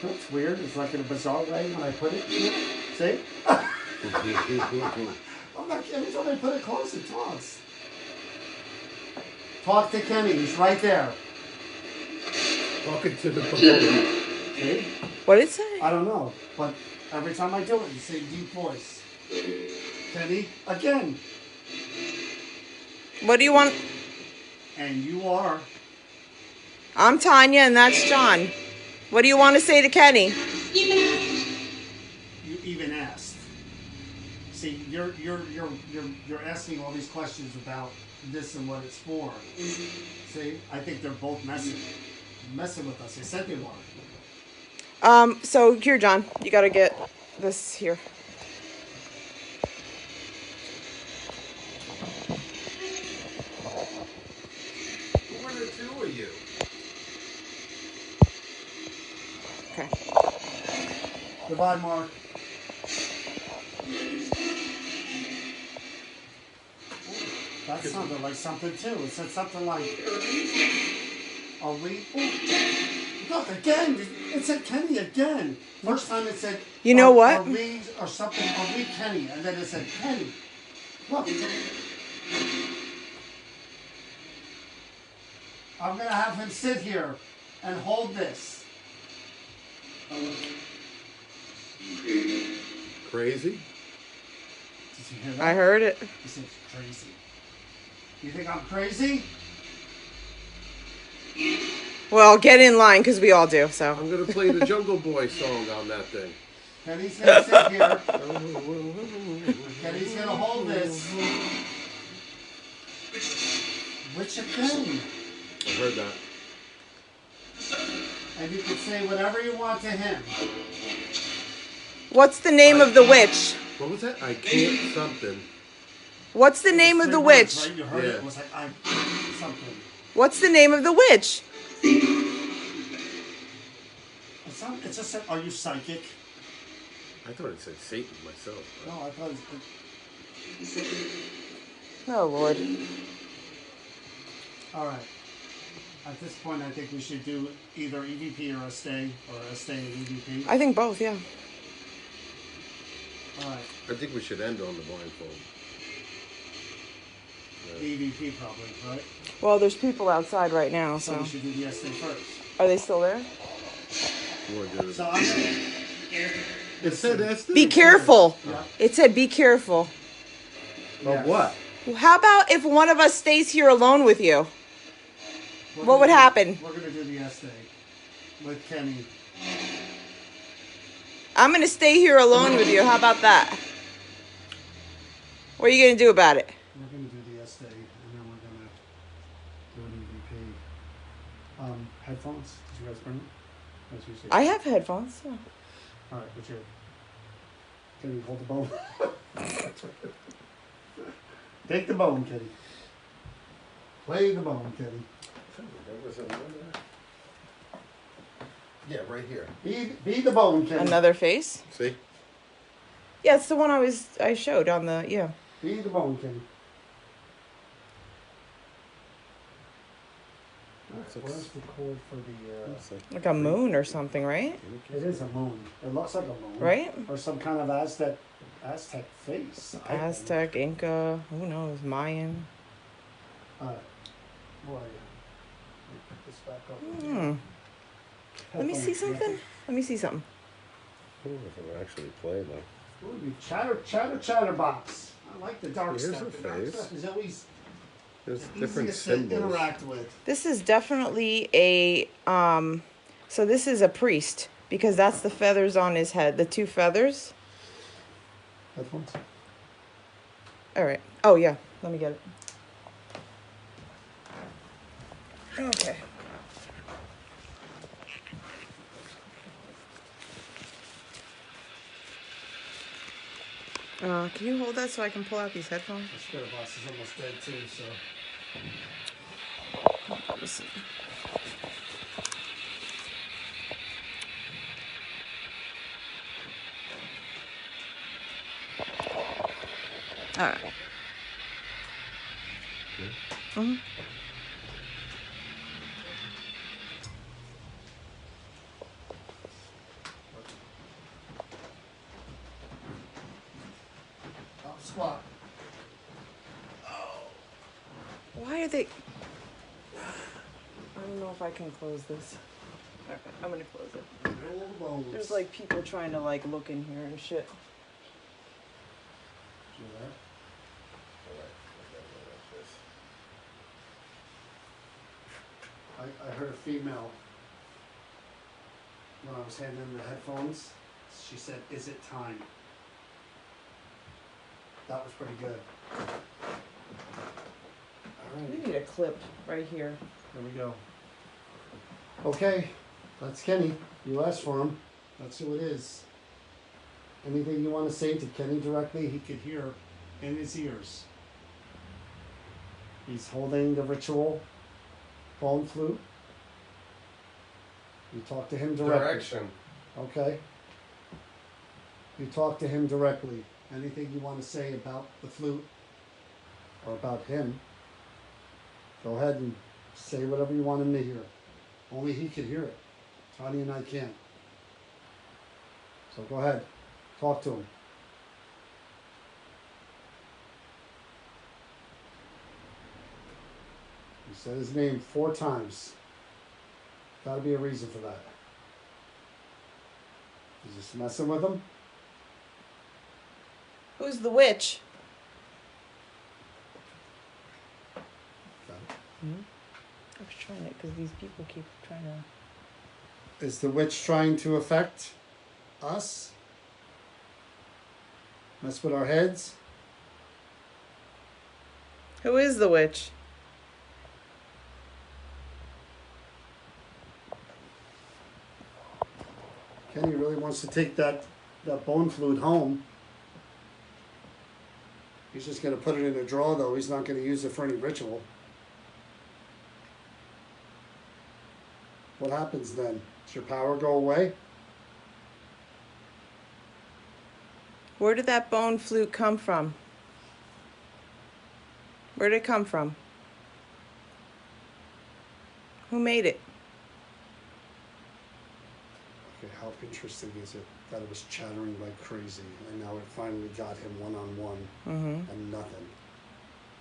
That's weird. It's like in a bizarre way when I put it here. See? I'm not, every time I put it close, it talks. Talk to Kenny. He's right there. Talking to the promoter. See? what did it say? I don't know, but every time I do it, you say deep voice. Kenny, again. What do you want? And you are. I'm Tanya and that's John. What do you want to say to Kenny? You even asked. See, you're asking all these questions about this and what it's for. See, I think they're both messing with us. They said they were. So here, John, you got to get this here. Who are the two of you? Okay. Goodbye, Mark. That sounded like something too. It said something like, "Are we?" Look again. It said Kenny again. First time it said, You know what? Are we or something? Are we Kenny? And then it said Kenny. Look. I'm gonna have him sit here and hold this. Crazy? Did you hear that? I heard it. He said crazy. You think I'm crazy? Well, get in line because we all do, so. I'm going to play the Jungle Boy song on that thing. Kenny's gonna sit here. Kenny's gonna hold this. Which again? I heard that. And you can say whatever you want to him. What's the name of the witch? What was that? I can't something. What's the name of the Three words, witch? right? You heard Yeah. it. It was like I something. What's the name of the witch? It's just said, are you psychic? I thought it said Satan myself. No, I thought Oh, Lord. all right. At this point, I think we should do either EVP or a stay and EVP. I think both, yeah. All right. I think we should end on the blindfold. EVP probably, right? Well, there's people outside right now, So so. we should do the stay first. Are they still there? You want to do So it? I'm gonna, It said that's Be careful. yeah. It said be careful. Of what? How about if one of us stays here alone with you? What would happen? We're gonna do the essay with Kenny. I'm gonna stay here alone with you. How about that? What are you gonna do about it? We're gonna do the essay, and then we're gonna do an EVP. Headphones? Did you guys bring them? As you say. I have headphones. Yeah. All right, what's your? Can you hold the bone? Take the bone, Kenny. Play the bone, Kenny. Yeah, right here. Be the bone, Kenny. Another face? See? Yeah, it's the one I showed on the yeah. Be the bone, Kenny. Where's the cord for the? Like a moon or something, right? It is a moon. It looks like a moon, Right? Or some kind of Aztec face. I think. Aztec, Inca, who knows, Mayan. All right. Boy, put this back up. Let me see something. Let me see something. I don't know if it'll actually play though. Ooh, chatterbox. I like the dark Here's stuff. a The dark face. stuff is always There's the different easiest to symbols. interact with. This is definitely a so this is a priest because that's the feathers on his head, the two feathers. Headphones. All right. Oh yeah, let me get it. Okay. Can you hold that so I can pull out these headphones? The chatterbox is almost dead too, so. Let me see. All right. Mm-hmm. Top squat. Why are they? I don't know if I can close this. Okay, I'm gonna close it. Roll the bones. There's like people trying to like look in here and shit. See that? I heard a female when I was handing in the headphones. She said, "Is it time?" That was pretty good. All We right, need a clip right here. there we go. Okay, that's Kenny. You asked for him. That's who it is. Anything you want to say to Kenny directly, he could hear in his ears. He's holding the ritual bone flute. You talk to him directly. Direction. Okay. You talk to him directly. Anything you want to say about the flute or about him, go ahead and say whatever you want him to hear. Only he can hear it. Tony and I can't. So go ahead. Talk to him. You said his name 4 times. Gotta be a reason for that. You just messing with him? Who's the witch? Okay. I was trying it because these people keep trying to. Is the witch trying to affect us? Mess with our heads? Who is the witch? Kenny really wants to take that bone flute home. He's just going to put it in a drawer, though. He's not going to use it for any ritual. What happens then? Does your power go away? Where did that bone flute come from? Where did it come from? Who made it? Okay, how interesting is it that it was chattering like crazy, and now it finally got him one-on-one and nothing?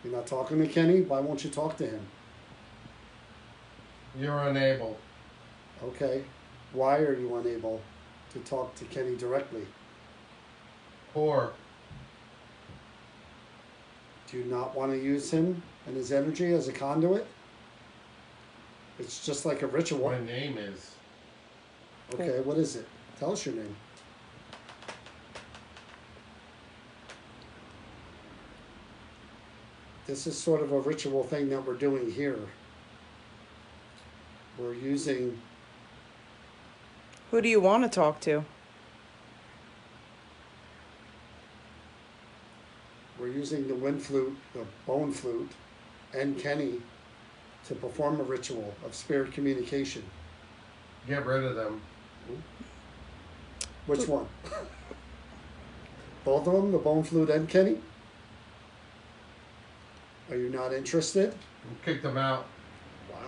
You're not talking to Kenny? Why won't you talk to him? You're unable. Okay, why are you unable to talk to Kenny directly? Poor. Do you not want to use him and his energy as a conduit? It's just like a ritual. My name is. Okay, what is it? Tell us your name. This is sort of a ritual thing that we're doing here. We're using, Who do you want to talk to? we're using the wind flute, the bone flute, and Kenny to perform a ritual of spirit communication. Get rid of them. Which one? Both of them, the bone flute and Kenny? Are you not interested? Kick them out. Wow.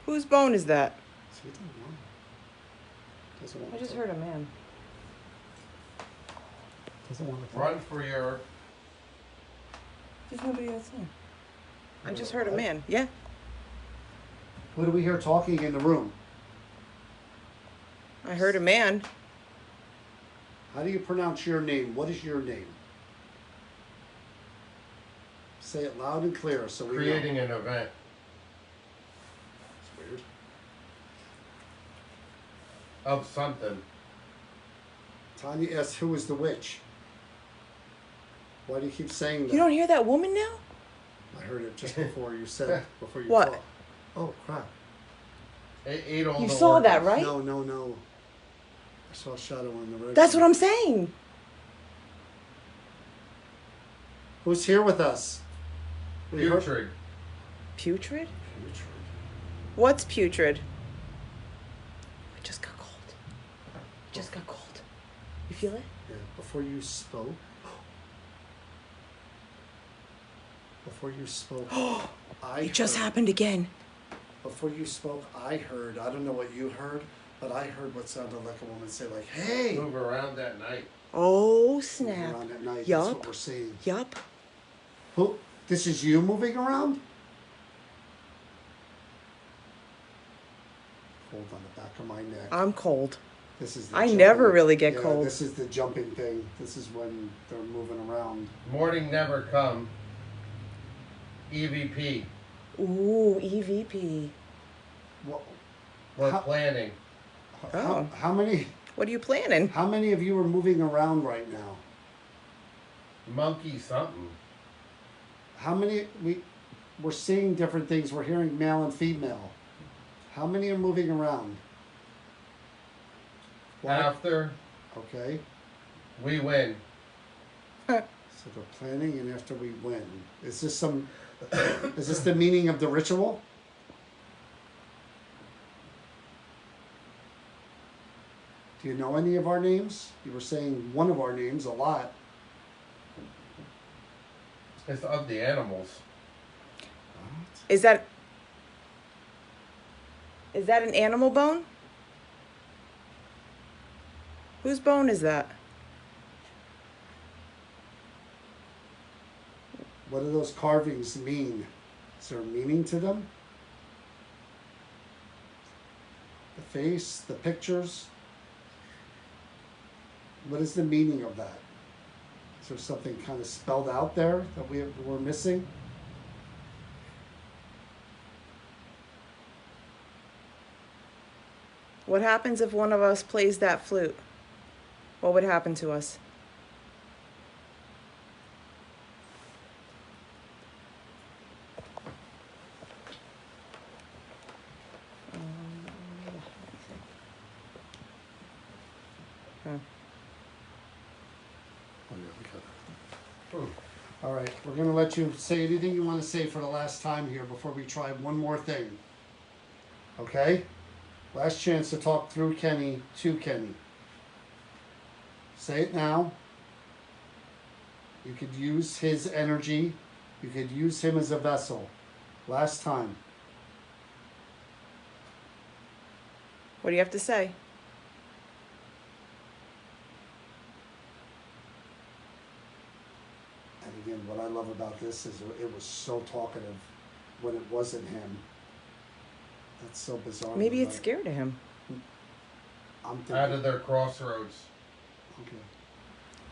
Whose bone is that? See, it doesn't want to. Doesn't want I to just talk. heard a man. Doesn't want to talk. Run for your. There's nobody else here. I just heard a man. Yeah. Who do we hear talking in the room? I heard a man. How do you pronounce your name? What is your name? Say it loud and clear so we Creating know. an event. It's weird. Of something. Tanya asked who is the witch. Why do you keep saying that? You don't hear that woman now? I heard it just before you said it, before you What? talked. Oh crap. It ate all You the saw that, organs. right? No. I saw a shadow on the road. That's what I'm saying. Who's here with us? We heard- Putrid. Putrid? Putrid. What's putrid? It just got cold. It just got cold. You feel it? Yeah, before you spoke. Before you spoke, I It just heard- happened again. Before you spoke, I heard. I don't know what you heard, but I heard what sounded like a woman say, like, "Hey." Move around at night. Moving Oh, snap. around at night. That's Yup. what we're seeing. Yup. Who? This is you moving around? Hold on the back of my neck. I'm cold. This is. The I jumping- never really get yeah, cold. This is the jumping thing. This is when they're moving around. Morning never come. EVP. Ooh, EVP. What? We're How- planning. Oh. How many? What are you planning? How many of you are moving around right now? Monkey something. How many? We're seeing different things. We're hearing male and female. How many are moving around? What? After Okay. we win. So they're planning, and after we win, is this some? Is this the meaning of the ritual? Do you know any of our names? You were saying one of our names a lot. It's of the animals. Is that an animal bone? Whose bone is that? What do those carvings mean? Is there a meaning to them? The face, the pictures? What is the meaning of that? Is there something kind of spelled out there that we're missing? What happens if one of us plays that flute? What would happen to us? Oh, yeah, we got it. Hmm. All right, we're going to let you say anything you want to say for the last time here before we try one more thing. Okay? Last chance to talk through Kenny to Kenny. Say it now. You could use his energy. You could use him as a vessel. Last time. What do you have to say? And again, what I love about this is it was so talkative when it wasn't him. That's so bizarre. Maybe it's Like, scared of him. I'm thinking. Out of their crossroads. Okay.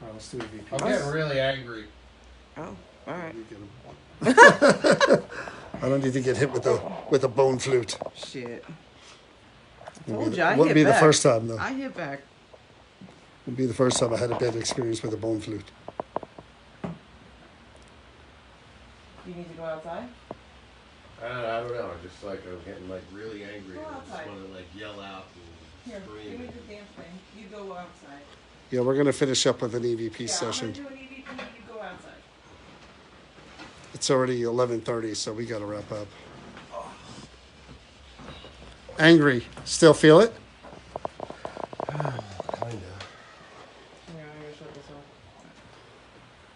All right, let's do the VP. I'm getting really angry. Oh, all right. You get him. I don't need to get hit with a bone flute. Shit. Wouldn't Told you I wouldn't hit be back. the first time though. I hit back. Wouldn't be the first time I had a bad experience with a bone flute. You need to go outside? I don't know. I just like I'm getting like really angry. Go And I just outside. want to like yell out and Here, scream. give me the damn thing. You go outside. Yeah, we're gonna finish up with an EVP Yeah, session. I'm gonna do an EVP. You go outside. It's already 11:30, so we gotta wrap up. Angry. Still feel it? Kinda. Yeah, I'm gonna shut this off.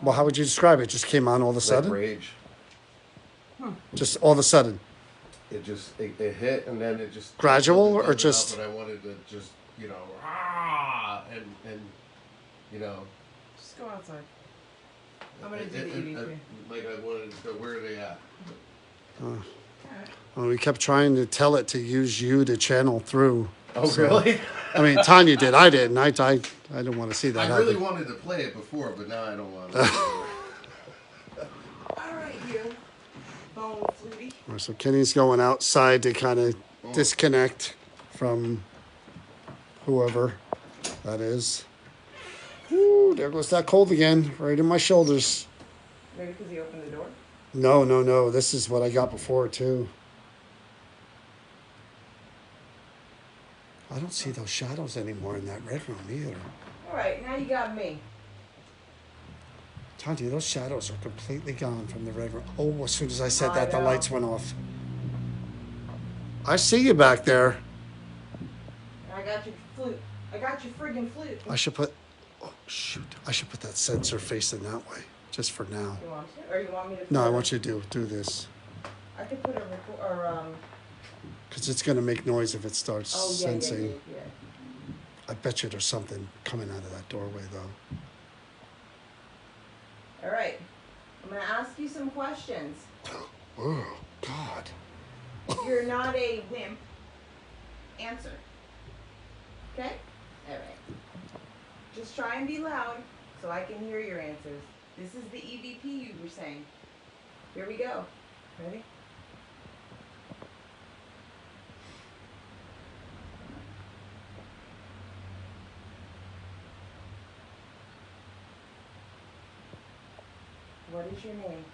Well, how would you describe it? Just came on all of a Like sudden? rage. Just all of a sudden. It hit and then it just Gradual it or doesn't just- up, and I wanted to just and you know Just go outside. I'm gonna do it- the EVP. like I wanted to go, where are they at? Well, we kept trying to tell it to use you to channel through. Oh So- really? I mean, Tanya did. I didn't. I didn't want to see that I happen. really wanted to play it before, but now I don't want to. Alright, you. Bone flutie. All right, so Kenny's going outside to kind of disconnect from whoever that is. Ooh, there goes that cold again, right in my shoulders. Maybe because he opened the door? No. This is what I got before, too. I don't see those shadows anymore in that red room either. Alright, now you got me. Tanya, those shadows are completely gone from the red room. Oh, as soon as I said I that, the know. lights went off. I see you back there. I got your flute. I got your friggin' flute. I should put... Oh, shoot. I should put that sensor facing that way, just for now. You want to? Or you want me to? No, I put want you to do this. I could put a record or Because it's going to make noise if it starts Oh yeah, sensing. yeah. I bet you there's something coming out of that doorway, though. All right. I'm gonna ask you some questions. Oh, God. You're not a wimp. Answer. Okay? All right. Just try and be loud so I can hear your answers. This is the EVP you were saying. Here we go. Ready? What is your name?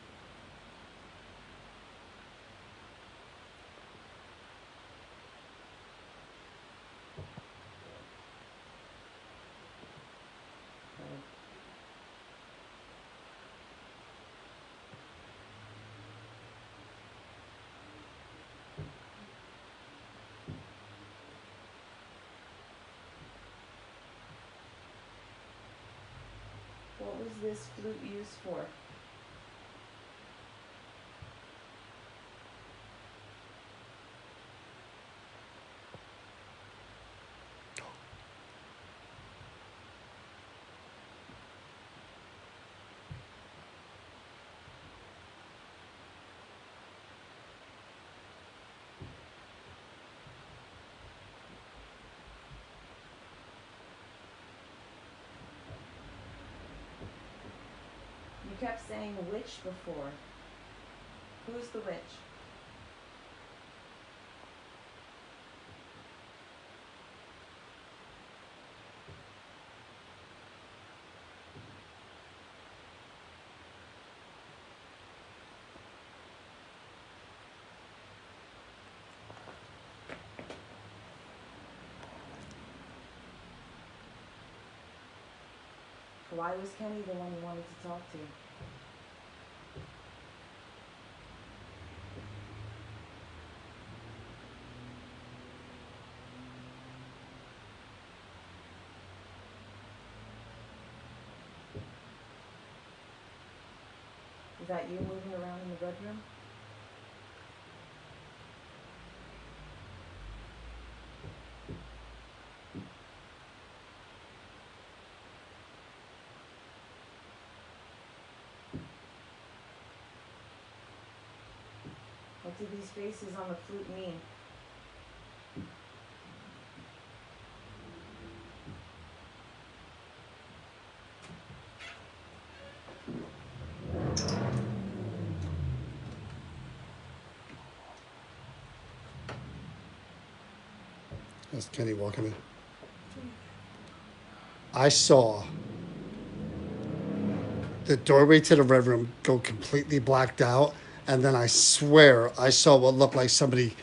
What was this flute used for? You kept saying witch before. Who's the witch? Why was Kenny the one you wanted to talk to? Is that you moving around in the bedroom? What do these faces on the flute mean? That's Kenny walking in. I saw the doorway to the red room go completely blacked out, and then I swear I saw what looked like somebody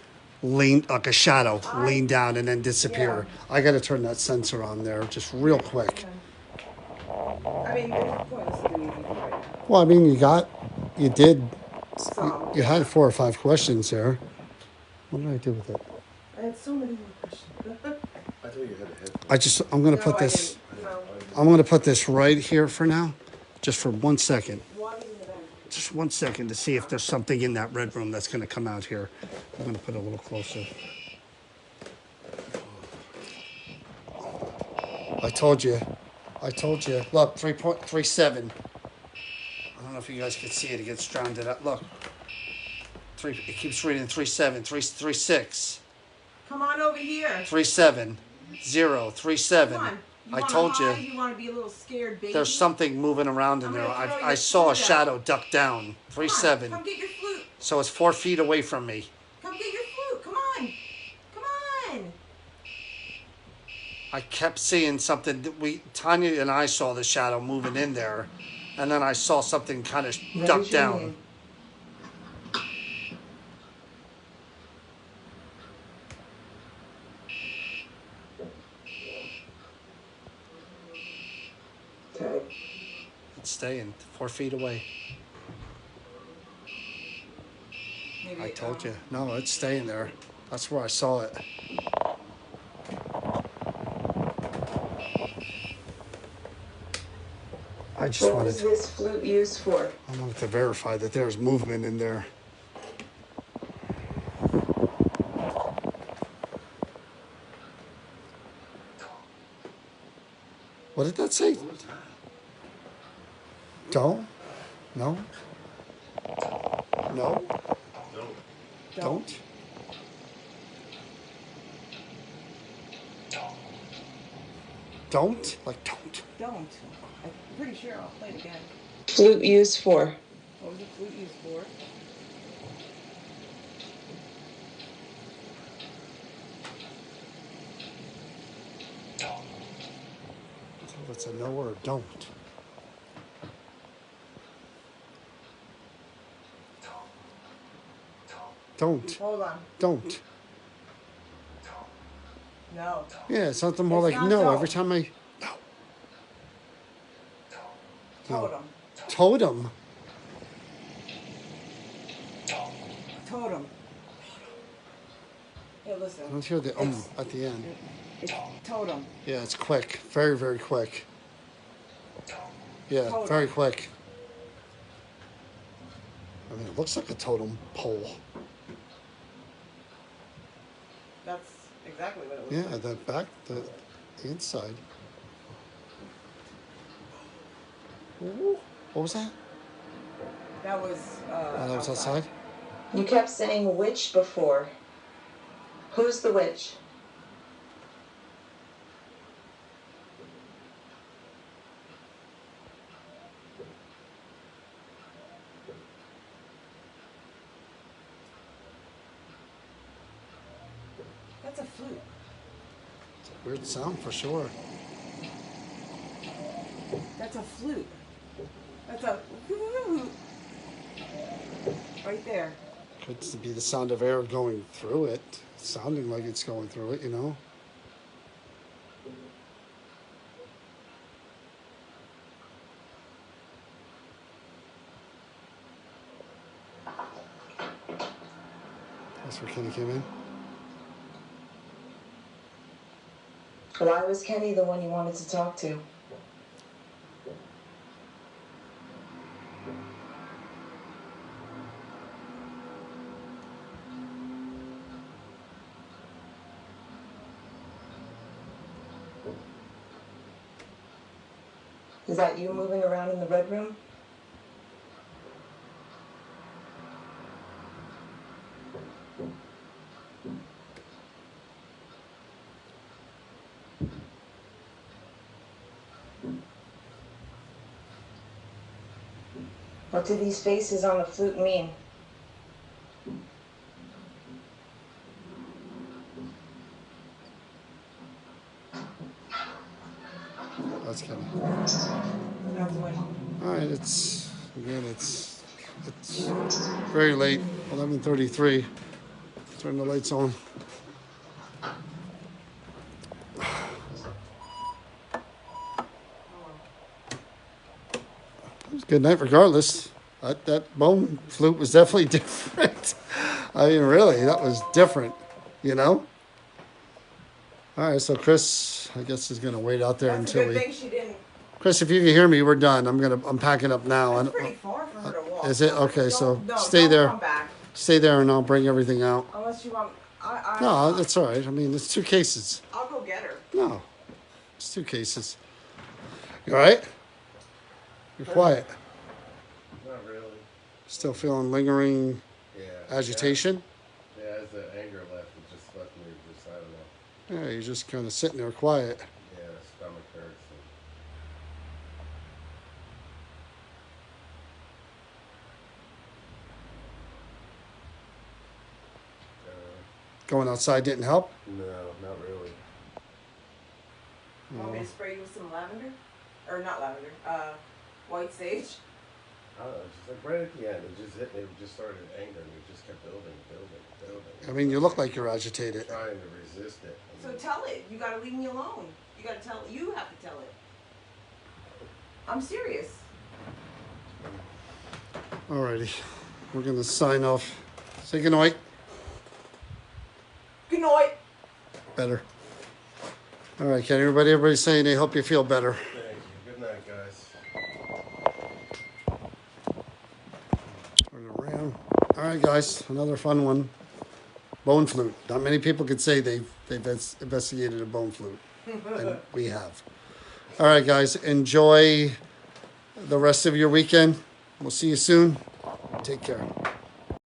lean, like a shadow, lean down and then disappear. Yeah. I got to turn that sensor on there just real quick. I mean, there's pointless to do EVP right now. Well, I mean, you did, Some. you had 4 or 5 questions there. What did I do with it? I had so many more questions. I thought you had a headphone. I'm going to No, put I this, didn't. No. I'm going to put this right here for now, just for 1 second. Water's in the back. Just 1 second to see if there's something in that red room that's going to come out here. I'm going to put it a little closer. I told you. Look, 3.37. I don't know if you guys can see it. It gets drowned out. Look. It keeps reading 37, 36, Come on over here. 37, 0, 37. Come on. I told you. You want to be a little scared baby? There's something moving around in I'm there. gonna throw I your saw a flute out. shadow duck down. Come on, 37. Come get your flute. So it's 4 feet away from me. Come get your flute. Come on. Come on. I kept seeing something. Tanya and I saw the shadow moving in there, and then I saw something kind of duck down. Okay. It's staying 4 feet away. Maybe, I told you. No, it's staying there. That's where I saw it. I just What wanted. is this flute used for? I wanted to verify that there's movement in there. What did that say? Don't? No? No? Don't? Don't? Like don't. Don't. I'm pretty sure I'll play it again. Flute used for? What was the flute used for? So that's a no or a don't. Don't. Hold on. Don't. No. Yeah, it's something more It's like not no don't. every time I. No. Totem. Totem. Totem. Hey, listen. I don't hear the at the end. It's totem. Yeah, it's quick. Very, very quick. Yeah, very quick. I mean, it looks like a totem pole. That's exactly what it was. Yeah, the back, the inside. Ooh, what was that? That was. Oh, that was outside? You kept saying witch before. Who's the witch? That's a flute. It's a weird sound for sure. That's a flute. That's a. Right there. Could be the sound of air going through it. Sounding like it's going through it, you know? That's where Kenny came in. Why was Kenny the one you wanted to talk to? Is that you moving around in the red room? What do these faces on the flute mean? All right, it's very late, 11:33. Turn the lights on. It was a good night regardless. That bone flute was definitely different. I mean, really, that was different, you know? All right, so Chris, I guess, is going to wait out there That's a until good thing she didn't. Chris, if you can hear me, we're done. I'm packing up now. That's pretty far for her to walk. Is it? Okay, so No, stay don't there. come back Stay there and I'll bring everything out. unless you want. No, that's all right. I mean, it's 2 cases. I'll go get her. No, it's 2 cases. You all right? You're quiet. Not really. Still feeling lingering Yeah. agitation? Yeah, as the anger left, it just left me just, I don't know. Yeah, you're just kind of sitting there quiet. Yeah, stomach hurts. And, Going outside didn't help? no, not really. Want me to spray you with some lavender, or not lavender? White sage. I don't know, just like right at the end, it just hit me. It just started anger, and it just kept building. I mean, you look like you're agitated. Trying to resist it. So tell it. You gotta leave me alone. You gotta tell. You have to tell it. I'm serious. Alrighty, we're gonna sign off. Say goodnight. Good night. Better. All right, Kenny. Everybody's saying they hope you feel better. Thank you. Good night, guys. Turn around. All right, guys. Another fun one. Bone flute. Not many people could say they've investigated a bone flute, and we have. All right, guys. Enjoy the rest of your weekend. We'll see you soon. Take care.